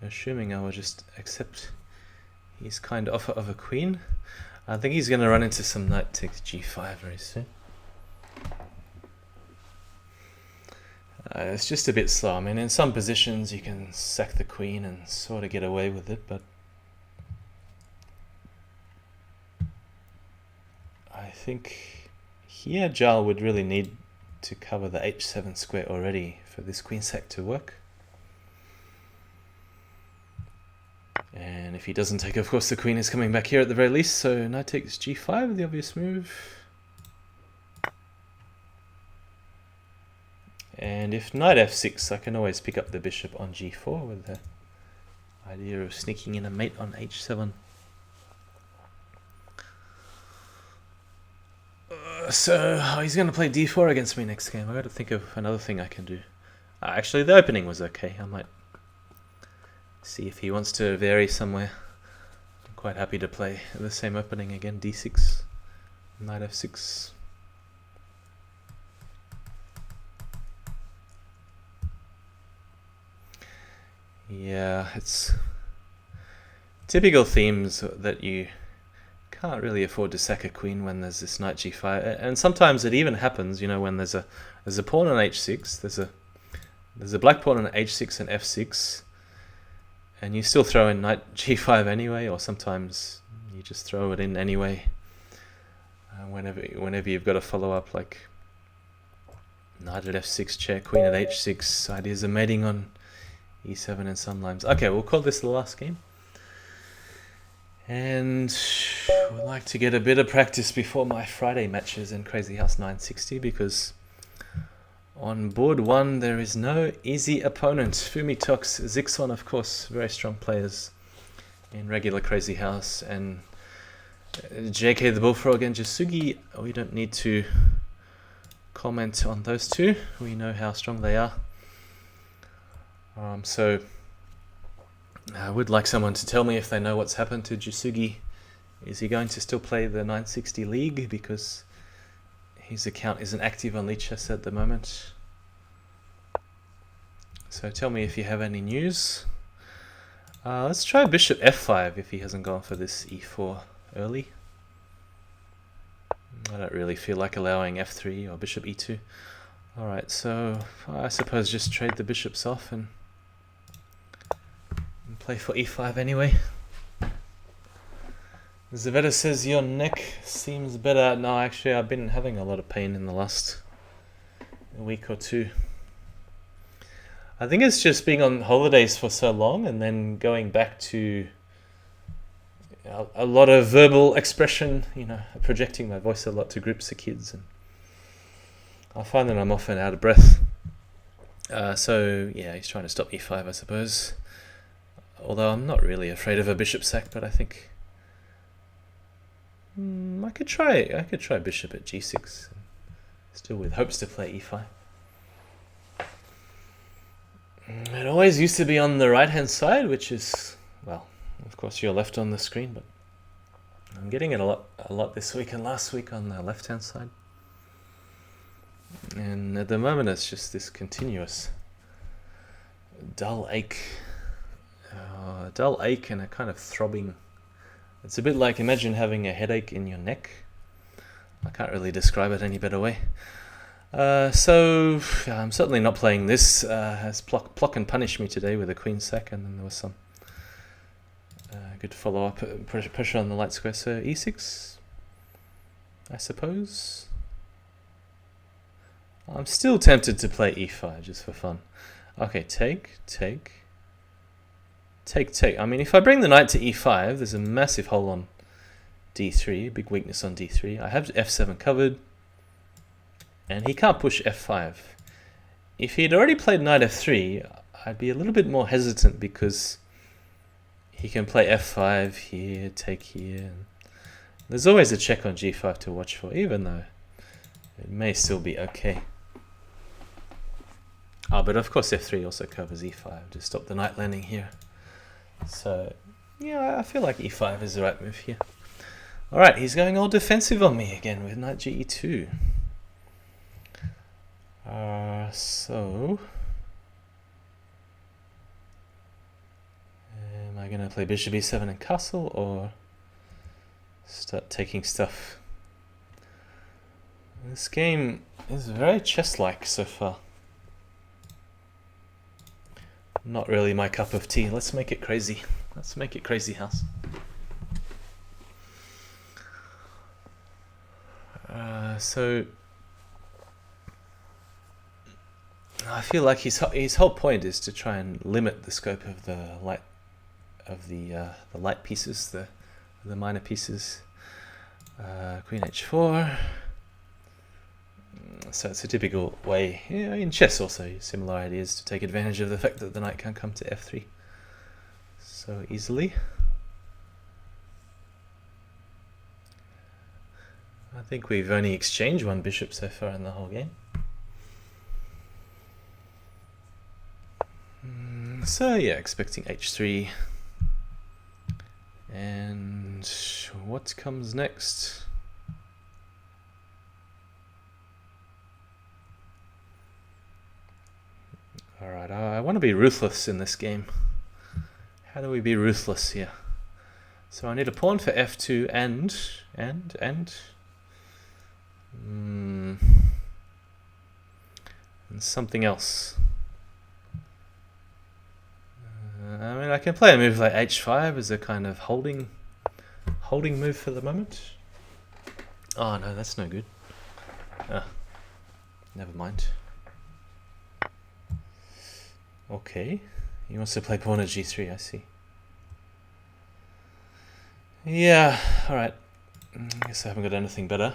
assuming I will just accept his kind offer of a queen. I think he's going to run into some knight takes g5 very soon. It's just a bit slow. I mean, in some positions you can sack the queen and sort of get away with it, but I think here Jarl would really need to cover the h7 square already for this queen sack to work. And if he doesn't take, of course, the queen is coming back here at the very least, so knight takes g5, the obvious move. And if knight f6, I can always pick up the bishop on g4 with the idea of sneaking in a mate on h7. So he's going to play d4 against me next game. I've got to think of another thing I can do. Actually, the opening was okay. I might see if he wants to vary somewhere. I'm quite happy to play the same opening again. d6, knight f6. Yeah, it's typical themes that you can't really afford to sack a queen when there's this knight g5, and sometimes it even happens, you know, when there's a pawn on h6, there's a black pawn on h6 and f6, and you still throw in knight g5 anyway, or sometimes you just throw it in anyway. Whenever you've got to follow up, like knight at f6 check, queen at h6, ideas of mating on e7 and some lines. Okay, we'll call this the last game. And we'd like to get a bit of practice before my Friday matches in Crazyhouse 960, because on board 1 there is no easy opponent. Fumitox, Zixon, of course, very strong players in regular Crazyhouse, and JK the Bullfrog and Jasugi, we don't need to comment on those two. We know how strong they are. So I would like someone to tell me if they know what's happened to Jasugi. Is he going to still play the 960 League, because his account isn't active on Lichess at the moment? So tell me if you have any news. Let's try bishop f5 if he hasn't gone for this e4 early. I don't really feel like allowing f3 or bishop e2. Alright, so I suppose just trade the bishops off and play for e5 anyway. Zaveta says your neck seems better. No, actually I've been having a lot of pain in the last week or two. I think it's just being on holidays for so long and then going back to a lot of verbal expression, you know, projecting my voice a lot to groups of kids, and I find that I'm often out of breath. So yeah, he's trying to stop e5, I suppose. Although I'm not really afraid of a bishop sack, but I think I could try bishop at g6, still with hopes to play e5. It always used to be on the right hand side, which is, well, of course you're left on the screen, but I'm getting it a lot this week and last week on the left hand side. And at the moment it's just this continuous dull ache and a kind of throbbing. It's a bit like, imagine having a headache in your neck. I can't really describe it any better way. So I'm certainly not playing this. Has Plotkin punished me today with a queen sack, and then there was some good follow-up pressure on the light square. So e6, I suppose. I'm still tempted to play e5 just for fun. Okay, take. I mean, if I bring the knight to e5, there's a massive hole on d3, big weakness on d3. I have f7 covered, and he can't push f5. If he'd already played knight f3, I'd be a little bit more hesitant, because he can play f5 here, take here. And there's always a check on g5 to watch for, even though it may still be okay. But of course f3 also covers e5 to stop the knight landing here. So yeah, I feel like e5 is the right move here. Alright, he's going all defensive on me again with knight ge2. So am I gonna play bishop e7 and castle, or start taking stuff? This game is very chess-like so far. Not really my cup of tea. Let's make it crazy. Let's make it Crazyhouse. So I feel like his whole point is to try and limit the scope of the light pieces, the minor pieces. Queen h4. So it's a typical way, in chess also, similar ideas to take advantage of the fact that the knight can't come to f3 so easily. I think we've only exchanged one bishop so far in the whole game. So yeah, expecting h3. And what comes next? Alright, I want to be ruthless in this game. How do we be ruthless here? So I need a pawn for f2 and something else. I mean, I can play a move like h5 as a kind of holding move for the moment. Oh no, that's no good. Never mind. Okay, he wants to play pawn at g3, I see. Yeah, alright. I guess I haven't got anything better.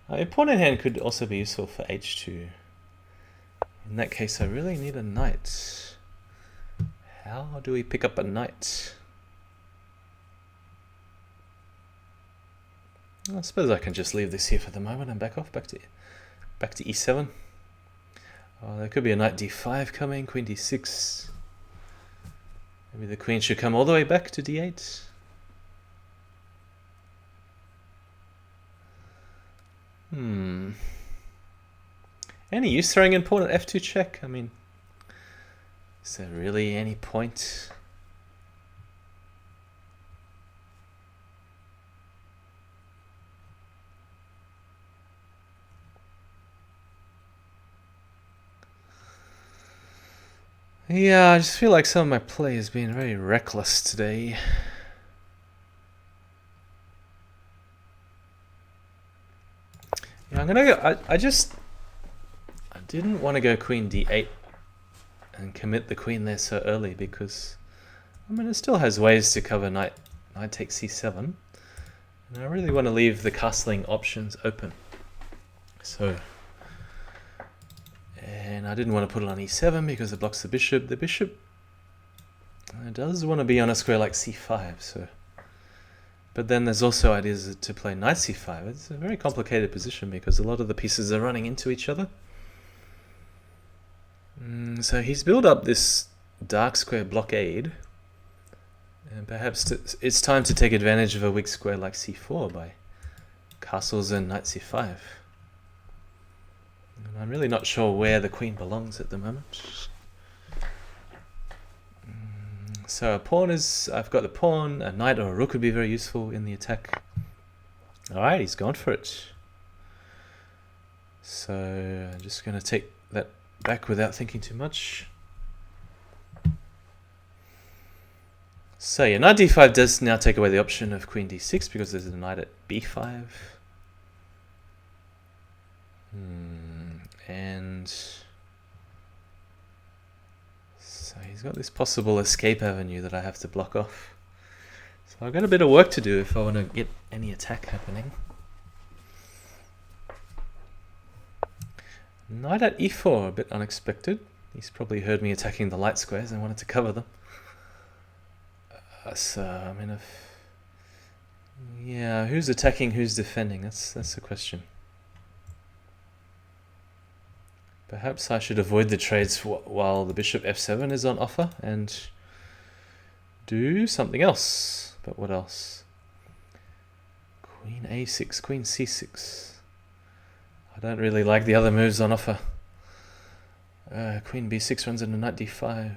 A pawn in hand could also be useful for h2. In that case, I really need a knight. How do we pick up a knight? I suppose I can just leave this here for the moment and back off, back to e7. Oh, there could be a knight d5 coming, queen d6. Maybe the queen should come all the way back to d8. Any use throwing in pawn at f2 check? I mean, is there really any point? Yeah, I just feel like some of my play has been very reckless today. Yeah, I'm gonna go. I didn't want to go queen d8 and commit the queen there so early, because I mean it still has ways to cover knight takes c7, and I really want to leave the castling options open. So. And I didn't want to put it on e7 because it blocks the bishop. The bishop does want to be on a square like c5, so. But then there's also ideas to play knight c5. It's a very complicated position because a lot of the pieces are running into each other. So he's built up this dark square blockade, and perhaps it's time to take advantage of a weak square like c4 by castles and knight c5. And I'm really not sure where the queen belongs at the moment. So a pawn is... I've got the pawn, a knight or a rook would be very useful in the attack. Alright, he's gone for it. So I'm just going to take that back without thinking too much. So yeah, knight d5 does now take away the option of queen d6 because there's a knight at b5. And so he's got this possible escape avenue that I have to block off. So I've got a bit of work to do if I want to get any attack happening. Knight at e4, a bit unexpected. He's probably heard me attacking the light squares and wanted to cover them. So I mean, yeah, who's attacking, who's defending? That's the question. Perhaps I should avoid the trades while the bishop f7 is on offer and do something else. But what else? Queen a6, queen c6. I don't really like the other moves on offer. Queen b6 runs into knight d5.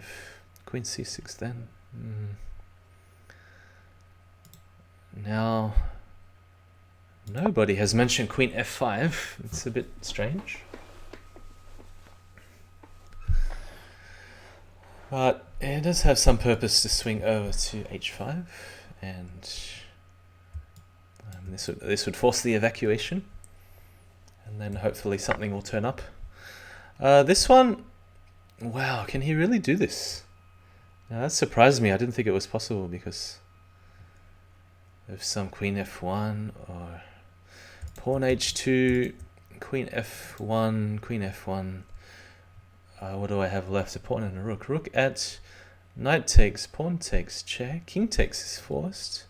Queen c6 then. Now, nobody has mentioned queen f5. It's a bit strange. But it does have some purpose to swing over to h5, and this would force the evacuation, and then hopefully something will turn up. This one, wow, can he really do this? Now, that surprised me. I didn't think it was possible because of some queen f1 or pawn h2, queen f1, queen f1. What do I have left? A pawn and a rook. Rook at knight takes, pawn takes, check. King takes is forced.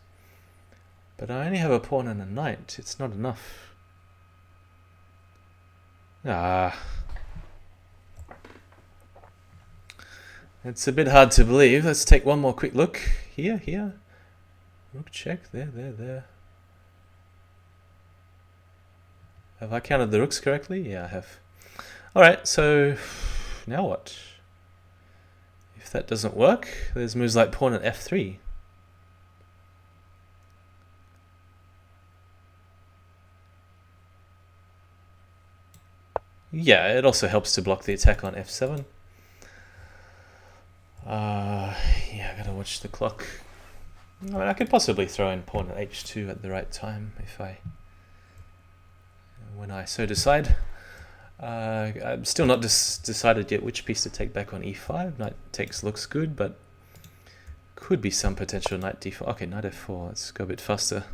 But I only have a pawn and a knight. It's not enough. It's a bit hard to believe. Let's take one more quick look. Here. Rook check. There. Have I counted the rooks correctly? Yeah, I have. Alright, so now what? If that doesn't work, there's moves like pawn at f3. Yeah, it also helps to block the attack on f7. Yeah, I gotta watch the clock. I mean, I could possibly throw in pawn at h2 at the right time when I so decide. I'm still not decided yet which piece to take back on e5. Knight takes looks good, but could be some potential knight d4. Okay, knight f4. Let's go a bit faster.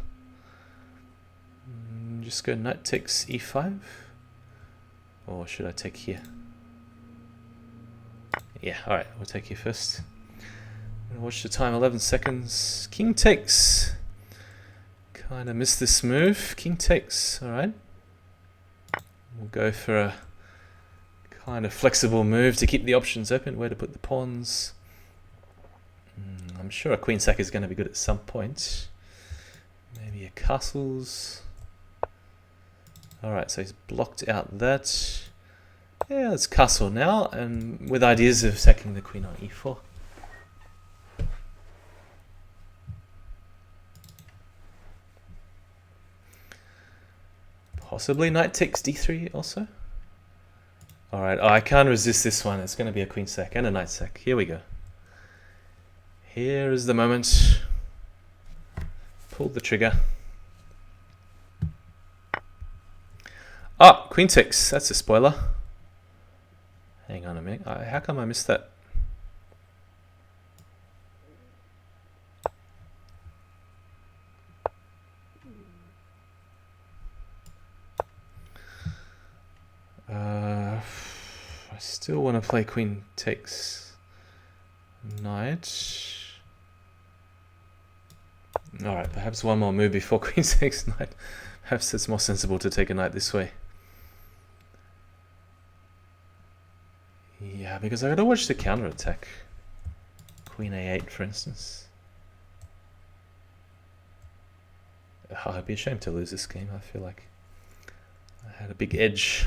Just go knight takes e5. Or should I take here? Yeah, alright, we'll take here first. Watch the time, 11 seconds. King takes. Kind of missed this move. King takes, alright. We'll go for a kind of flexible move to keep the options open. Where to put the pawns. I'm sure a queen sack is going to be good at some point. Maybe a castles. Alright, so he's blocked out that. Yeah, let's castle now, and with ideas of sacking the queen on e4. Possibly knight takes d3 also. Alright, I can't resist this one. It's going to be a queen sack and a knight sack. Here we go. Here is the moment. Pull the trigger. Ah, queen takes. That's a spoiler. Hang on a minute. How come I missed that? I still want to play queen takes knight. Alright, perhaps one more move before queen takes knight. Perhaps it's more sensible to take a knight this way. Yeah, because I gotta watch the counter attack. Queen a8, for instance. Oh, I'd be ashamed to lose this game. I feel like I had a big edge.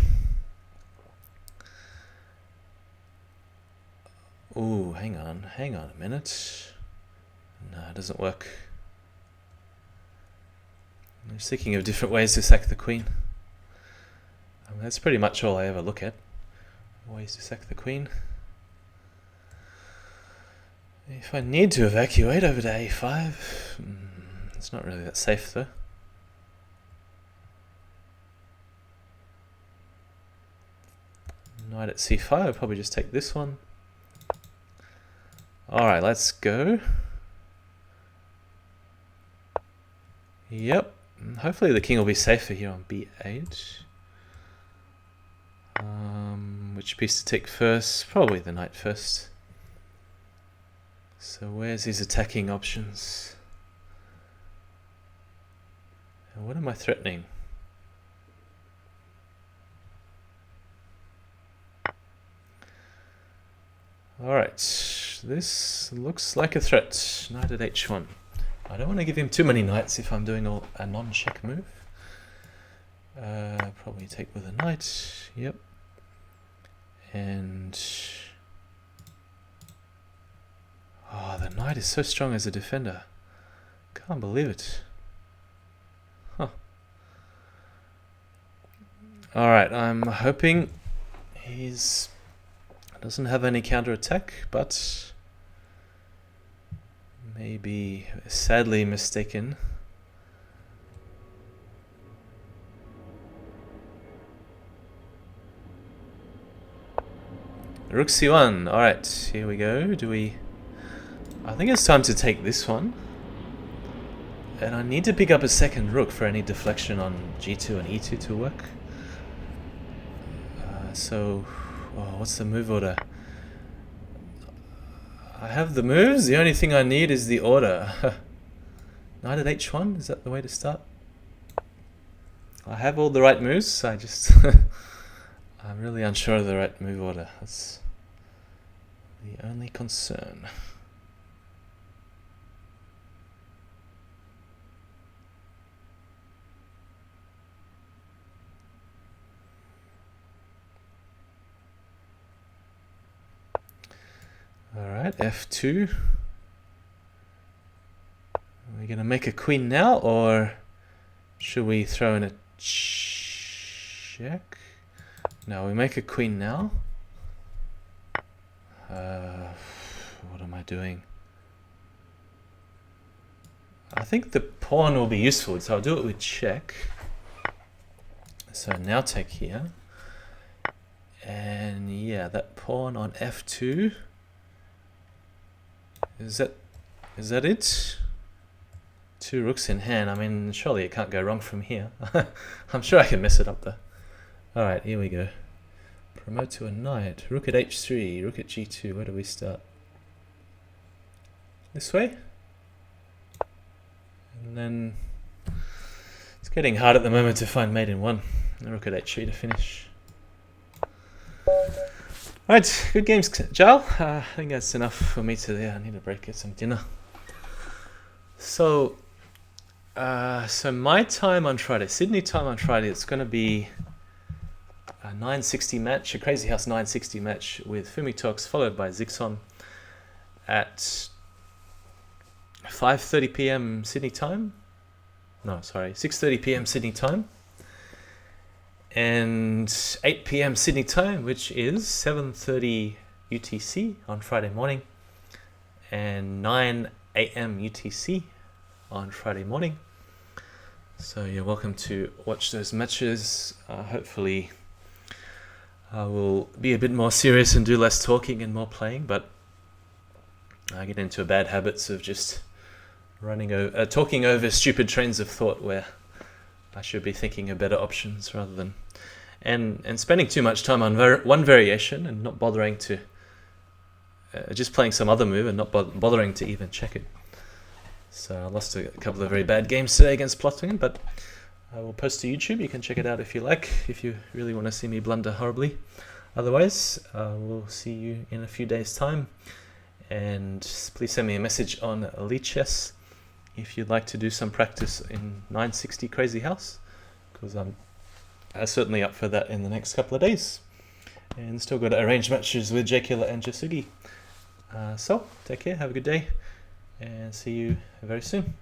Ooh, hang on a minute. No, it doesn't work. I'm just thinking of different ways to sack the queen. I mean, that's pretty much all I ever look at. Ways to sack the queen. If I need to evacuate over to a5, it's not really that safe though. Knight at c5, I'll probably just take this one. Alright, let's go. Yep. Hopefully the king will be safer here on b8. Which piece to take first? Probably the knight first. So where's his attacking options? And what am I threatening? Alright, this looks like a threat. Knight at h1. I don't want to give him too many knights if I'm doing a non-check move. Probably take with a knight. Yep. And oh, the knight is so strong as a defender. Can't believe it. Huh. Alright, I'm hoping he's doesn't have any counterattack, but maybe sadly mistaken. Rook c1. Alright, here we go. I think it's time to take this one. And I need to pick up a second rook for any deflection on g2 and e2 to work. What's the move order? I have the moves. The only thing I need is the order. Knight at h1? Is that the way to start? I have all the right moves. I'm really unsure of the right move order. That's the only concern. Alright, f2. Are we going to make a queen now, or should we throw in a check? No, we make a queen now. What am I doing? I think the pawn will be useful, so I'll do it with check. So now take here. And yeah, that pawn on f2. Is that it? Two rooks in hand. I mean, surely it can't go wrong from here. I'm sure I can mess it up though. Alright, here we go. Promote to a knight. Rook at h3, rook at g2. Where do we start? This way? And then it's getting hard at the moment to find mate in one. Rook at h3 to finish. Alright, good games, Jal. I think that's enough for me today. I need a break, get some dinner. So my time on Friday, Sydney time on Friday, it's going to be a 960 match, a Crazyhouse 960 match with Fumi followed by Zixon at 5:30 p.m. Sydney time. No, sorry, 6:30 p.m. Sydney time. And 8 p.m. Sydney time, which is 7:30 UTC on Friday morning, and 9 a.m. UTC on Friday morning. So you're welcome to watch those matches. Hopefully I will be a bit more serious and do less talking and more playing, but I get into bad habits of just talking over stupid trains of thought where I should be thinking of better options rather than and spending too much time on one variation and not bothering to just playing some other move and not bothering to even check it. So I lost a couple of very bad games today against Plotkin, but I will post to YouTube. You can check it out if you like, if you really want to see me blunder horribly. Otherwise, we'll see you in a few days' time. And please send me a message on Lichess if you'd like to do some practice in 960 Crazyhouse, because I'm certainly up for that in the next couple of days. And still got to arrange matches with J Killer and Jasugi. So, take care, have a good day, and see you very soon.